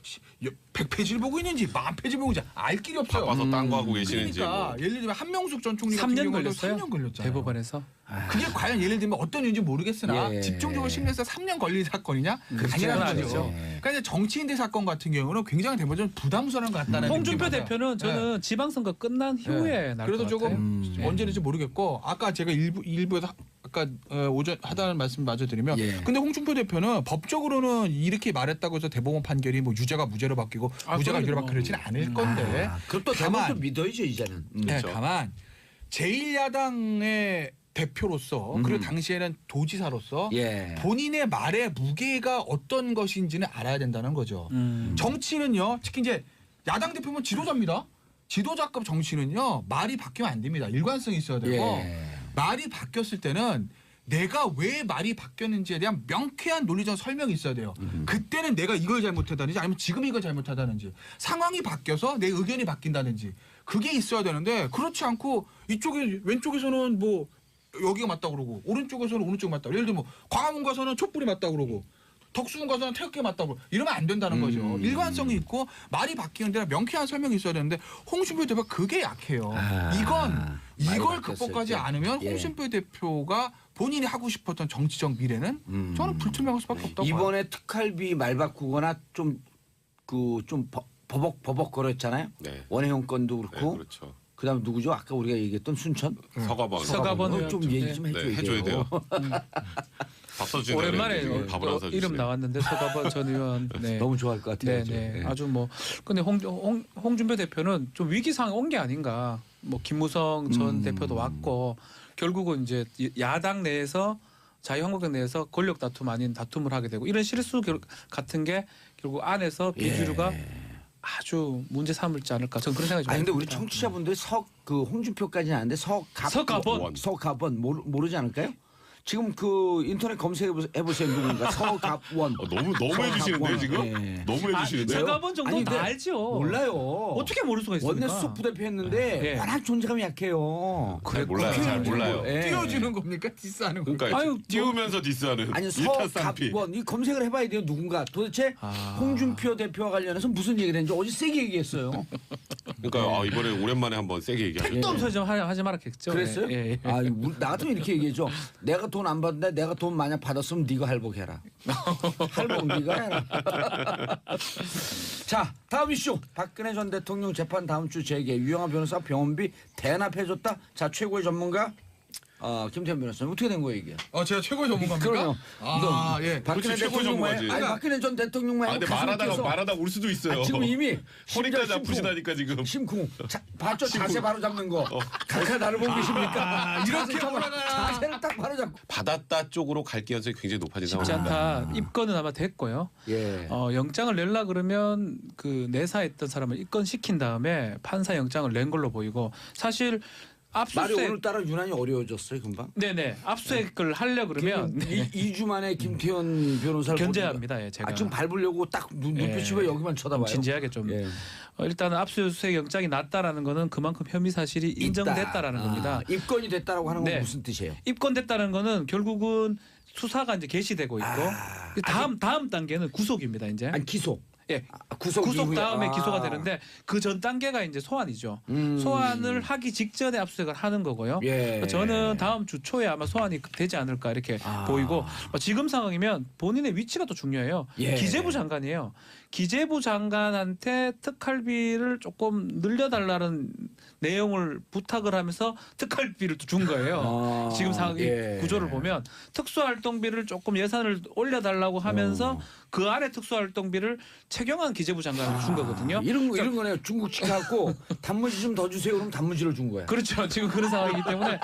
Speaker 4: 100페이지를 보고 있는지 10,000페이지 보고 있는지 알 길이 없어요.
Speaker 2: 바빠서 딴 거 하고 계시는지
Speaker 4: 그러니까
Speaker 2: 뭐.
Speaker 4: 예를 들면 한명숙 전 총리 같은
Speaker 3: 3년
Speaker 4: 경우도
Speaker 3: 걸렸어요.
Speaker 4: 3년 걸렸잖아요.
Speaker 3: 대법원에서.
Speaker 4: 그게 과연 예를 들면 어떤 이유인지 모르겠으나
Speaker 1: 예.
Speaker 4: 집중적으로 심리해서 3년 걸린 사건이냐?
Speaker 1: 그렇죠.
Speaker 4: 아니라는
Speaker 3: 그건
Speaker 4: 거죠.
Speaker 3: 아니죠.
Speaker 4: 그러니까 이제 정치인들 사건 같은 경우는 굉장히 대법원 부담스러운 것 같다는
Speaker 3: 홍준표
Speaker 4: 느낌이
Speaker 3: 대표는
Speaker 4: 받아요.
Speaker 3: 저는 지방선거 끝난 후에 날
Speaker 4: 그래도
Speaker 3: 것
Speaker 4: 조금
Speaker 3: 같아요.
Speaker 4: 언제는지 모르겠고 아까 제가 일부에서 아까 오전 하다는 말씀 마저 드리면
Speaker 1: 예.
Speaker 4: 근데 홍준표 대표는 법적으로는 이렇게 말했다고 해서 대법원 판결이 뭐 유죄가 무죄로 바뀌고 무죄가 유죄로 바뀌고 그러지는 않을 건데
Speaker 1: 그럼 또
Speaker 4: 다만-
Speaker 1: 대법원도 믿어야죠 이제는.
Speaker 4: 네, 다만 제1야당의 대표로서 그리고 당시에는 도지사로서
Speaker 1: 예.
Speaker 4: 본인의 말의 무게가 어떤 것인지는 알아야 된다는 거죠. 정치는요, 특히 이제 야당 대표면 지도자입니다. 지도자급 정치는요 말이 바뀌면 안 됩니다. 일관성이 있어야 되고
Speaker 1: 예.
Speaker 4: 말이 바뀌었을 때는 내가 왜 말이 바뀌었는지에 대한 명쾌한 논리적 설명이 있어야 돼요. 그때는 내가 이걸 잘못하다든지 아니면 지금 이걸 잘못하다든지 상황이 바뀌어서 내 의견이 바뀐다든지 그게 있어야 되는데 그렇지 않고 이쪽에 왼쪽에서는 뭐 여기가 맞다 그러고 오른쪽에서는 오른쪽이 맞다. 예를 들면 뭐 광화문 가서는 촛불이 맞다 그러고 덕수궁 가서는 태극기 맞다 그러고 이러면 안 된다는 거죠. 일관성이 있고 말이 바뀌는 데는 명쾌한 설명이 있어야 되는데 홍준표 대표가 그게 약해요. 이건
Speaker 1: 말이
Speaker 4: 이걸
Speaker 1: 바뀌었을
Speaker 4: 극복하지
Speaker 1: 때.
Speaker 4: 않으면
Speaker 1: 예.
Speaker 4: 홍준표 대표가 본인이 하고 싶었던 정치적 미래는 저는 불투명할 수밖에 없다고 봐요.
Speaker 1: 이번에 특활비 말 바꾸거나 좀 버벅거렸잖아요.
Speaker 2: 네.
Speaker 1: 원혜영 건도
Speaker 2: 네,
Speaker 1: 그렇고
Speaker 2: 그렇죠.
Speaker 1: 그다음 누구죠? 아까 우리가 얘기했던 순천.
Speaker 2: 서가번.
Speaker 3: 서가번
Speaker 1: 어, 좀
Speaker 3: 의원
Speaker 1: 얘기
Speaker 3: 네.
Speaker 1: 좀
Speaker 2: 네,
Speaker 1: 해줘야
Speaker 2: 해줘야 돼요.
Speaker 1: 돼요.
Speaker 2: 밥 사주시네.
Speaker 3: 오랜만에
Speaker 2: 밥을 안
Speaker 3: 또
Speaker 2: 사주시네.
Speaker 3: 이름 나왔는데 서가번 전 의원. 네.
Speaker 1: 너무 좋아할 것 같아요.
Speaker 3: 네네.
Speaker 1: 네.
Speaker 3: 아주 뭐 근데 홍준표 대표는 좀 위기 상황 온 게 아닌가. 뭐 김무성 전 대표도 왔고 결국은 이제 야당 내에서 자유한국당 내에서 권력 다툼 아닌 다툼을 하게 되고 이런 실수 같은 게 결국 안에서 비주류가 아주 문제 삼을지 않을까. 저는 그런 생각이 좀
Speaker 1: 아니 근데 우리
Speaker 3: 듭니다.
Speaker 1: 청취자분들 그 홍준표까지는 아는데 서갑원 모르지 않을까요? 지금 그 인터넷 검색해 보세요 누군가 서갑원.
Speaker 2: 너무 해주시는데요 지금?
Speaker 1: 네.
Speaker 2: 너무 해주시는데요?
Speaker 3: 서가번 정도는
Speaker 1: 아니,
Speaker 3: 다
Speaker 1: 근데
Speaker 3: 알죠.
Speaker 1: 몰라요.
Speaker 3: 어떻게 모를 수가 있습니까?
Speaker 1: 원내수석 부대표했는데
Speaker 3: 네.
Speaker 1: 워낙 존재감이 약해요.
Speaker 2: 잘 몰라요. 잘 몰라요.
Speaker 1: 예.
Speaker 4: 띄워주는 겁니까? 디스하는 겁니까?
Speaker 2: 그러니까
Speaker 3: 아유,
Speaker 2: 띄우면서 디스하는
Speaker 1: 아니
Speaker 2: 일타쌍피.
Speaker 1: 서갑원 이 검색을 해봐야 돼요 누군가 도대체 홍준표 대표와 관련해서 무슨 얘기를 했는지 어제 세게 얘기했어요.
Speaker 2: 그러니까 이번에 오랜만에 한번 세게 얘기하죠.
Speaker 3: 택도 없어 좀 하지 말았겠죠.
Speaker 1: 그랬어요?
Speaker 3: 예, 예.
Speaker 1: 아, 나 같으면 이렇게 얘기해줘. 내가 돈 안 받는데 내가 돈 만약 받았으면 네가 할복해라. 할복 네가 해라. 자, 다음 이슈. 박근혜 전 대통령 재판 다음 주 재개. 유영하 변호사 병원비 대납해줬다. 자, 최고의 전문가 김태현 변호사님 어떻게 된 거예요 이게?
Speaker 4: 제가 최고의 전문가입니까?
Speaker 1: 그럼요.
Speaker 4: 예.
Speaker 1: 박근혜
Speaker 2: 그렇지, 최고
Speaker 1: 대통령
Speaker 2: 전문가지.
Speaker 1: 아니 박근혜 전 대통령 말
Speaker 2: 근데 말하다가 울 수도 있어요.
Speaker 1: 지금 이미
Speaker 2: 허리까지
Speaker 1: 심쿵.
Speaker 2: 아프시다니까 지금.
Speaker 1: 심쿵. 봤죠? 자세 바로 잡는 거. 각하 나를 보고 계십니까?
Speaker 4: 이렇게
Speaker 1: 자세를 딱 바로 잡고.
Speaker 2: 받았다 쪽으로 갈 가능성이 굉장히 높아진
Speaker 3: 쉽지
Speaker 2: 상황입니다.
Speaker 3: 않다. 입건은 아마 됐고요.
Speaker 1: 예.
Speaker 3: 영장을 내려 그러면 그 내사했던 사람을 입건시킨 다음에 판사 영장을 낸 걸로 보이고 사실
Speaker 1: 말이
Speaker 3: 압수수색
Speaker 1: 오늘따라 유난히 어려워졌어요 금방.
Speaker 3: 네네 압수수색을 하려 그러면 네.
Speaker 1: 2주 만에 김태현 변호사를
Speaker 3: 견제합니다. 예, 제가
Speaker 1: 지금 밟으려고 딱 눈빛이 왜 여기만 쳐다봐요.
Speaker 3: 진지하게 좀
Speaker 1: 예.
Speaker 3: 일단 압수수색 영장이 났다라는 거는 그만큼 혐의 사실이 인정됐다라는 겁니다.
Speaker 1: 입건이 됐다라고 하는 건
Speaker 3: 네.
Speaker 1: 무슨 뜻이에요?
Speaker 3: 입건됐다는 거는 결국은 수사가 이제 개시되고 있고 다음 단계는 구속입니다. 이제
Speaker 1: 아니 기소.
Speaker 3: 예.
Speaker 1: 구속 이후에.
Speaker 3: 다음에 기소가 되는데 그 전 단계가 이제 소환이죠. 소환을 하기 직전에 압수수색을 하는 거고요.
Speaker 1: 예.
Speaker 3: 저는 다음 주 초에 아마 소환이 되지 않을까 이렇게 보이고 지금 상황이면 본인의 위치가 또 중요해요.
Speaker 1: 예.
Speaker 3: 기재부 장관이에요. 기재부 장관한테 특활비를 조금 늘려달라는 내용을 부탁을 하면서 특활비를 또 준 거예요. 지금 상황
Speaker 1: 예.
Speaker 3: 구조를 보면 특수활동비를 조금 예산을 올려달라고 하면서 그 안에 특수활동비를 최경환 기재부 장관을 준 거거든요.
Speaker 1: 이런 거네요. 중국 치갖고 단무지 좀 더 주세요. 그럼 단무지를 준 거야.
Speaker 3: 그렇죠. 지금 그런 상황이기 때문에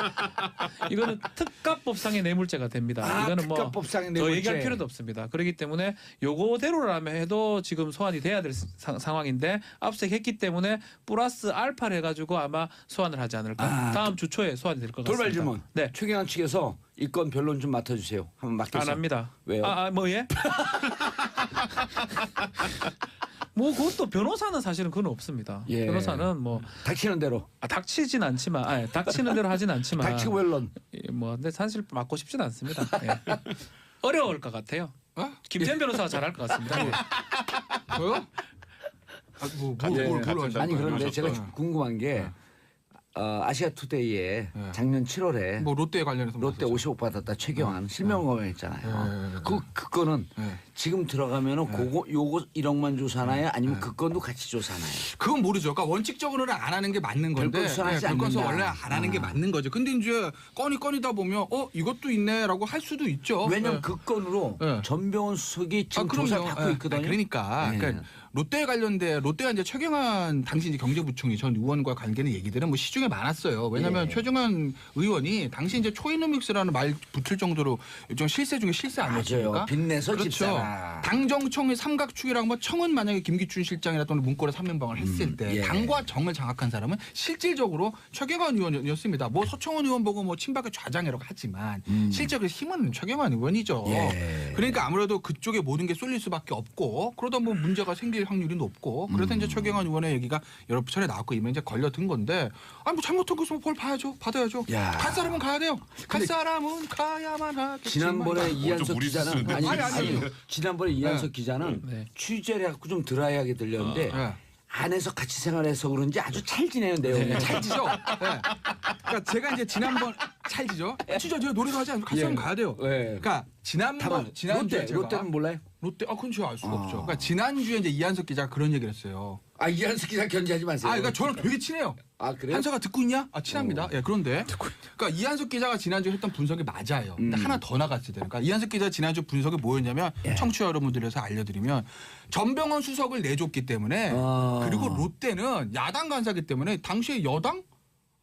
Speaker 3: 이거는 특가법상의 뇌물죄가 됩니다. 이거는 뭐
Speaker 1: 특가법상의
Speaker 3: 더
Speaker 1: 뇌물죄.
Speaker 3: 얘기할 필요도 없습니다. 그렇기 때문에 요거대로라면 해도 지금 소환이 돼야 될 상황인데 압수했기 때문에 플러스 알파를 해가지고 아마 소환을 하지 않을까. 다음 주 초에 소환이 될 것 같습니다.
Speaker 1: 돌발 질문.
Speaker 3: 네.
Speaker 1: 최경환 측에서 이건 변론 좀 맡아주세요. 한번 맡겨서.
Speaker 3: 안 합니다.
Speaker 1: 왜요?
Speaker 3: 뭐 예? 뭐 그것도 변호사는 사실은 그건 없습니다.
Speaker 1: 예.
Speaker 3: 변호사는 뭐
Speaker 1: 닥치는 대로.
Speaker 3: 닥치진 않지만, 닥치는 대로 하진 않지만,
Speaker 1: 닥치고 웰런.
Speaker 3: 뭐 근데 사실 맡고 싶진 않습니다. 예. 어려울 것 같아요. 김태현 변호사가 잘할 것 같습니다. 예.
Speaker 4: 저요? 뭘 하시나요?
Speaker 1: 아니 그런데 제가
Speaker 4: 네.
Speaker 1: 궁금한 게 아시아 투데이에 작년 7월에
Speaker 4: 뭐 롯데에 관련해서
Speaker 1: 롯데 50억 받았다 최경환 실명 거명했잖아요. 그 건은
Speaker 4: 네.
Speaker 1: 지금 들어가면은 요거 1억만 조사나요? 아니면 그 건도 같이 조사나요?
Speaker 4: 그건 모르죠. 그러니까 원칙적으로는 안 하는 게 맞는 건데
Speaker 1: 별건 수사하지
Speaker 4: 별건 수사
Speaker 1: 않는다.
Speaker 4: 원래 안 하는 게 맞는 거죠. 근데 이제 꺼니다 보면 이것도 있네라고 할 수도 있죠.
Speaker 1: 왜냐면
Speaker 4: 네.
Speaker 1: 그 건으로
Speaker 4: 네.
Speaker 1: 전병훈 수석이 지금
Speaker 4: 그럼요.
Speaker 1: 조사를 받고
Speaker 4: 예.
Speaker 1: 있거든요.
Speaker 4: 그러니까,
Speaker 1: 네.
Speaker 4: 그러니까 롯데 관련돼 롯데가 이제 최경환 당시 이제 경제부총리 전 의원과 관계는 얘기들은 뭐 시중에 많았어요. 왜냐하면
Speaker 1: 예.
Speaker 4: 최경환 의원이 당시 이제 초이노믹스라는 말 붙을 정도로 일종 실세 중에 실세 아니었습니까?
Speaker 1: 맞아요. 빚내서
Speaker 4: 그렇죠.
Speaker 1: 집사라.
Speaker 4: 당정청의 삼각축이라고 뭐 청은 만약에 김기춘 실장이라 또는 문고리 3연방을 했을 때
Speaker 1: 예.
Speaker 4: 당과 정을 장악한 사람은 실질적으로 최경환 의원이었습니다. 뭐 서청원 의원 보고 뭐 친박의 좌장이라고 하지만 실제로 힘은 최경환 의원이죠.
Speaker 1: 예.
Speaker 4: 그러니까 아무래도 그쪽에 모든 게 쏠릴 수밖에 없고 그러다 뭐 문제가 생길 확률이 높고 그래서 이제 최경환 의원의 얘기가 여러 차례 나왔고 이면 이제 걸려든 건데 아니 뭐 잘못한 것은 벌 봐야죠. 받아야죠.
Speaker 1: 야.
Speaker 4: 갈 사람은 가야 돼요. 갈 사람은 가야만 하겠지만
Speaker 1: 지난번에 이한석
Speaker 2: 무리
Speaker 1: 기자는
Speaker 2: 수준인데.
Speaker 4: 아니.
Speaker 1: 지난번에 이한석
Speaker 4: 네.
Speaker 1: 기자는
Speaker 3: 네.
Speaker 1: 취재를 해갖고 좀 드라이하게 들렸는데
Speaker 4: 네.
Speaker 1: 안에서 같이 생활해서 그런지 아주 찰지네요 내용이.
Speaker 4: 찰지죠. 네. 그러니까 제가 이제 지난번 찰지죠. 진짜 제가 노래도 하지 않고 갈 사람
Speaker 1: 예.
Speaker 4: 가야 돼요.
Speaker 1: 예.
Speaker 4: 그러니까 지난주에 제가
Speaker 1: 롯데는 몰라요?
Speaker 4: 롯데 그건 제가 알 수가 없죠. 그러니까 지난주에 이제 이한석 기자가 그런 얘기를 했어요.
Speaker 1: 아 이한석 기자 견제하지 마세요.
Speaker 4: 아, 그러니까 저랑 되게 친해요.
Speaker 1: 아 그래요?
Speaker 4: 한서가 듣고 있냐? 아 친합니다. 예, 그런데 그러니까 이한석 기자가 지난주에 했던 분석이 맞아요. 근데 하나 더 나갔을 때는 그러니까 이한석 기자 지난주 분석이 뭐였냐면 청취자 여러분들에서 알려드리면 전병헌 수석을 내줬기 때문에 그리고 롯데는 야당 간사기 때문에 당시에 여당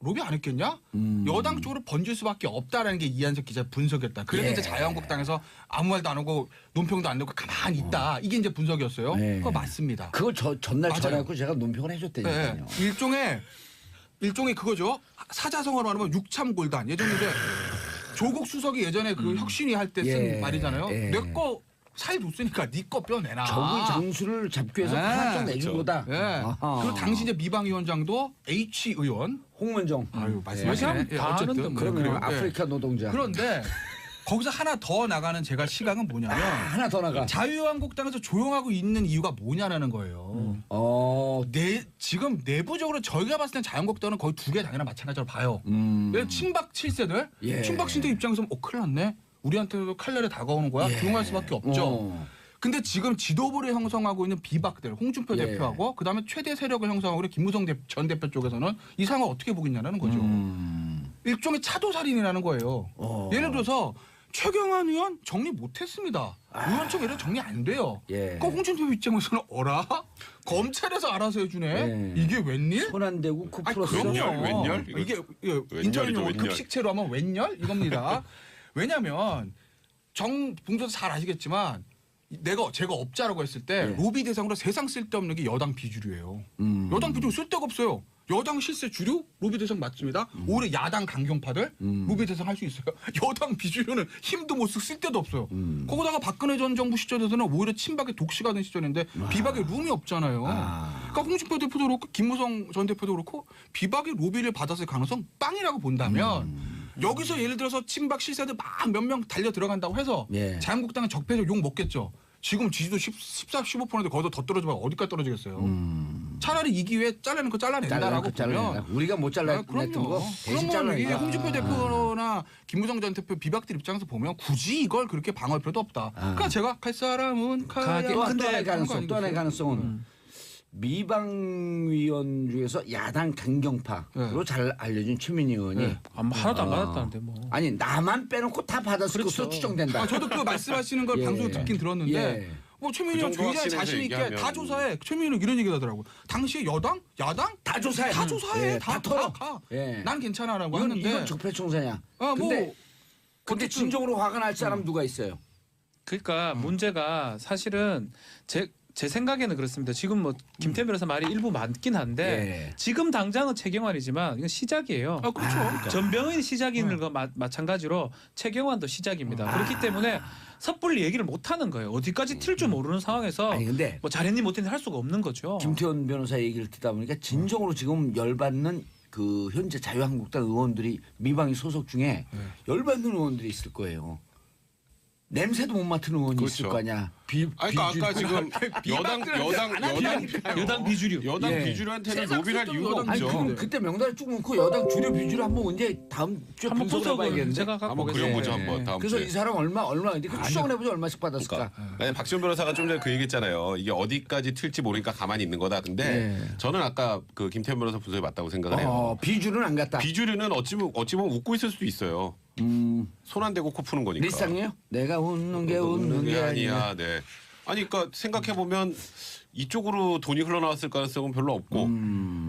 Speaker 4: 로비 안 했겠냐? 여당 쪽으로 번질 수밖에 없다라는 게 이한석 기자 분석이었다. 그래서
Speaker 1: 예.
Speaker 4: 이제 자유한국당에서 아무 말도 안 하고 논평도 안 내고 가만히 있다. 이게 이제 분석이었어요.
Speaker 1: 예.
Speaker 4: 그거 맞습니다.
Speaker 1: 그걸 전날
Speaker 4: 맞아요.
Speaker 1: 전해갖고 제가 논평을
Speaker 4: 네,
Speaker 1: 해줬다니까요.
Speaker 4: 일종의 그거죠. 사자성어로 말하면 육참골단. 예전에 이제 조국 수석이 예전에 그 혁신위 할 때 쓴
Speaker 1: 예.
Speaker 4: 말이잖아요.
Speaker 1: 예.
Speaker 4: 내 거 살 뒀으니까 네 거 뼈내놔.
Speaker 1: 적의 장수를 잡기 위해서
Speaker 4: 네.
Speaker 1: 파란정 내준
Speaker 2: 그렇죠.
Speaker 1: 거다.
Speaker 4: 예.
Speaker 1: 아하.
Speaker 4: 그리고 당시 이제 미방위원장도 H 의원.
Speaker 1: 홍문정.
Speaker 4: 아유 말씀하시네.
Speaker 3: 다 아는데 뭐.
Speaker 1: 그러면
Speaker 4: 그래요.
Speaker 1: 아프리카 노동자.
Speaker 4: 그런데 거기서 하나 더 나가는 제가 시각은 뭐냐면
Speaker 1: 하나 더 나가.
Speaker 4: 자유한국당에서 조용하고 있는 이유가 뭐냐라는 거예요. 지금 내부적으로 저희가 봤을 땐 자유한국당은 거의 두 개 당이나 마찬가지로 봐요. 친박 7세들,
Speaker 1: 예.
Speaker 4: 친박 신대 입장에서 큰일 났네. 우리한테도 칼날이 다가오는 거야. 조용할 수밖에 없죠. 근데 지금 지도부를 형성하고 있는 비박들, 홍준표
Speaker 1: 예.
Speaker 4: 대표하고 그다음에 최대 세력을 형성하고 있는 김무성 전 대표 쪽에서는 이 상황을 어떻게 보겠냐는 거죠. 일종의 차도살인이라는 거예요. 예를 들어서 최경환 의원 정리 못했습니다. 의원총 이런 정리 안 돼요.
Speaker 1: 예.
Speaker 4: 그 홍준표 입장에서는 어라? 검찰에서 알아서 해주네.
Speaker 1: 예.
Speaker 4: 이게 웬일?
Speaker 1: 손 안 대고 코
Speaker 4: 아니,
Speaker 1: 풀었어.
Speaker 4: 그럼요.
Speaker 2: 웬열?
Speaker 4: 이게
Speaker 2: 웬열이죠,
Speaker 4: 인천용
Speaker 2: 웬열.
Speaker 4: 급식체로 하면 웬열 이겁니다. 왜냐하면 봉조도 잘 아시겠지만 제가 업자라고 했을 때
Speaker 1: 예.
Speaker 4: 로비 대상으로 세상 쓸데없는 게 여당 비주류예요. 여당 비주류 쓸데가 없어요. 여당 실세 주류 로비 대상 맞습니다. 오히려 야당 강경파들 로비 대상 할 수 있어요. 여당 비주류는 힘도 못 쓰고 쓸데도 없어요. 거기다가 박근혜 전 정부 시절에서는 오히려 친박의 독시가 된 시절인데 비박의 룸이 없잖아요. 그러니까 홍준표 대표도 그렇고 김무성 전 대표도 그렇고 비박의 로비를 받았을 가능성 빵이라고 본다면 여기서 예를 들어서 친박 실세들 막 몇 명 달려 들어간다고 해서
Speaker 1: 예.
Speaker 4: 자유한국당은 적폐적 욕 먹겠죠. 지금 지지도 14, 15%인데 거기서 더 떨어지면 어디까지 떨어지겠어요. 차라리 이 기회에 잘라는 거 잘라낸다라고 보면
Speaker 1: 우리가 못 잘라냈던 거 대신
Speaker 4: 그러면 이게
Speaker 1: 잘라낸다.
Speaker 4: 홍준표 대표나 김무성 전 대표 비박들 입장에서 보면 굳이 이걸 그렇게 방어할 필요도 없다. 그러니까 제가 갈 사람은 가야
Speaker 1: 또
Speaker 4: 한다.
Speaker 1: 하나의 가능성, 또 하나의
Speaker 4: 아니겠어요?
Speaker 1: 가능성은 미방위원 중에서 야당 강경파로 잘 알려진 최민희 의원이
Speaker 3: 하나도 안 받았다는데 뭐.
Speaker 1: 아니 나만 빼놓고 다 받았을
Speaker 3: 그렇죠.
Speaker 1: 것으로 추정된다.
Speaker 4: 저도 그 말씀하시는 걸
Speaker 1: 예.
Speaker 4: 방송에 듣긴 들었는데
Speaker 1: 예.
Speaker 4: 뭐 최민희 의원
Speaker 2: 그 정도
Speaker 4: 굉장히
Speaker 2: 확신에서
Speaker 4: 자신 있게
Speaker 2: 얘기하면.
Speaker 4: 다 조사해. 최민희 의원 이런 얘기 하더라고. 당시에 여당, 야당
Speaker 1: 다 조사해.
Speaker 4: 다 조사해.
Speaker 1: 예, 다 털어.
Speaker 4: 가.
Speaker 1: 예.
Speaker 4: 난 괜찮아라고
Speaker 1: 이건
Speaker 4: 하는데.
Speaker 1: 적폐청사냐.
Speaker 4: 아,
Speaker 1: 근데
Speaker 4: 뭐
Speaker 1: 근데
Speaker 4: 어쨌든-
Speaker 1: 진정으로 화가 날 사람 누가 있어요?
Speaker 3: 그러니까 문제가 사실은 제 생각에는 그렇습니다. 지금 뭐 김태현 변호사 말이 일부 맞긴 한데
Speaker 1: 예.
Speaker 3: 지금 당장은 최경환이지만 이건 시작이에요.
Speaker 4: 아, 그렇죠.
Speaker 3: 전병헌이 시작인 거 마찬가지로 최경환도 시작입니다. 그렇기 때문에 섣불리 얘기를 못 하는 거예요. 어디까지 튈 줄 모르는 상황에서
Speaker 1: 아니 근데
Speaker 3: 뭐 잘했니 못했니 할 수가 없는 거죠.
Speaker 1: 김태현 변호사 얘기를 듣다 보니까 진정으로 지금 열받는 그 현재 자유한국당 의원들이 미방위 소속 중에 열받는 의원들이 있을 거예요. 냄새도 못 맡은 의원이 있을
Speaker 2: 그렇죠.
Speaker 1: 거 아니야.
Speaker 2: 아니, 그러니까 아까 지금
Speaker 3: 여당 비주류.
Speaker 2: 여당
Speaker 1: 예.
Speaker 2: 비주류한테는
Speaker 4: 세상
Speaker 2: 로비를 할
Speaker 4: 쓸데없는
Speaker 2: 이유가
Speaker 4: 여당
Speaker 1: 아니
Speaker 2: 없죠.
Speaker 1: 그럼 그때 명단을 쭉 놓고 여당 주류 비주류 한번 언제 다음 주에
Speaker 3: 한번
Speaker 1: 분석을
Speaker 3: 분석을
Speaker 1: 해봐야겠는데.
Speaker 3: 제가 갖고
Speaker 2: 한번
Speaker 3: 오겠습니다.
Speaker 2: 그려보죠
Speaker 3: 예.
Speaker 2: 한번 다음
Speaker 1: 그래서
Speaker 2: 주에.
Speaker 1: 이 사람 얼마인데 그 추정을 해보자 얼마씩 받았을까.
Speaker 2: 그러니까 아니, 박지원 변호사가 좀 전에 그 얘기했잖아요. 이게 어디까지 튈지 모르니까 가만히 있는 거다. 근데 저는 아까 그 김태현 변호사 분석이 맞다고 생각을 해요.
Speaker 1: 비주류는 안 갔다.
Speaker 2: 비주류는 어찌 보면 웃고 있을 수도 있어요. 손 안 대고 코 푸는 거니까.
Speaker 1: 리쌍이에요? 내가 웃는 게 웃는 게 아니야.
Speaker 2: 네. 아니 그러니까 생각해 보면 이쪽으로 돈이 흘러나왔을 가능성은 별로 없고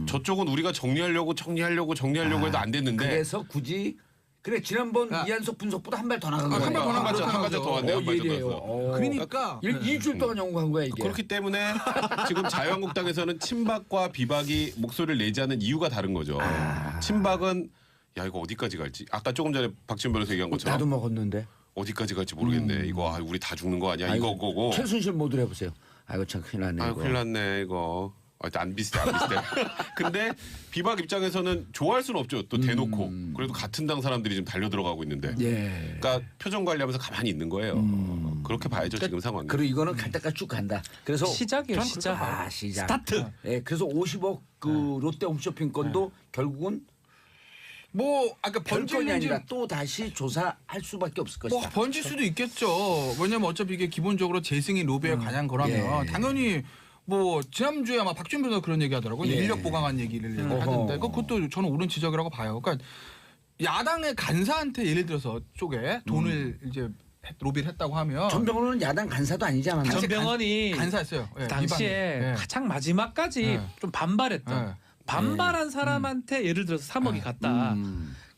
Speaker 2: 저쪽은 우리가 정리하려고 해도 안 됐는데
Speaker 1: 그래서 굳이 그래 지난번 이한석 분석보다 한 발 더 나간 거야.
Speaker 4: 한 발더 나간 거죠.
Speaker 2: 한 가지 더 왔네. 한 가지 더 왔어.
Speaker 4: 그러니까
Speaker 1: 일주일 동안 연구한 거야 이게.
Speaker 2: 그렇기 때문에 지금 자유한국당에서는 친박과 비박이 목소리를 내지 않는 이유가 다른 거죠. 친박은 야 이거 어디까지 갈지 아까 조금 전에 박지원 변호사 얘기한 것처럼
Speaker 1: 나도 먹었는데.
Speaker 2: 어디까지 갈지 모르겠네. 이거 우리 다 죽는 거 아니야? 이거 거고.
Speaker 1: 최순실 모드로 해보세요. 아이고 참 큰일 났네.
Speaker 2: 아유
Speaker 1: 이거.
Speaker 2: 큰일 났네 이거. 안 비슷해. 근데 비박 입장에서는 좋아할 수는 없죠. 또 대놓고. 그래도 같은 당 사람들이 지금 달려 들어가고 있는데.
Speaker 1: 예.
Speaker 2: 그러니까 표정 관리하면서 가만히 있는 거예요. 그렇게 봐야죠 지금 상황.
Speaker 1: 그리고 이거는 갈 때까지 쭉 간다. 그래서
Speaker 3: 시작이에요, 시작.
Speaker 1: 시작.
Speaker 3: 스타트.
Speaker 1: 예, 그래서 50억 그 롯데 홈쇼핑 건도 결국은
Speaker 4: 뭐 아까
Speaker 1: 별건이
Speaker 4: 번지는지
Speaker 1: 아니라 또 다시 조사할 수밖에 없을 것이다.
Speaker 4: 뭐 번질 수도 있겠죠. 왜냐면 어차피 이게 기본적으로 재승인 로비에 관한 거라면
Speaker 1: 예.
Speaker 4: 당연히 뭐 지난주에 아마 박준 변호사 그런 얘기 하더라고요.
Speaker 1: 예.
Speaker 4: 인력 보강한 얘기를 하던데 그것도 저는 옳은 지적이라고 봐요. 그러니까 야당의 간사한테 예를 들어서 쪽에 돈을 이제 로비를 했다고 하면
Speaker 1: 전병호는 야당 간사도 아니지 않았나?
Speaker 3: 전병헌이
Speaker 4: 간사했어요. 예,
Speaker 3: 당시에
Speaker 4: 이방에. 예.
Speaker 3: 가장 마지막까지
Speaker 4: 예.
Speaker 3: 좀 반발했던
Speaker 4: 예.
Speaker 3: 반발한 사람한테 예를 들어서 3억이 갔다.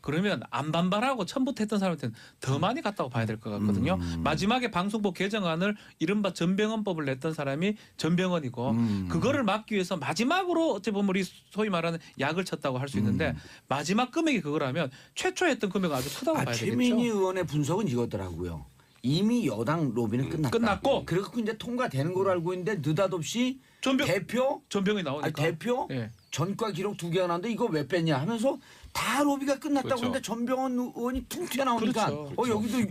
Speaker 3: 그러면 안 반발하고 처음부터 했던 사람한테는 더 많이 갔다고 봐야 될 것 같거든요. 마지막에 방송법 개정안을 이른바 전병헌법을 냈던 사람이 전병헌이고 그거를 막기 위해서 마지막으로 어찌 보면 우리 소위 말하는 약을 쳤다고 할 수 있는데 마지막 금액이 그거라면 최초 했던 금액은 아주 크다고 봐야 되겠죠.
Speaker 1: 최민희 의원의 분석은 이거더라고요. 이미 여당 로비는 끝났다.
Speaker 3: 끝났고.
Speaker 1: 그래서 이제 통과되는 걸로 알고 있는데 느닷없이 대표
Speaker 3: 전병헌이 나오니까.
Speaker 1: 아니, 대표
Speaker 3: 예.
Speaker 1: 전과 기록 2개가 나왔는데 이거 왜 뺐냐 하면서 다 로비가 끝났다고
Speaker 2: 그렇죠.
Speaker 1: 했는데 전병헌 의원이 퉁 튀어나오니까
Speaker 3: 그렇죠.
Speaker 1: 여기도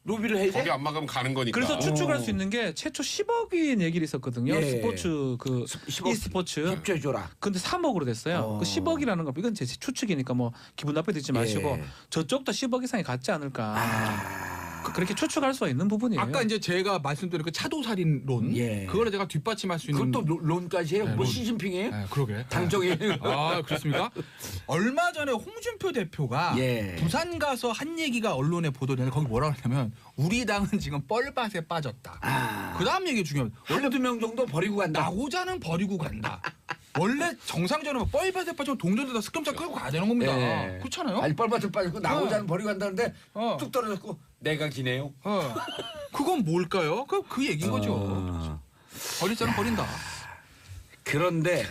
Speaker 1: 로비를 해야
Speaker 2: 거기
Speaker 1: 돼?
Speaker 2: 안 막으면 가는 거니까.
Speaker 3: 그래서 추측할 수 있는 게 최초 10억인 얘기를 있었거든요.
Speaker 1: 예.
Speaker 3: 스포츠 그
Speaker 1: 10억
Speaker 3: e스포츠.
Speaker 1: 협조해줘라.
Speaker 3: 근데 3억으로 됐어요. 그 10억이라는 거 이건 제 추측이니까 뭐 기분 나쁘게 듣지 마시고
Speaker 1: 예.
Speaker 3: 저쪽도 10억 이상이 갔지 않을까. 그렇게 추측할 수가 있는 부분이에요.
Speaker 4: 아까 이제 제가 말씀드린 그 차도살인론
Speaker 1: 예.
Speaker 4: 그거를 제가 뒷받침할 수 있는
Speaker 1: 그것도 론까지 해요?
Speaker 4: 네,
Speaker 1: 뭐
Speaker 4: 론.
Speaker 1: 시진핑이에요?
Speaker 4: 네, 그러게.
Speaker 1: 당정이에요?
Speaker 4: 아 그렇습니까? 얼마 전에 홍준표 대표가
Speaker 1: 예.
Speaker 4: 부산 가서 한 얘기가 언론에 보도되는데 거기 뭐라고 했냐면 우리 당은 지금 뻘밭에 빠졌다. 그 다음 얘기 중요합니다.
Speaker 1: 한두 명 정도 버리고 간다.
Speaker 4: 나고자는 버리고 간다. 원래 정상적으로 뻘밭에 빠지면 동전에다 스금짝 끌고 가야 되는 겁니다.
Speaker 1: 예.
Speaker 4: 그렇잖아요.
Speaker 1: 아니 뻘밭을 빠지고 나고자는 버리고 간다는데
Speaker 4: 어.
Speaker 1: 뚝 떨어졌고 내가 기네요.
Speaker 4: 그건 뭘까요? 그 얘기인 거죠. 버릴 사람 버린다.
Speaker 1: 그런데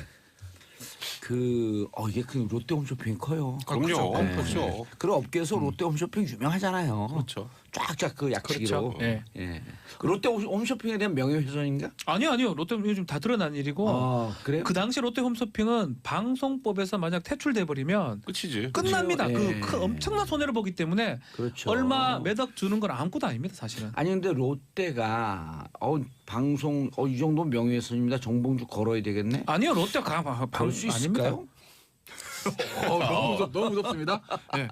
Speaker 1: 이게 그 롯데 홈쇼핑이 커요.
Speaker 2: 그럼요.
Speaker 1: 네.
Speaker 2: 그렇죠.
Speaker 1: 그런 업계에서 롯데 홈쇼핑 유명하잖아요.
Speaker 2: 그렇죠.
Speaker 1: 쫙쫙 그 약치기로.
Speaker 3: 그렇죠. 예.
Speaker 1: 예. 그 롯데 홈쇼핑에 대한 명예훼손인가?
Speaker 3: 아니요. 롯데 요즘 다 드러난 일이고
Speaker 1: 그래요?
Speaker 3: 그 당시 롯데 홈쇼핑은 방송법에서 만약 퇴출돼 버리면
Speaker 2: 끝이지.
Speaker 3: 끝납니다.
Speaker 1: 그렇죠. 예.
Speaker 3: 그 엄청난 손해를 보기 때문에
Speaker 1: 그렇죠.
Speaker 3: 얼마 매덕 주는 건 아무것도 아닙니다, 사실은.
Speaker 1: 아니 근데 롯데가 방송 이 정도 명예훼손입니다. 정봉주 걸어야 되겠네.
Speaker 3: 아니요, 롯데가
Speaker 1: 볼 수 있을까요?
Speaker 4: 너무 무섭습니다. 네.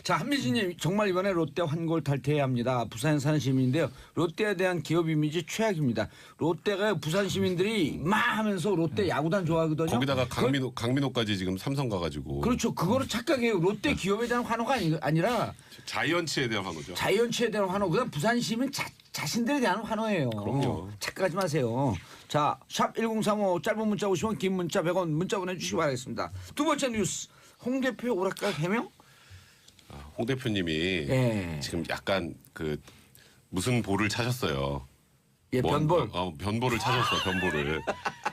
Speaker 1: 자 한미진님 정말 이번에 롯데 환골 탈퇴해야 합니다. 부산에 사는 시민인데요. 롯데에 대한 기업 이미지 최악입니다. 롯데가 부산 시민들이 막 하면서 롯데 야구단 좋아하거든요.
Speaker 2: 거기다가 강민호까지 지금 삼성 가가지고.
Speaker 1: 그렇죠. 그거를 착각해요. 롯데 기업에 대한 환호가 아니라
Speaker 2: 자이언츠에 대한 환호죠.
Speaker 1: 자이언츠에 대한 환호. 그다음 부산 시민 자신들에 대한 환호예요.
Speaker 2: 그럼요.
Speaker 1: 착각하지 마세요. 자, 샵 1035 짧은 문자 50원 긴 문자 100원 문자 보내주시기 바라겠습니다. 두 번째 뉴스. 홍 대표 오락가 해명?
Speaker 2: 홍 대표님이
Speaker 1: 예.
Speaker 2: 지금 약간 그 무슨 볼을 차셨어요.
Speaker 1: 예, 변볼.
Speaker 2: 변볼을 찾았어, 변볼을.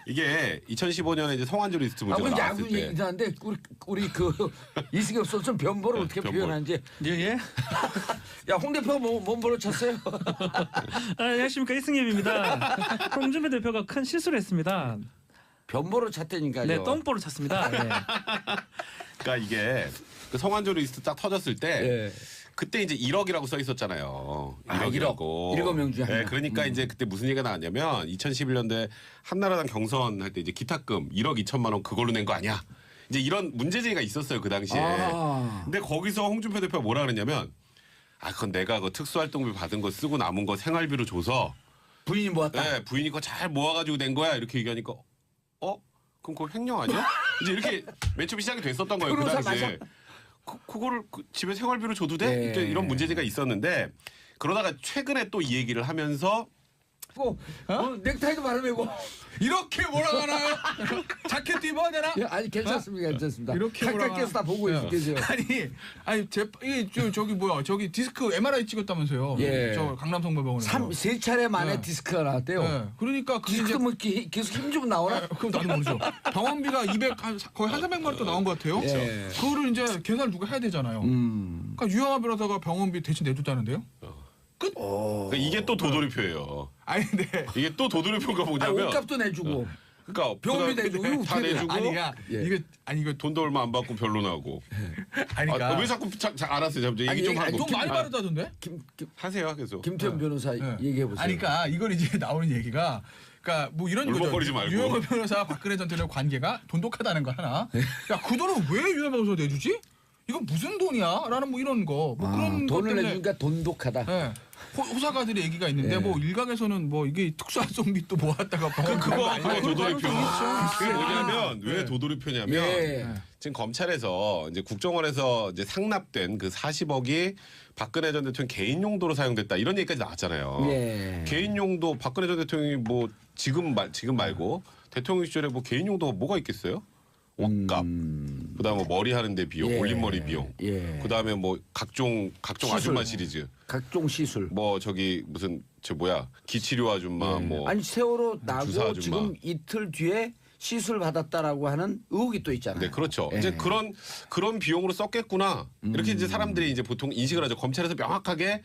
Speaker 2: 이게 2015년에 이제 성완조 리스트 문제가
Speaker 1: 근데
Speaker 2: 나왔을
Speaker 1: 야구
Speaker 2: 때.
Speaker 1: 얘기하는데 우리 그 이승엽 선수는 변볼을 어떻게
Speaker 2: 변볼.
Speaker 1: 표현하는지.
Speaker 3: 예.
Speaker 1: 야, 홍 대표가 뭔 볼을 쳤어요?
Speaker 3: 안녕하십니까, 이승엽입니다. 홍준표 대표가 큰 실수를 했습니다.
Speaker 1: 변볼을 찼다니까요.
Speaker 3: 네, 똥볼을 찼습니다. 네.
Speaker 2: 그러니까 이게 그 성완조 리스트 딱 터졌을 때
Speaker 1: 예.
Speaker 2: 그때 이제 1억이라고 써 있었잖아요. 1억이라고.
Speaker 1: 7명 중에 하나.
Speaker 2: 네, 그러니까 이제 그때 무슨 얘기가 나왔냐면 2011년도에 한나라당 경선 할 때 이제 기탁금 1억 2천만 원 그걸로 낸 거 아니야. 이제 이런 문제제기가 있었어요 그 당시에. 근데 거기서 홍준표 대표가 뭐라 그랬냐면 그건 내가 그 특수활동비 받은 거 쓰고 남은 거 생활비로 줘서
Speaker 1: 부인이 모았다.
Speaker 2: 네, 부인이 거 잘 모아가지고 낸 거야 이렇게 얘기하니까 그럼 그거 횡령 아니야? 이제 이렇게 맨 처음에 시작이 됐었던 거예요 그
Speaker 1: 변호사
Speaker 2: 당시에. 그거를 집에 생활비로 줘도 돼?
Speaker 1: 네.
Speaker 2: 이때 이런 문제제가 있었는데 그러다가 최근에 또 이 얘기를 하면서
Speaker 1: 고 넥타이도 바르매고.
Speaker 4: 이렇게 몰아가나요? 자켓도 입어야 되나?
Speaker 1: 예, 아니 괜찮습니다, 괜찮습니다.
Speaker 4: 이렇게
Speaker 1: 각각께서 다 보고 계세요.
Speaker 4: 아니 저기 뭐야 저기 디스크 MRI 찍었다면서요?
Speaker 1: 예.
Speaker 4: 저 강남 성모병원에서.
Speaker 1: 3차례 만에
Speaker 4: 네.
Speaker 1: 디스크가 나왔대요.
Speaker 4: 네. 그러니까 그게
Speaker 1: 디스크
Speaker 4: 이제
Speaker 1: 뭐 계속 힘 좀 나오나?
Speaker 4: 그럼 나도 모르죠. 병원비가 200 거의 한 300만 원 또 나온 것 같아요.
Speaker 1: 예.
Speaker 4: 그거를 이제 계산을 누가 해야 되잖아요. 그러니까 유영아 변호사가 병원비 대신 내줬다는데요? 끝?
Speaker 2: 그러니까 이게 또 도돌이표예요.
Speaker 4: 아니 근데
Speaker 2: 이게 또 도돌이표가
Speaker 1: 아니,
Speaker 2: 뭐냐면
Speaker 1: 옷값도 내주고
Speaker 2: 그러니까
Speaker 1: 병원비
Speaker 2: 그다음에
Speaker 1: 내주고 이거
Speaker 2: 다
Speaker 1: 어떻게 돼요?
Speaker 2: 내주고
Speaker 4: 아니가
Speaker 1: 예.
Speaker 4: 이거
Speaker 2: 돈도 얼마 안 받고 별로 나고.
Speaker 4: 아니가
Speaker 2: 왜 자꾸 알았어요. 잠시
Speaker 1: 아니,
Speaker 2: 얘기 좀
Speaker 1: 아니,
Speaker 2: 하고.
Speaker 4: 돈 많이 받았다던데?
Speaker 2: 하세요 계속.
Speaker 1: 김태현 변호사 얘기해 보세요.
Speaker 4: 아니 그러니까 이걸 이제 나오는 얘기가 그러니까 뭐 이런 거죠.
Speaker 2: 울먹거리지 말고.
Speaker 4: 유영아 변호사와 박근혜 전 대통령 관계가 돈독하다는 거 하나. 야 그 돈을 왜 유영아 변호사가 내주지? 이건 무슨 돈이야? 라는 뭐 이런 거. 뭐 그런 것
Speaker 1: 돈을
Speaker 4: 때문에
Speaker 1: 내주니까 돈독하다.
Speaker 4: 예. 호사가들의 얘기가 있는데
Speaker 1: 예.
Speaker 4: 뭐 일각에서는 뭐 이게 특수활동비 또 모았다가
Speaker 2: 그거 도돌이표. 그게
Speaker 1: 있어요.
Speaker 2: 뭐냐면 왜
Speaker 4: 네.
Speaker 2: 도돌이표냐면
Speaker 1: 예.
Speaker 2: 지금 검찰에서 이제 국정원에서 이제 상납된 그 40억이 박근혜 전 대통령 개인 용도로 사용됐다 이런 얘기까지 나왔잖아요.
Speaker 1: 예.
Speaker 2: 개인 용도 박근혜 전 대통령이 뭐 지금 말고 대통령 시절에 뭐 개인 용도가 뭐가 있겠어요? 옷값, 그다음에 뭐 머리 하는데 비용,
Speaker 1: 예.
Speaker 2: 올림머리 비용,
Speaker 1: 예.
Speaker 2: 그다음에 뭐 각종
Speaker 1: 시술.
Speaker 2: 아줌마 시리즈,
Speaker 1: 각종 시술.
Speaker 2: 뭐 저기 무슨 기치료 아줌마 뭐
Speaker 1: 아니 세월호
Speaker 2: 주사
Speaker 1: 나고
Speaker 2: 아줌마.
Speaker 1: 지금 이틀 뒤에 시술 받았다라고 하는 의혹이 또 있잖아요.
Speaker 2: 네, 그렇죠.
Speaker 1: 예.
Speaker 2: 이제 그런 비용으로 썼겠구나. 이렇게 이제 사람들이 이제 보통 인식을 하죠. 검찰에서 명확하게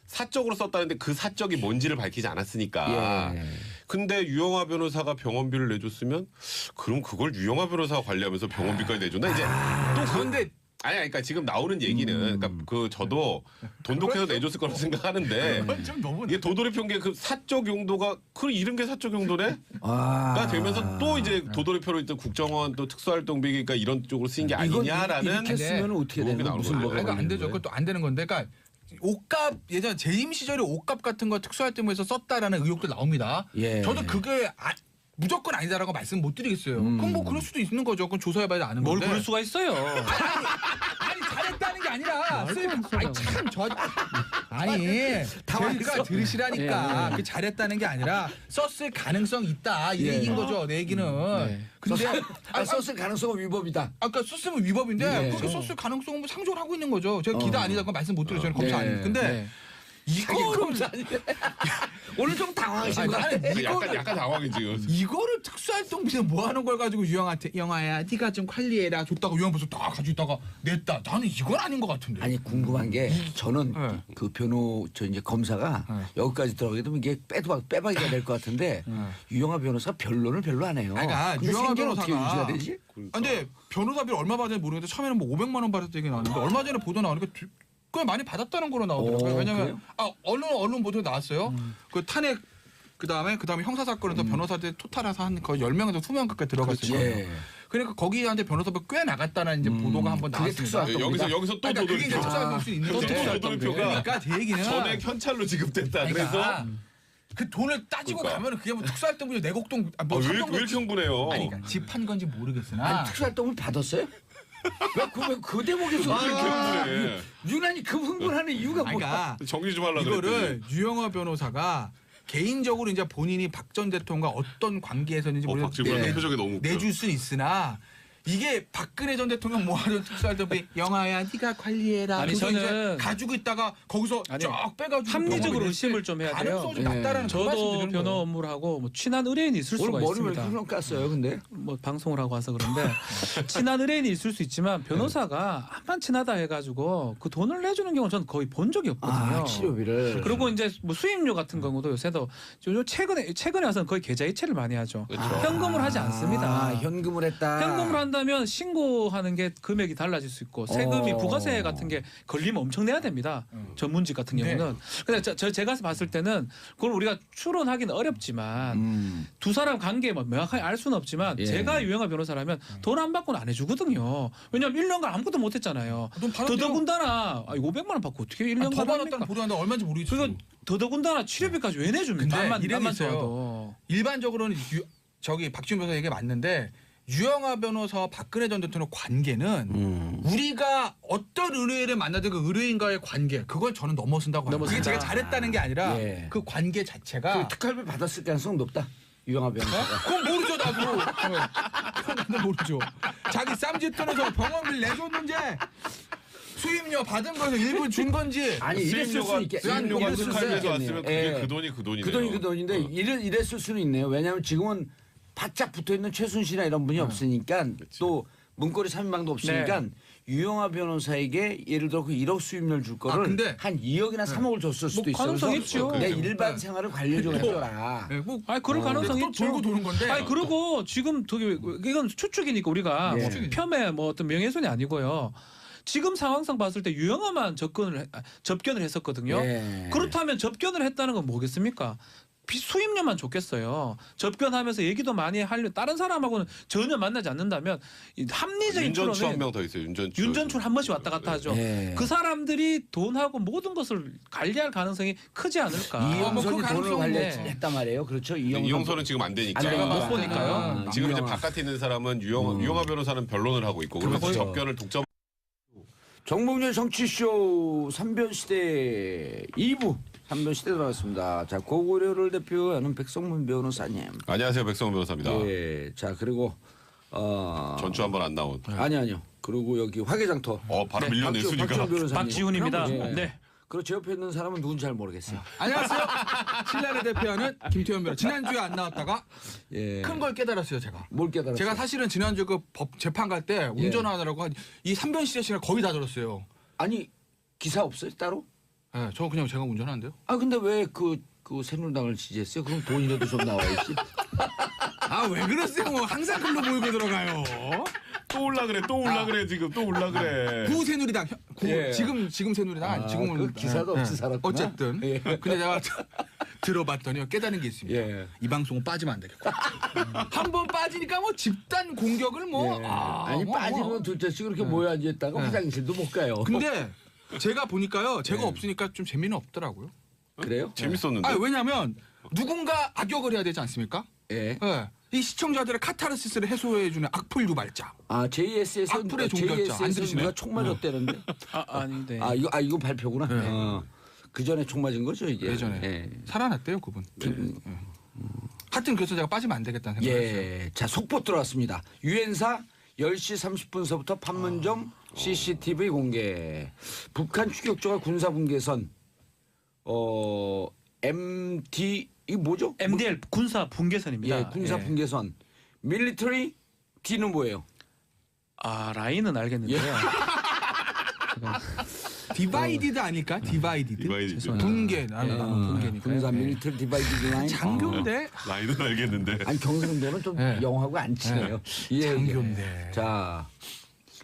Speaker 2: 사적으로 썼다는데 그 사적이 뭔지를 밝히지 않았으니까.
Speaker 1: 예.
Speaker 2: 근데 유영아 변호사가 병원비를 내줬으면 그럼 그걸 유영아 변호사가 관리하면서 병원비까지 내줬나? 이제 또 그런데 아니 그러니까 지금 나오는 얘기는 그러니까 그 저도 돈독해서 내줬을 거라고 생각하는데
Speaker 4: 그건 좀 너무
Speaker 2: 이게 도돌이표인 게 그 사적 용도가 그 이런 게 사적 용도네? 가 되면서 또 이제 도돌이표로 일단 국정원 또 특수활동비니까 이런 쪽으로 쓰인 게 아니냐라는
Speaker 1: 이렇게 쓰면 어떻게
Speaker 2: 의혹이
Speaker 1: 되는
Speaker 2: 나오는
Speaker 1: 무슨
Speaker 2: 거예요.
Speaker 1: 뭐가
Speaker 4: 그러니까 안
Speaker 1: 걸리는
Speaker 4: 되죠.
Speaker 1: 거예요?
Speaker 4: 그것도 안 되는 건데, 그러니까 옷값 예전 재임 시절에 옷값 같은 거 특수활동에서 썼다라는 의혹도 나옵니다.
Speaker 1: 예.
Speaker 4: 저도 그게 무조건 아니다라고 말씀 못 드리겠어요. 그럼 뭐 그럴 수도 있는 거죠. 그건 조사해봐야 아는
Speaker 3: 뭘
Speaker 4: 건데.
Speaker 3: 그럴 수가 있어요.
Speaker 4: 아니 잘했다는 게 아니라
Speaker 3: 말도
Speaker 4: 쌤,
Speaker 3: 안 써요.
Speaker 4: 아니 참저 아니 저희가 들으시라니까 그 잘했다는 게 아니라 썼을 가능성 있다 이
Speaker 1: 예.
Speaker 4: 얘기인 거죠. 내 얘기는.
Speaker 3: 네.
Speaker 4: 근데
Speaker 1: 썼을 가능성은 위법이다.
Speaker 4: 아까 썼으면 위법인데
Speaker 1: 네.
Speaker 4: 그렇게 썼을 가능성은 뭐 상정을 하고 있는 거죠. 제가 기다 아니다고 말씀 못 드려요. 저는 검사
Speaker 1: 네.
Speaker 4: 아니에요. 근데
Speaker 3: 네.
Speaker 4: 이거를
Speaker 1: 오늘 좀 당황하신
Speaker 4: 아니,
Speaker 1: 거
Speaker 4: 나는
Speaker 1: 같아.
Speaker 2: 약간 당황해 지금.
Speaker 4: 이거를 특수활동비에 뭐 하는 걸 가지고 유영한테 영아야 네가 좀 관리해라 줬다고 유영 벌써 딱 가지고 있다가 냈다. 나는 이건 아닌 것 같은데.
Speaker 1: 아니 궁금한 게 저는
Speaker 4: 네.
Speaker 1: 그 저 이제 검사가
Speaker 4: 네.
Speaker 1: 여기까지 들어가게 되면 이게 빼박이가 될 것 같은데 유영아 변호사 변론을 별로 안 해요.
Speaker 4: 그러니까
Speaker 1: 근데
Speaker 4: 유영아
Speaker 1: 생계는 어떻게
Speaker 4: 변호사가
Speaker 1: 유지가 되지?
Speaker 4: 근데 변호사비를 얼마 받았는지 모르겠는데 처음에는 뭐 500만 원 받았다 얘기 나왔는데 얼마 전에 보도 나오니까 꽤 많이 받았다는 거로 나오더라고요. 왜냐면
Speaker 1: 그래요?
Speaker 4: 언론 보도에 나왔어요. 그 탄핵 그다음에 형사 사건에서 변호사들 토탈해서 한 거의 10명에서 20명 가까이 들어갔어요.
Speaker 1: 예.
Speaker 4: 그러니까 거기한테 변호사비 꽤 나갔다는 이제 보도가 한번
Speaker 1: 그게
Speaker 4: 나왔습니다.
Speaker 1: 특수활동.
Speaker 2: 여기서 또
Speaker 4: 그러니까 그게 이제
Speaker 2: 도돌이표.
Speaker 4: 특수활동 수 있는
Speaker 2: 또
Speaker 4: 건데
Speaker 2: 도돌이표가
Speaker 4: 그러니까 제 얘기는
Speaker 2: 전액 현찰로 지급됐다. 그래서
Speaker 4: 그러니까 그 돈을 따지고
Speaker 2: 그러니까.
Speaker 4: 가면 그게 뭐 특수활동비 내곡동
Speaker 2: 왜 이렇게 흥분해요?
Speaker 4: 아니 그러니까 집한 건지 모르겠으나
Speaker 1: 아니 특수활동을 받았어요? 왜그 대목에서
Speaker 2: 왜 이렇게 흥분해?
Speaker 1: 유난히 그 흥분하는 이유가 뭐야?
Speaker 4: 그러니까
Speaker 2: 정리 좀 하려고
Speaker 4: 이거를 유영아 변호사가 개인적으로 이제 본인이 박 전 대통령과 어떤 관계에서는지 모르겠는데
Speaker 2: 박지원 표정이 너무 웃겨.
Speaker 4: 내줄 수는 있으나 이게 박근혜 전 대통령 모아둔 특수활동비 영아야 네가 관리해라.
Speaker 3: 아니,
Speaker 4: 그거
Speaker 3: 저는-
Speaker 4: 이제 가지고 있다가 거기서
Speaker 3: 아니요.
Speaker 4: 쫙 빼가지고
Speaker 3: 합리적으로
Speaker 4: 병원에
Speaker 3: 의심을 좀 해야 돼요.
Speaker 4: 가능성이 좀 낮다라는 그 말씀
Speaker 3: 저도
Speaker 4: 드리는
Speaker 3: 변호
Speaker 4: 거예요.
Speaker 3: 업무를 하고 뭐 친한 의뢰인이 있을 수가
Speaker 1: 오늘 머리 왜
Speaker 3: 있습니다.
Speaker 1: 이렇게 깠어요? 근데
Speaker 3: 뭐 방송을 하고 와서 그런데 친한 의뢰인이 있을 수 있지만 변호사가 한판 친하다 해가지고 그 돈을 내주는 경우 저는 거의 본 적이 없거든요.
Speaker 1: 치료비를
Speaker 3: 그리고 이제 뭐 수임료 같은 경우도 요새도 최근에 와서는 거의 계좌 이체를 많이 하죠. 현금을 하지 않습니다.
Speaker 1: 현금을 했다.
Speaker 3: 현금을 한다면 신고하는 게 금액이 달라질 수 있고 세금이 부가세 같은 게 걸리면 엄청 내야 됩니다. 전문직 같은 경우는. 근데 제가 봤을 때는 그걸 우리가 추론하기는 어렵지만 두 사람 관계 뭐 명확하게 알 수는 없지만
Speaker 1: 예.
Speaker 3: 제가 유영아 변호사라면 돈 안 받고는 안 해주거든요. 왜냐하면 1년간 아무것도 못했잖아요.
Speaker 4: 돈 받았대요.
Speaker 3: 더더군다나 500만 원 받고 어떻게 1년간
Speaker 4: 더 받았다는
Speaker 3: 합니까?
Speaker 4: 보도하는데 얼마인지 모르겠어요.
Speaker 3: 그리고 더더군다나 치료비까지 왜 내줍니까?
Speaker 4: 근데
Speaker 3: 남만
Speaker 4: 이런 게 있어요.
Speaker 3: 좋아도.
Speaker 4: 일반적으로는 저기 박지원 변호사 얘기가 맞는데 유영하 변호사와 박근혜 전 대통령 관계는 우리가 어떤 의뢰인을 만나든 그 의뢰인과의 관계 그걸 저는 넘어선다고 합니다. 그게 제가 잘했다는 게 아니라
Speaker 1: 예.
Speaker 4: 그 관계 자체가
Speaker 1: 그 특활비 받았을 가능성 높다. 유영하 변호사가.
Speaker 4: 그건 모르죠 나도. 나도 모르죠. 자기 쌈짓 터내서 병원비를 내줬는지 수임료 받은 거에서 일부 준 건지
Speaker 1: 아니 이랬을 수 있겠.
Speaker 2: 수임료가
Speaker 1: 이랬을 수
Speaker 2: 특활비에서
Speaker 1: 있겠네요.
Speaker 2: 왔으면 그게
Speaker 1: 예.
Speaker 2: 그 돈이 그 돈이네요.
Speaker 1: 그 돈이 그 돈인데 이랬을 수는 있네요. 왜냐하면 지금은 바짝 붙어 있는 최순실이나 이런 분이 없으니까 또 문고리 3인방도 없으니까 유영하 변호사에게 예를 들어 그 1억 수임료를 줄 거를
Speaker 4: 근데
Speaker 1: 한 2억이나 3억을 줬을 수도 있어요.
Speaker 3: 가능성
Speaker 1: 그래서
Speaker 3: 있죠.
Speaker 1: 내
Speaker 2: 그렇죠.
Speaker 1: 일반 생활을 관리 좀 해줘라.
Speaker 4: 네, 뭐
Speaker 3: 아니 그럴 가능성이
Speaker 4: 또
Speaker 3: 있죠.
Speaker 4: 돌고 도는 건데.
Speaker 3: 아니 그리고 지금 저기 이건 추측이니까 우리가
Speaker 1: 예.
Speaker 3: 뭐 폄훼 뭐 어떤 명예훼손이 아니고요. 지금 상황상 봤을 때 유영하만 접견을 했었거든요.
Speaker 1: 예.
Speaker 3: 그렇다면 접견을 했다는 건 뭐겠습니까? 수임료만 줬겠어요. 접견하면서 얘기도 많이 하려 다른 사람하고는 전혀 만나지 않는다면 이 합리적인
Speaker 2: 윤전추 한
Speaker 3: 추론은
Speaker 2: 명 더 있어요. 윤전추.
Speaker 3: 윤전출 한 번씩 왔다 갔다 하죠.
Speaker 1: 예.
Speaker 3: 그 사람들이 돈하고 모든 것을 관리할 가능성이 크지 않을까.
Speaker 1: 이영선이
Speaker 4: 그
Speaker 1: 돈을
Speaker 4: 가능성은
Speaker 1: 관리했단 말이에요. 그렇죠.
Speaker 2: 이용서는 지금 안 되니까.
Speaker 1: 안 되니까.
Speaker 3: 못 보니까요.
Speaker 2: 지금 이제
Speaker 1: 유영하.
Speaker 2: 바깥에 있는 사람은 유영하 변호사는 변론을 하고 있고 그러면서
Speaker 1: 그렇죠.
Speaker 2: 접견을 독점.
Speaker 1: 정봉준 정치쇼 3변시대 2부 3변시대 들어왔습니다. 자 고구려를 대표하는 백성문 변호사님.
Speaker 2: 안녕하세요, 백성원 변호사입니다.
Speaker 1: 예. 자 그리고
Speaker 2: 전주 한번 안 나온.
Speaker 1: 아니요. 그리고 여기 화개장터.
Speaker 2: 바로 밀려내 순위가.
Speaker 1: 박지원 변호사님.
Speaker 3: 박지훈입니다.
Speaker 1: 예.
Speaker 3: 네.
Speaker 1: 그리고 제 옆에 있는 사람은 누군지 잘 모르겠어요.
Speaker 4: 안녕하세요. 신라를 대표하는 김태현 변호사. 지난주에 안 나왔다가
Speaker 1: 예.
Speaker 4: 큰 걸 깨달았어요 제가.
Speaker 1: 뭘 깨달았어요?
Speaker 4: 제가 사실은 지난주 그 법 재판 갈 때 운전하느라고 이 3변시대 시간 거의 다 들었어요.
Speaker 1: 아니 기사 없어요 따로?
Speaker 4: 네, 저 그냥 제가 운전하는데요.
Speaker 1: 아 근데 왜 그 새누리당을 지지했어요? 그럼 돈이라도 좀 나와야지.
Speaker 4: 아 왜 그러세요? 뭐 항상 글로 모이고 들어가요.
Speaker 2: 또 올라 그래, 또 올라 그래 지금 또 올라 그래.
Speaker 4: 구 새누리당
Speaker 1: 예.
Speaker 4: 지금 새누리당 아니 지금은
Speaker 1: 그 기사도
Speaker 4: 예.
Speaker 1: 없이 살았구나.
Speaker 4: 어쨌든
Speaker 1: 예.
Speaker 4: 근데 내가 들어봤더니 깨달은 게 있습니다.
Speaker 1: 예.
Speaker 4: 이 방송은 빠지면 안 되겠고 한 번 빠지니까 뭐 집단 공격을 뭐
Speaker 1: 예.
Speaker 4: 아,
Speaker 1: 아니
Speaker 4: 뭐,
Speaker 1: 빠지면
Speaker 4: 뭐.
Speaker 1: 둘째씩 그렇게 모여 앉아있다가 화장실도 못 가요.
Speaker 4: 근데 제가 보니까요 제가 없으니까 좀 재미는 없더라고요.
Speaker 1: 그래요?
Speaker 2: 재밌었는데.
Speaker 4: 아 왜냐면 누군가 악역을 해야 되지 않습니까?
Speaker 1: 예.
Speaker 4: 예. 이 시청자들의 카타르시스를 해소해주는 악플 유발자.
Speaker 1: 아 JS에서
Speaker 4: 악플의 종결자. 안 들으시나요?
Speaker 1: 누가 총 맞았다는데?
Speaker 3: 아니 네.
Speaker 1: 이거 발표구나. 그 전에 총 맞은 거죠 이게.
Speaker 4: 예전에
Speaker 1: 예.
Speaker 4: 살아났대요 그분. 하여튼 그래서 제가 빠지면 안 되겠다는 생각했어요.
Speaker 1: 예. 자 속보 들어왔습니다. 유엔사 10시 30분서부터 판문점 CCTV 공개. 북한 추격조가 군사분계선 MD 이거 뭐죠?
Speaker 3: MDL 군사 분계선입니다.
Speaker 1: 예, 군사 분계선. 밀리터리 D는 뭐예요?
Speaker 3: 라인은 알겠는데요.
Speaker 4: 디바이디드 아닐까? 디바이디드.
Speaker 2: 디바이디드.
Speaker 4: 분개. 나는 분개니까.
Speaker 1: 군사 밀리터리 디바이디드 라인.
Speaker 4: 장교인데.
Speaker 2: 라인은 알겠는데.
Speaker 1: 아니 경상도는 좀
Speaker 4: 예.
Speaker 1: 영하고 안 친해요. 예,
Speaker 4: 장교인데.
Speaker 1: 자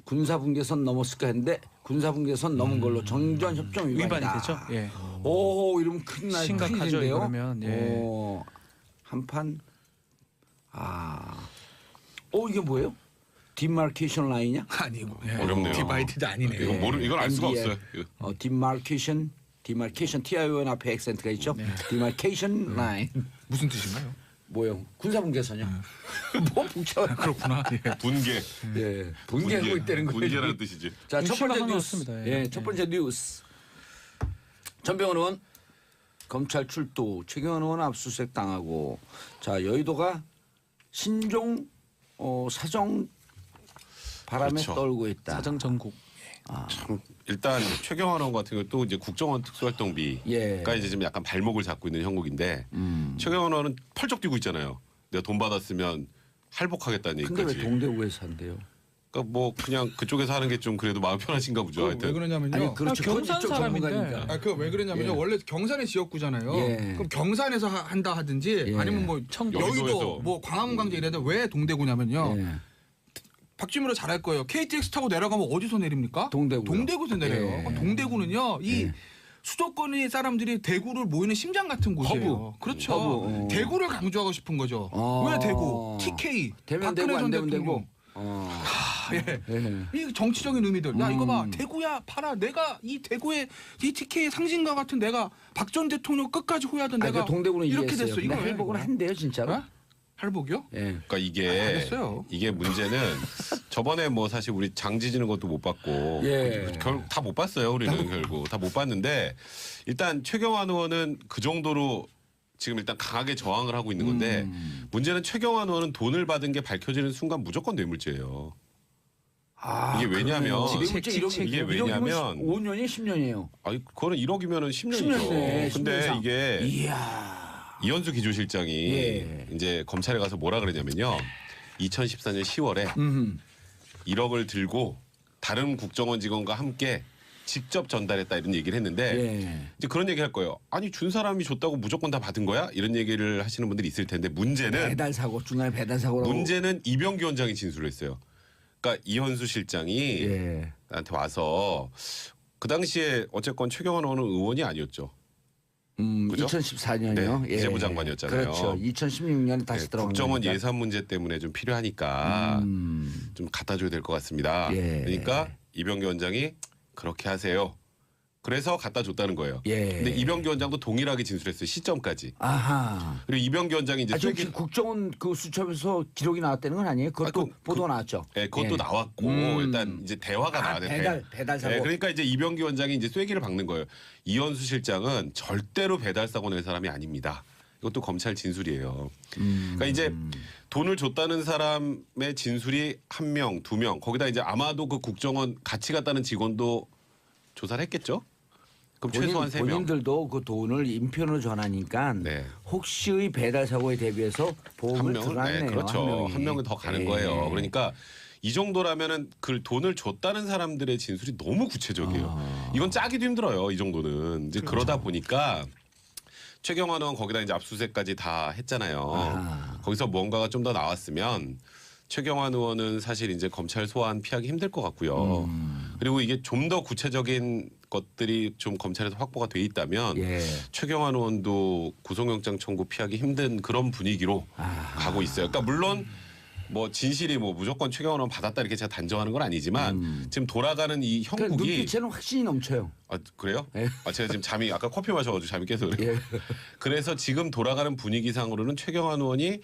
Speaker 1: 군사 분계선 넘었을까 했는데 군사 분계선 넘은 걸로 정전 협정 위반이다.
Speaker 3: 위반이 되죠. 예.
Speaker 1: 오 이러면 큰일
Speaker 3: 심각하죠,
Speaker 1: 큰일인데요.
Speaker 3: 이러면, 예.
Speaker 1: 오, 한판 이게 뭐예요? 디마케이션 라인이냐?
Speaker 4: 아니고. 예.
Speaker 2: 어렵네요.
Speaker 4: 디바이디드 아니네요.
Speaker 2: 이걸 알 수가
Speaker 1: MDL.
Speaker 2: 없어요.
Speaker 1: 디마케이션 TION 앞에 액센트가 있죠. 디마케이션 라인
Speaker 4: 무슨 뜻인가요?
Speaker 1: 뭐요? 군사 분계선이요. 뭐 복잡한
Speaker 4: 그렇구나. 예.
Speaker 2: 분계.
Speaker 1: 예, 분개하고 있다는 거예요.
Speaker 2: 분계라는 뜻이지.
Speaker 1: 자, 첫 번째
Speaker 3: 심각한 것
Speaker 1: 뉴스.
Speaker 3: 같습니다.
Speaker 1: 예, 첫 번째 뉴스. 전병헌 의원 검찰 출두, 최경환 의원 압수수색 당하고, 자 여의도가 신종 사정 바람에
Speaker 2: 그렇죠.
Speaker 1: 떨고 있다.
Speaker 3: 사정 전국.
Speaker 2: 일단 최경환 의원 같은 경우 또 이제 국정원 특수활동비가
Speaker 1: 예.
Speaker 2: 이제 좀 약간 발목을 잡고 있는 형국인데 최경환 의원은 펄쩍 뛰고 있잖아요. 내가 돈 받았으면 할복하겠다는
Speaker 1: 근데 왜
Speaker 2: 얘기까지.
Speaker 1: 동대구에서 한대요?
Speaker 2: 그러니까 뭐 그냥 그쪽에서 하는 게 좀 그래도 마음 편하신가 보죠.
Speaker 4: 왜
Speaker 2: 하여튼.
Speaker 4: 그러냐면요.
Speaker 1: 아니 그렇죠.
Speaker 3: 경산
Speaker 1: 그건 이쪽
Speaker 3: 사람인데.
Speaker 1: 전문가니까.
Speaker 4: 그 왜 그러냐면요.
Speaker 1: 예.
Speaker 4: 원래 경산의 지역구잖아요.
Speaker 1: 예.
Speaker 4: 그럼 경산에서 한다 하든지
Speaker 1: 예.
Speaker 4: 아니면 뭐
Speaker 3: 청도.
Speaker 4: 여의도
Speaker 2: 여의도에서.
Speaker 4: 뭐 광화문광장 이래도 왜 동대구냐면요.
Speaker 1: 예.
Speaker 4: 박주민으로 잘할 거예요. KTX 타고 내려가면 어디서 내립니까?
Speaker 1: 동대구요.
Speaker 4: 동대구에서 내려요.
Speaker 1: 예.
Speaker 4: 그럼 동대구는요. 이 수도권의 사람들이 대구를 모이는 심장 같은 곳이에요.
Speaker 1: 허브.
Speaker 4: 그렇죠.
Speaker 1: 허브.
Speaker 4: 대구를 강조하고 싶은 거죠.
Speaker 1: 아.
Speaker 4: 왜 대구? TK.
Speaker 1: 되면
Speaker 4: 박근혜
Speaker 1: 되고 안
Speaker 4: 전
Speaker 1: 되면
Speaker 4: 대통령.
Speaker 1: 되고.
Speaker 4: 예.
Speaker 1: 예.
Speaker 4: 이 정치적인 의미들. 야 이거 봐. 대구야 팔아. 내가 이 대구의 이 TK 상징과 같은 내가 박 전 대통령 끝까지 호위하던
Speaker 1: 아,
Speaker 4: 내가
Speaker 1: 그 동대구는
Speaker 4: 이렇게
Speaker 1: 이해했어요.
Speaker 4: 됐어.
Speaker 1: 근데
Speaker 4: 이거 왜
Speaker 1: 회복은
Speaker 4: 이거야?
Speaker 1: 한대요 진짜로.
Speaker 4: 어? 할복이요?
Speaker 1: 예.
Speaker 2: 그러니까 이게
Speaker 4: 알겠어요.
Speaker 2: 이게 문제는 저번에 뭐 사실 우리 장지지는 것도 못 봤고
Speaker 1: 예.
Speaker 2: 결국 다 못 봤어요. 우리는 결국 다 못 봤는데 일단 최경환 의원은 그 정도로 지금 일단 강하게 저항을 하고 있는 건데 문제는 최경환 의원은 돈을 받은 게 밝혀지는 순간 무조건 뇌물죄예요. 이게 왜냐면 이게 왜냐면
Speaker 1: 5년이 10년이에요.
Speaker 2: 아니 그거는 1억이면은 10년이죠.
Speaker 1: 10년이네.
Speaker 2: 근데
Speaker 1: 10년
Speaker 2: 이게
Speaker 1: 이야.
Speaker 2: 이현수 기조실장이
Speaker 1: 예.
Speaker 2: 이제 검찰에 가서 뭐라 그러냐면요. 2014년 10월에 1억을 들고 다른 국정원 직원과 함께 직접 전달했다 이런 얘기를 했는데
Speaker 1: 예.
Speaker 2: 이제 그런 얘기 할 거예요. 아니 준 사람이 줬다고 무조건 다 받은 거야? 이런 얘기를 하시는 분들이 있을 텐데 문제는
Speaker 1: 배달 사고 중간에 배달 사고라고.
Speaker 2: 문제는 이병규 원장이 진술을 했어요. 그러니까 이현수 실장이
Speaker 1: 예.
Speaker 2: 나한테 와서 그 당시에 어쨌건 최경환 의원은 의원이 아니었죠. 그죠?
Speaker 1: 2014년이요.
Speaker 2: 네, 기재부 장관이었잖아요.
Speaker 1: 그렇죠. 2016년에 다시
Speaker 2: 네,
Speaker 1: 들어간
Speaker 2: 국정원
Speaker 1: 거니까.
Speaker 2: 예산 문제 때문에 좀 필요하니까 좀 갖다 줘야 될 것 같습니다.
Speaker 1: 예.
Speaker 2: 그러니까 이병규 원장이 그렇게 하세요. 그래서 갖다 줬다는 거예요.
Speaker 1: 예.
Speaker 2: 근데 이병규 원장도 동일하게 진술했어요. 시점까지.
Speaker 1: 아하.
Speaker 2: 그리고 이병규 원장이 이제
Speaker 1: 저 국정원 그 수첩에서 기록이 나왔다는 건 아니에요? 그것도 보도가 나왔죠.
Speaker 2: 네, 그것도
Speaker 1: 예.
Speaker 2: 나왔고 일단 이제 대화가 나왔는데
Speaker 1: 배달 사고.
Speaker 2: 그러니까 이제 이병규 원장이 이제 쐐기를 박는 거예요. 이현수 실장은 절대로 배달 사고 낼 사람이 아닙니다. 이것도 검찰 진술이에요. 그러니까 이제 돈을 줬다는 사람의 진술이 1명, 2명 거기다 이제 아마도 그 국정원 같이 갔다는 직원도 조사를 했겠죠. 그럼 최소한 3명.
Speaker 1: 본인들도 그 돈을 인편으로 전하니까
Speaker 2: 네.
Speaker 1: 혹시의 배달 사고에 대비해서 보험을 들어갔네요.
Speaker 2: 그렇죠. 한 명은 더 가는
Speaker 1: 예.
Speaker 2: 거예요. 그러니까 이 정도라면은 그 돈을 줬다는 사람들의 진술이 너무 구체적이에요. 이건 짜기도 힘들어요. 이 정도는 이제 그러다 보니까 최경환 의원 거기다 이제 압수수색까지 다 했잖아요. 거기서 뭔가가 좀 더 나왔으면 최경환 의원은 사실 이제 검찰 소환 피하기 힘들 것 같고요. 그리고 이게 좀 더 구체적인 것들이 좀 검찰에서 확보가 돼 있다면
Speaker 1: 예.
Speaker 2: 최경환 의원도 구속영장 청구 피하기 힘든 그런 분위기로 가고 있어요. 그러니까 물론 뭐 진실이 뭐 무조건 최경환 의원 받았다 이렇게 제가 단정하는 건 아니지만 지금 돌아가는 이
Speaker 1: 그
Speaker 2: 형국이
Speaker 1: 눈빛에는 확신이 넘쳐요.
Speaker 2: 아, 그래요?
Speaker 1: 예.
Speaker 2: 아, 제가 지금 잠이 아까 커피 마셔가지고 잠이 깨서 그래요.
Speaker 1: 예.
Speaker 2: 그래서 지금 돌아가는 분위기상으로는 최경환 의원이